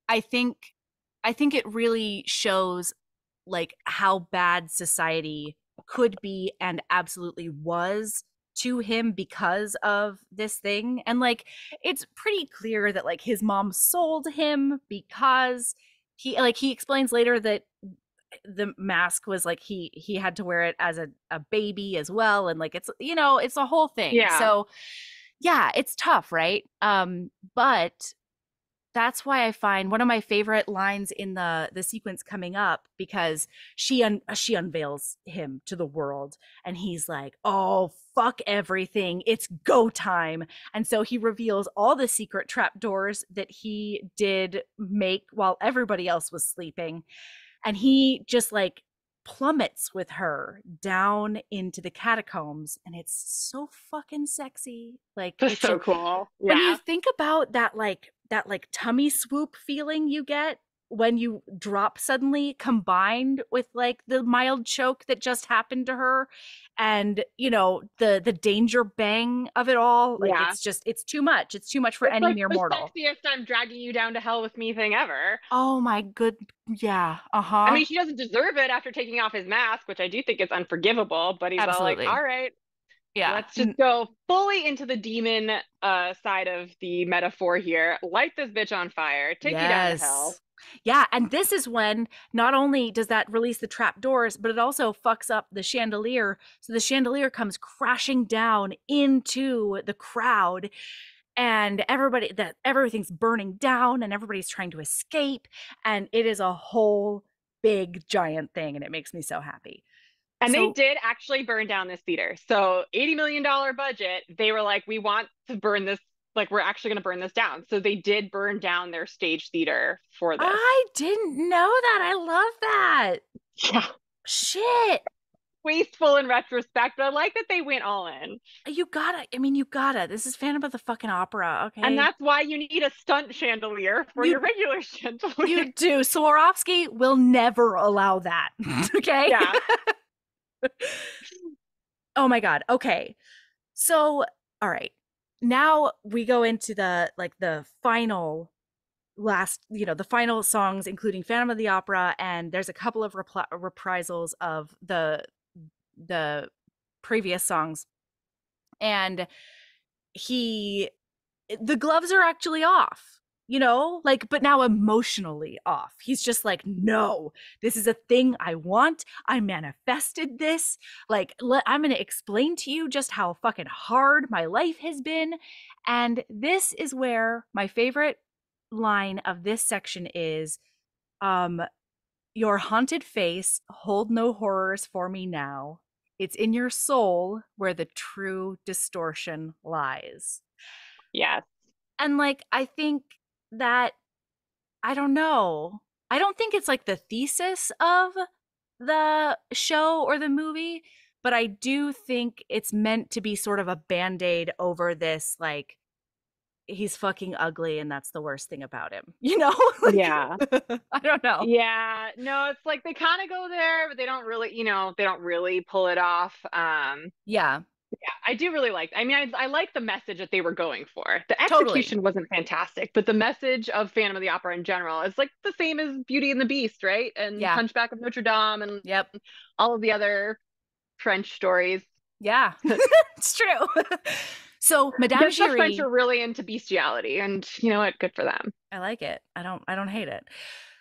A: I think I think it really shows like how bad society could be and absolutely was to him because of this thing. And like it's pretty clear that like his mom sold him because he explains later that the mask was like he had to wear it as a baby as well and like it's it's a whole thing.
B: Yeah.
A: So Yeah, it's tough, right? But that's why I find one of my favorite lines in the sequence coming up, because she unveils him to the world and he's like, "Oh, fuck everything. It's go time." And so he reveals all the secret trapdoors that he did make while everybody else was sleeping, and he just like plummets with her down into the catacombs, and it's so fucking sexy. Like
B: Just
A: it's just,
B: so cool.
A: when you
B: Yeah.
A: think about that like tummy swoop feeling you get when you drop suddenly, combined with like the mild choke that just happened to her, and the danger bang of it all, like
B: Yeah.
A: it's too much. It's too much for
B: It's
A: any
B: like
A: mere
B: the
A: mortal.
B: sexiest I'm dragging you down to hell with me thing ever.
A: Oh my good. Yeah.
B: I
A: Uh-huh.
B: mean, she doesn't deserve it after taking off his mask, which I do think is unforgivable, but he's all like,
A: Absolutely.
B: all right,
A: Yeah.
B: let's just go fully into the demon side of the metaphor here. Light this bitch on fire, take you down to hell.
A: Yes. Yeah, and this is when not only does that release the trap doors, but it also fucks up the chandelier. So the chandelier comes crashing down into the crowd, and everything's burning down and everybody's trying to escape, and it is a whole big giant thing, and it makes me so happy.
B: And they
A: So
B: did actually burn down this theater. So $80 million budget, they were like, we want to burn this, like we're actually going to burn this down. So they did burn down their stage theater for this.
A: I didn't know that. I love that.
B: Yeah.
A: Shit.
B: Wasteful in retrospect, but I like that they went all in.
A: You gotta, I mean, you gotta. This is Phantom of the fucking Opera,
B: And
A: okay?
B: that's why you need a stunt chandelier for your
A: You
B: regular chandelier.
A: you do. Swarovski will never allow that. Okay?
B: Yeah.
A: Oh my god. Okay. So, all right. Now we go into the final last, the final songs, including Phantom of the Opera, and there's a couple of reprisals of the previous songs. And he the gloves are actually off, like, but now emotionally off. He's just like, no, this is a thing I want. I manifested this. Like, I'm going to explain to you just how fucking hard my life has been. And this is where my favorite line of this section is, um, your haunted face, hold no horrors for me now. It's in your soul where the true distortion lies.
B: Yes.
A: And like, I think that, I don't know. I don't think it's like the thesis of the show or the movie, but I do think it's meant to be sort of a band-aid over this, like, he's fucking ugly and that's the worst thing about him. Like,
B: Yeah.
A: I don't know.
B: Yeah. No, it's like they kind of go there, but they don't really, they don't really pull it off.
A: Yeah,
B: Yeah, I do really like. I mean, I like the message that they were going for. The
A: totally.
B: execution wasn't fantastic, but the message of Phantom of the Opera in general is like the same as Beauty and the Beast, right? And
A: Yeah.
B: Hunchback of Notre Dame and
A: Yep.
B: all of the other French stories.
A: Yeah. It's true. So
B: I
A: Madame
B: guess the French
A: Giry,
B: are really into bestiality, and you know what? Good for them.
A: I like it. I don't hate it.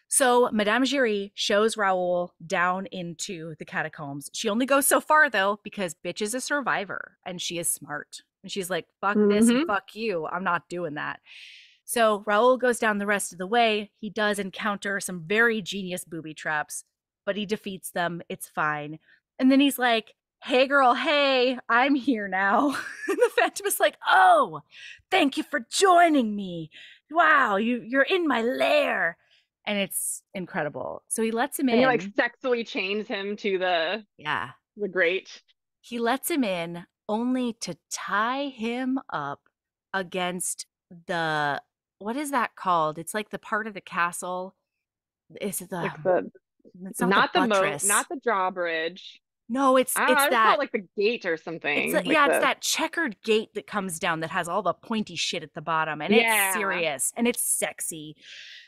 A: So Madame Giry shows Raoul down into the catacombs. She only goes so far though, because bitch is a survivor and she is smart. And she's like, fuck this and
B: Hmm.
A: fuck you. I'm not doing that. So Raoul goes down the rest of the way. He does encounter some very genius booby traps, but he defeats them. It's fine. And then he's like, hey girl, hey, I'm here now. And the Phantom is like, oh, thank you for joining me. Wow, you're in my lair. And it's incredible. So he lets him
B: And he like
A: in.
B: sexually chains him to
A: Yeah.
B: the grate.
A: He lets him in only to tie him up against the, what is that called? It's like the part of the castle. Is it the
B: Like the
A: It's not the
B: not the moat,
A: buttress.
B: not the drawbridge.
A: No, it's
B: I don't know.
A: it's
B: I just call it
A: that
B: like the gate or
A: it's
B: something.
A: that
B: Like
A: yeah, it's
B: the
A: that checkered gate that comes down that has all the pointy shit at the bottom, and it's
B: yeah.
A: serious and it's sexy.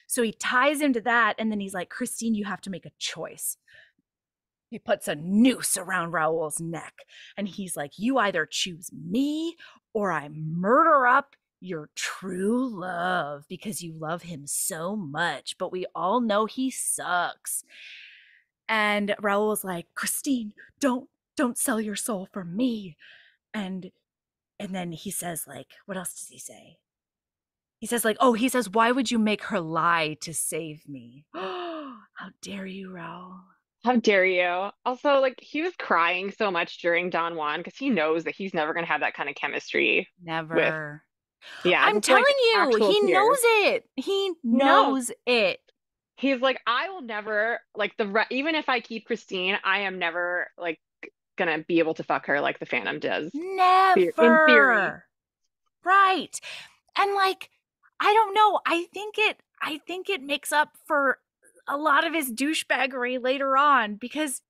A: So he ties him to that, and then he's like, Christine, you have to make a choice. He puts a noose around Raoul's neck, and he's like, you either choose me or I murder up your true love because you love him so much, but we all know he sucks. And Raoul was like, Christine, don't sell your soul for me. And And then he says, like, what else does he say? He says, like, oh, he says, why would you make her lie to save me? How dare you, Raoul?
B: How dare you? Also, like he was crying so much during Don Juan because he knows that he's never gonna have that kind of chemistry with,
A: Never.
B: yeah,
A: I'm
B: just like
A: telling you,
B: actual
A: he knows
B: tears.
A: it. He
B: No,
A: knows it.
B: he's like, I will never like even if I keep Christine, I am never like gonna be able to fuck her like the Phantom does. In theory.
A: Never. Right. And like, I don't know. I think it makes up for a lot of his douchebaggery later on because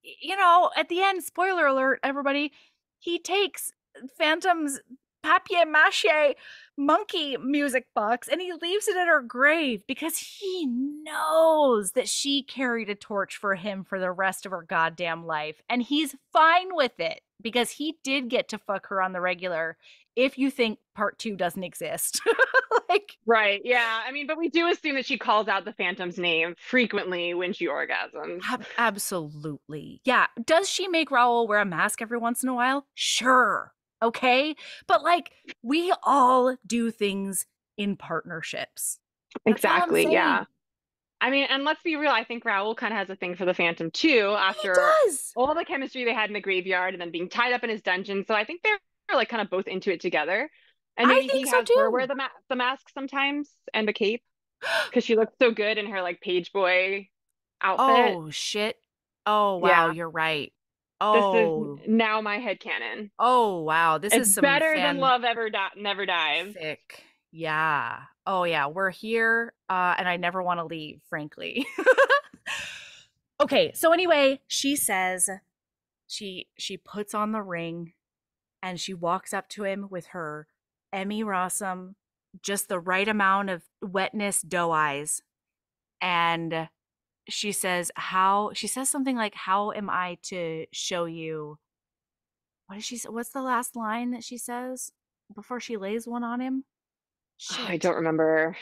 A: at the end, spoiler alert, everybody, he takes Phantom's papier mâché monkey music box and he leaves it at her grave because he knows that she carried a torch for him for the rest of her goddamn life. And he's fine with it because he did get to fuck her on the regular if you think part two doesn't exist. Like,
B: Right. Yeah. I mean, but we do assume that she calls out the Phantom's name frequently when she orgasms.
A: absolutely. Yeah. Does she make Raoul wear a mask every once in a while? Sure. Okay. But like, we all do things in partnerships. That's all I'm
B: Exactly.
A: saying.
B: Yeah. I mean, and let's be real, I think Raoul kind of has a thing for the Phantom too,
A: He
B: after
A: does.
B: all the chemistry they had in the graveyard and then being tied up in his dungeon. So I think they're like kind of both into it together. And
A: I
B: maybe he
A: think so
B: has her wear
A: too.
B: the mask sometimes and the cape because she looks so good in her like page boy outfit.
A: Oh, shit. Oh, wow.
B: Yeah,
A: You're right.
B: this is
A: Oh,
B: now my headcanon.
A: oh, wow. This
B: It's
A: is some
B: better than
A: fanfic.
B: Love Never Dies.
A: Yeah. Oh, yeah. We're here, and I never want to leave, frankly. Okay, so anyway, she says she puts on the ring and she walks up to him with her Emmy Rossum, just the right amount of wetness doe eyes, and she says something like, how am I to show you, what's the last line that she says before she lays one on him?
B: Oh, I
A: Shit.
B: don't remember.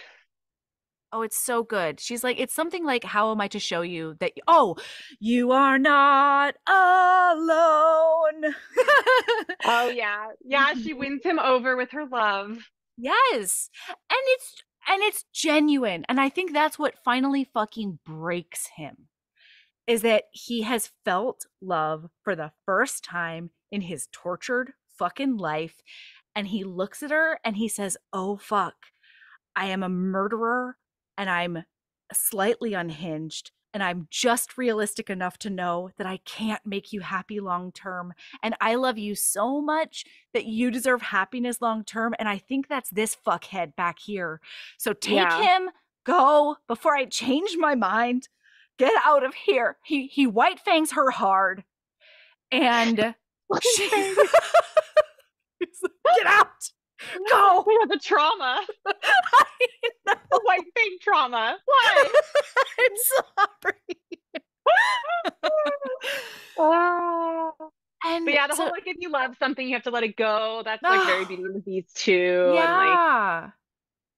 A: Oh, it's so good. She's like, it's something like, how am I to show you that, oh, you are not alone.
B: Oh yeah. Yeah, she wins him over with her love.
A: Yes. And it's genuine. And I think that's what finally fucking breaks him is that he has felt love for the first time in his tortured fucking life. And he looks at her and he says, oh, fuck. I am a murderer and I'm slightly unhinged and I'm just realistic enough to know that I can't make you happy long term. And I love you so much that you deserve happiness long term. And I think that's this fuckhead back here. So take
B: Yeah.
A: him, go before I change my mind. Get out of here. He white fangs her hard and she get out. Go.
B: We have the trauma.
A: I
B: The
A: know.
B: white thing trauma. Why?
A: I'm sorry.
B: Ah. But
A: And
B: yeah, the whole
A: so,
B: like if you love something, you have to let it go. That's like very Beauty and the Beast too. And like,
A: yeah.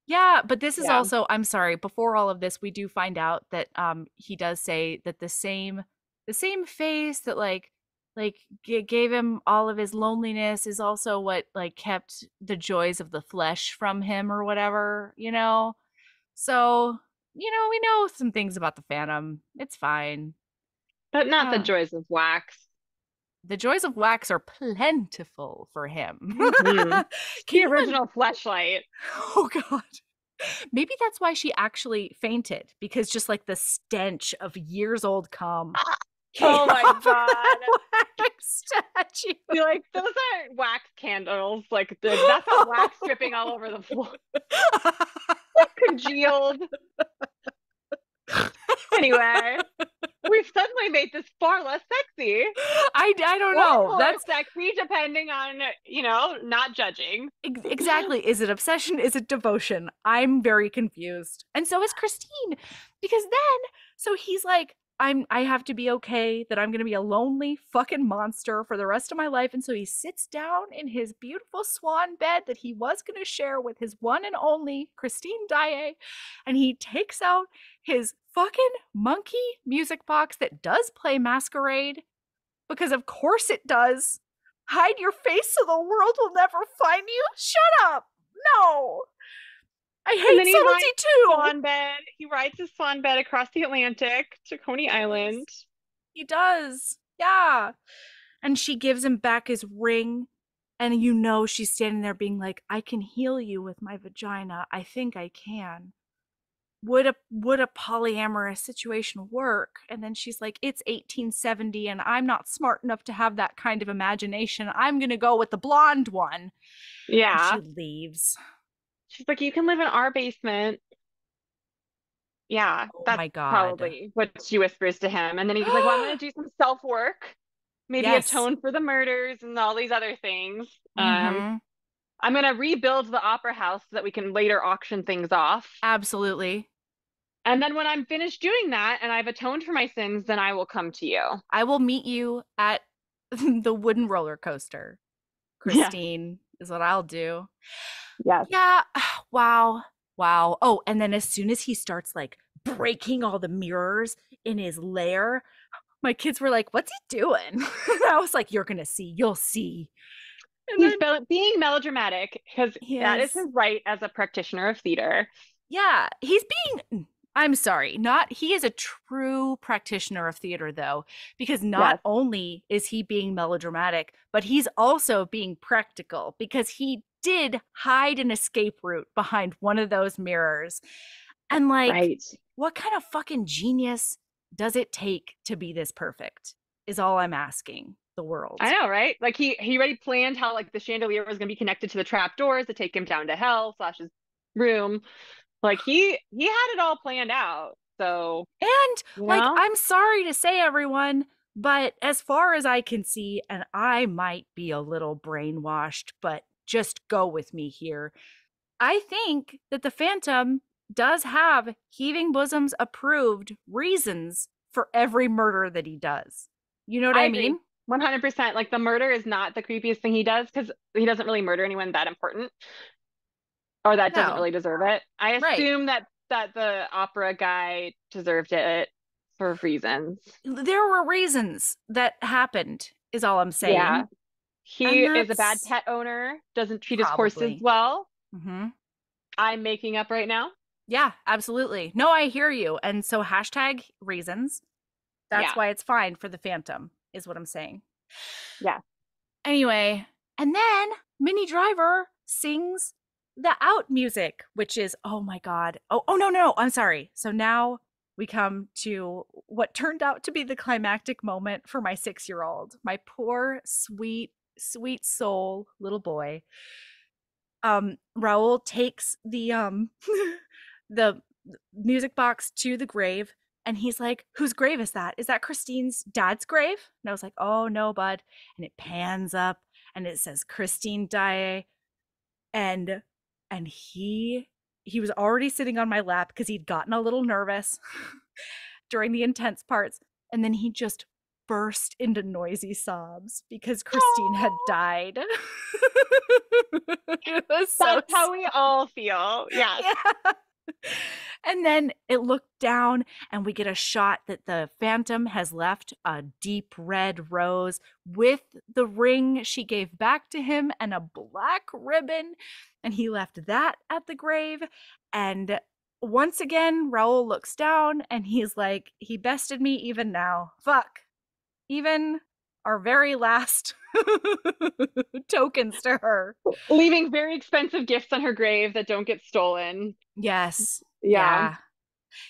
A: Yeah, but this is
B: yeah.
A: also, I'm sorry, before all of this, we do find out that he does say that the same face that gave him all of his loneliness is also what like kept the joys of the flesh from him or whatever, you know? So, we know some things about the Phantom. It's fine.
B: But not the
A: Uh,
B: joys of wax.
A: the joys of wax are plentiful for him.
B: Hmm.
A: Can
B: The
A: you
B: original fleshlight.
A: Oh god. Maybe that's why she actually fainted because just like the stench of years old cum came
B: Oh my
A: off of
B: God.
A: that wax statue.
B: You're like, those are wax candles. Like that's not wax dripping all over the floor. Congealed. Anyway, we've suddenly made this far less sexy.
A: I don't
B: Or
A: know.
B: more
A: That's
B: sexy, depending on, not judging.
A: exactly. Is it obsession? Is it devotion? I'm very confused. And so is Christine. Because then, so he's like, I have to be okay that I'm gonna be a lonely fucking monster for the rest of my life. And so he sits down in his beautiful swan bed that he was gonna share with his one and only Christine Daae, and he takes out his fucking monkey music box that does play Masquerade, because of course it does. Hide your face so the world will never find you? Shut up. No. I
B: And
A: hate
B: then he rides
A: subtlety too.
B: swan bed. He rides his swan bed across the Atlantic to Coney
A: Yes,
B: Island.
A: he does. Yeah. And she gives him back his ring. And you know she's standing there being like, I can heal you with my vagina. I think I can. Would a polyamorous situation work? And then she's like, it's 1870 and I'm not smart enough to have that kind of imagination. I'm gonna go with the blonde one. And she
B: Yeah.
A: leaves.
B: She's like, you can live in our basement. Yeah,
A: Oh
B: that's
A: my god.
B: probably what she whispers to him. And then he's like, well, I'm going to do some self work, maybe
A: Yes.
B: atone for the murders and all these other things.
A: Mm-hmm.
B: I'm going to rebuild the opera house so that we can later auction things off.
A: Absolutely.
B: And then when I'm finished doing that and I've atoned for my sins, then I will come to you.
A: I will meet you at the wooden roller coaster.
B: Yes.
A: Christine is what I'll do.
B: Yes.
A: Yeah. Wow. Wow. Oh, and then as soon as he starts like breaking all the mirrors in his lair, my kids were like, "What's he doing?" And I was like, "You're gonna see. You'll see." And
B: He's
A: then
B: being melodramatic because
A: he
B: that is
A: is,
B: his right as a practitioner of theater.
A: yeah, he's being. I'm sorry, not he is a true practitioner of theater though, because not
B: Yes.
A: only is he being melodramatic, but he's also being practical because he did hide an escape route behind one of those mirrors. And like,
B: Right.
A: what kind of fucking genius does it take to be this perfect? Is all I'm asking the world.
B: I know, right? Like he already planned how like the chandelier was going to be connected to the trap doors to take him down to hell slash his room. Like he had it all planned out. So,
A: And
B: you
A: like,
B: know,
A: I'm sorry to say, everyone, but as far as I can see, and I might be a little brainwashed, but just go with me here. I think that the Phantom does have Heaving Bosoms approved reasons for every murder that he does. You know what
B: I
A: I
B: agree.
A: mean?
B: 100%. Like the murder is not the creepiest thing he does because he doesn't really murder anyone that important or that doesn't
A: No,
B: really deserve it. I
A: right.
B: assume that the opera guy deserved it for reasons.
A: There were reasons that happened, is all I'm
B: Yeah.
A: saying.
B: He
A: And
B: is a bad
A: that's
B: pet owner, doesn't treat his horses
A: probably.
B: well.
A: Hmm.
B: I'm making up right now.
A: Yeah, absolutely. No, I hear you. And so, hashtag reasons. That's
B: Yeah.
A: why it's fine for the Phantom, is what I'm saying.
B: Yeah.
A: Anyway, and then Minnie Driver sings the out music, which is, oh my God. Oh, no, no, I'm sorry. So now we come to what turned out to be the climactic moment for my 6-year-old, my poor, sweet, sweet soul little boy. Raoul takes the music box to the grave, and he's like, whose grave is that? Is that Christine's dad's grave? And I was like, oh no, bud. And it pans up and it says Christine Daae. And he was already sitting on my lap because he'd gotten a little nervous during the intense parts. And then he just burst into noisy sobs because Christine had
B: Oh,
A: died. It was so
B: that's how we all feel. Yes.
A: yeah. And then it looked down, and we get a shot that the Phantom has left a deep red rose with the ring she gave back to him and a black ribbon. And he left that at the grave. And once again, Raoul looks down and he's like, he bested me even now. Fuck. Even our very last tokens to her.
B: Leaving very expensive gifts on her grave that don't get stolen.
A: Yes.
B: Yeah.
A: Yeah.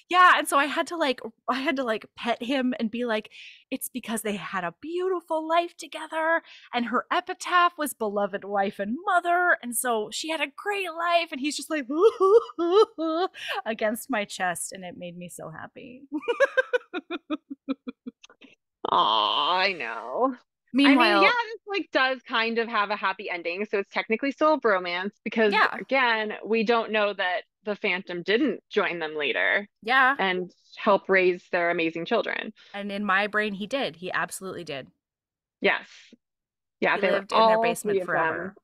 A: Yeah, and so I had to pet him and be like, it's because they had a beautiful life together and her epitaph was beloved wife and mother, and so she had a great life, and he's just like against my chest, and it made me so happy.
B: Aw, I know. I mean, yeah,
A: Meanwhile,
B: this like does kind of have a happy ending, so it's technically still a bromance because
A: yeah.
B: again, we don't know that the Phantom didn't join them later
A: Yeah,
B: and help raise their amazing children.
A: and in my brain he did. He absolutely did.
B: Yes. Yeah,
A: He
B: they were
A: lived in their
B: all three
A: basement
B: of them.
A: forever.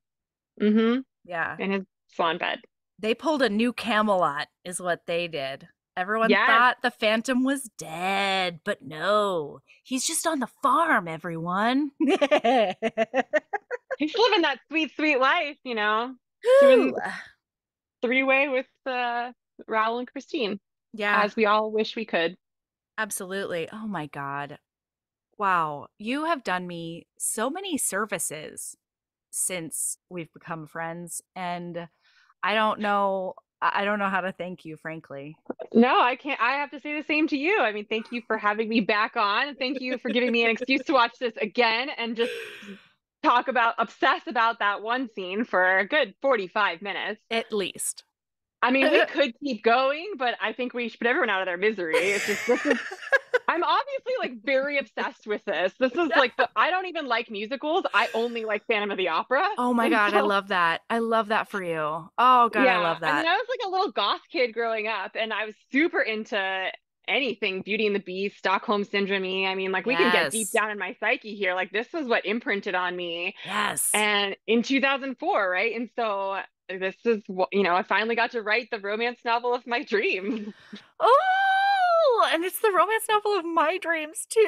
B: Mm-hmm.
A: Yeah.
B: In his swan bed.
A: They pulled a new Camelot is what they did. Everyone
B: Yes,
A: thought the Phantom was dead, but no, he's just on the farm, everyone.
B: he's living that sweet, sweet life, you know, doing
A: Whew.
B: three-way with Raoul and Christine,
A: Yeah,
B: as we all wish we could.
A: absolutely. Oh my God. Wow. You have done me so many services since we've become friends, and I don't know how to thank you, frankly.
B: No, I can't. I have to say the same to you. I mean, thank you for having me back on. Thank you for giving me an excuse to watch this again and just obsess about that one scene for a good 45 minutes.
A: At least.
B: I mean, we could keep going, but I think we should put everyone out of their misery. It's just, I'm obviously like very obsessed with this. This is like I don't even like musicals. I only like Phantom of the Opera.
A: Oh my
B: And
A: God, I
B: so,
A: love that. I love that for you. Oh God, I
B: yeah,
A: love
B: I mean,
A: that.
B: I was like a little goth kid growing up and I was super into anything Beauty and the Beast, Stockholm Syndrome. I mean, like we can get deep
A: Yes.
B: down in my psyche here. Like this was what imprinted on me.
A: Yes.
B: And in 2004, right? And so this is what, I finally got to write the romance novel of my dreams.
A: Oh, and it's the romance novel of my dreams too.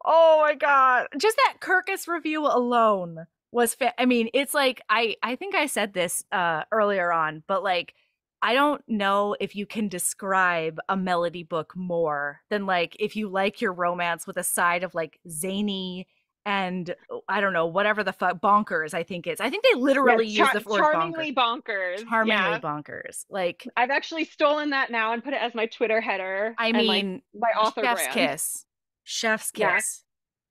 A: Oh my God. Just that Kirkus review alone was I mean, it's like I think I said this earlier on, but like I don't know if you can describe a melody book more than like if you like your romance with a side of like zany and I don't know, whatever the fuck bonkers I think it's. I think they
B: Yeah,
A: literally use the word bonkers.
B: charmingly bonkers.
A: Charmingly
B: Yeah.
A: bonkers. Like
B: I've actually stolen that now and put it as my Twitter header
A: I
B: and like
A: mean,
B: my author
A: chef's
B: brand.
A: kiss. Chef's
B: Yeah.
A: kiss.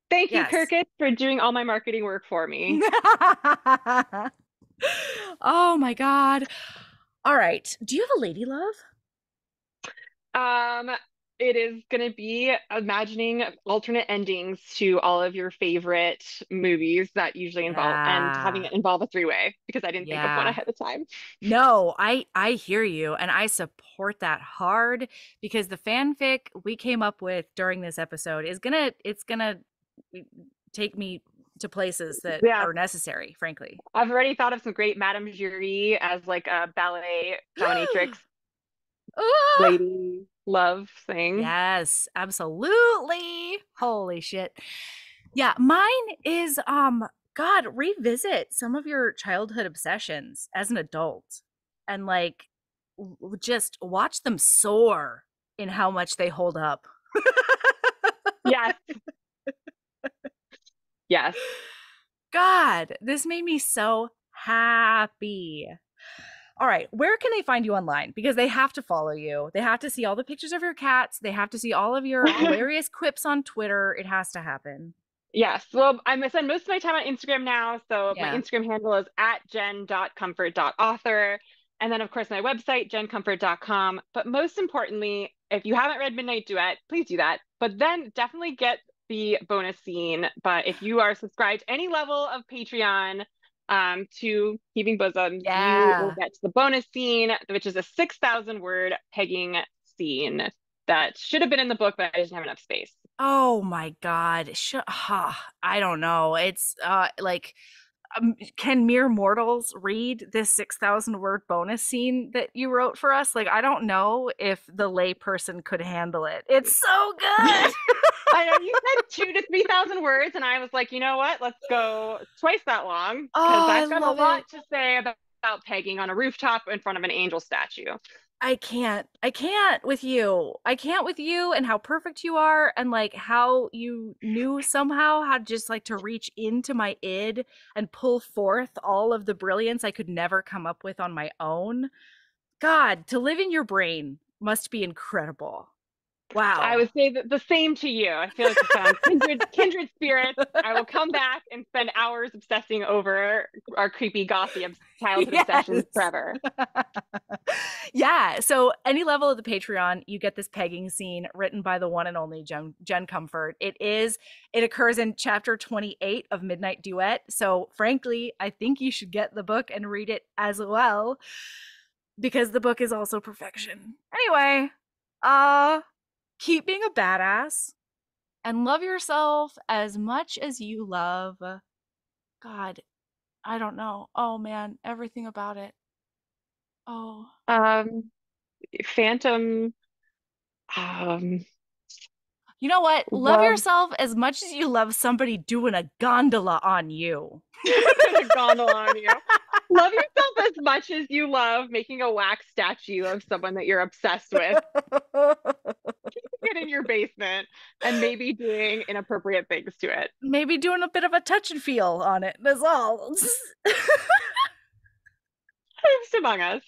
B: Thank you,
A: Yes.
B: Kirkus, for doing all my marketing work for me.
A: Oh my God. All right. Do you have a lady love?
B: Um, it is going to be imagining alternate endings to all of your favorite movies that usually involve and having
A: Yeah.
B: it involve a three-way because I didn't think of one
A: Yeah.
B: ahead of time.
A: No, I hear you and I support that hard because the fanfic we came up with during this episode is it's gonna take me to places that
B: Yeah,
A: are necessary, frankly.
B: I've already thought of some great Madame Jury as like a ballet dominatrix
A: Ah!
B: lady love thing.
A: Yes, absolutely. Holy shit. Yeah, mine is God, revisit some of your childhood obsessions as an adult and like just watch them soar in how much they hold up.
B: Yes, yes.
A: God, this made me so happy. All right, where can they find you online? Because they have to follow you. They have to see all the pictures of your cats. They have to see all of your hilarious quips on Twitter. It has to happen.
B: Yes. Well, I spend most of my time on Instagram now. So my
A: Yeah.
B: Instagram handle is at jen.comfort.author. And then, of course, my website, jencomfort.com. But most importantly, if you haven't read Midnight Duet, please do that. But then definitely get the bonus scene. But if you are subscribed to any level of Patreon to Heaving Bosoms, you will
A: Yeah.
B: get to the bonus scene, which is a 6,000 word pegging scene that should have been in the book, but I didn't have enough space.
A: Oh my God. I don't know. It's like can mere mortals read this 6,000 word bonus scene that you wrote for us? Like I don't know if the layperson could handle it. It's so good.
B: I know you said 2 to 3,000 words, and I was like, you know what? Let's go twice that long because
A: Oh, I
B: I've got a
A: love
B: lot
A: it.
B: to say about pegging on a rooftop in front of an angel statue.
A: I can't. I can't with you. I can't with you and how perfect you are and like how you knew somehow how just like to reach into my id and pull forth all of the brilliance I could never come up with on my own. God, to live in your brain must be incredible.
B: I
A: Wow.
B: would say that the same to you. I feel like we found kindred spirits. I will come back and spend hours obsessing over our creepy gothy childhood obsessions
A: Yes.
B: forever.
A: Yeah. So any level of the Patreon, you get this pegging scene written by the one and only Jen Comfort. It occurs in chapter 28 of Midnight Duet. So frankly, I think you should get the book and read it as well because the book is also perfection. Anyway, uh keep being a badass and love yourself as much as you love God. I don't know. Oh man, everything about it. Oh.
B: Um, Phantom Um,
A: You know what? Love
B: love
A: yourself as much as you love somebody doing a gondola on you.
B: doing a gondola on you. Love yourself as much as you love making a wax statue of someone that you're obsessed with. Get in your basement and maybe doing inappropriate things to it.
A: Maybe doing a bit of a touch and feel on it. That's all.
B: Who's among us?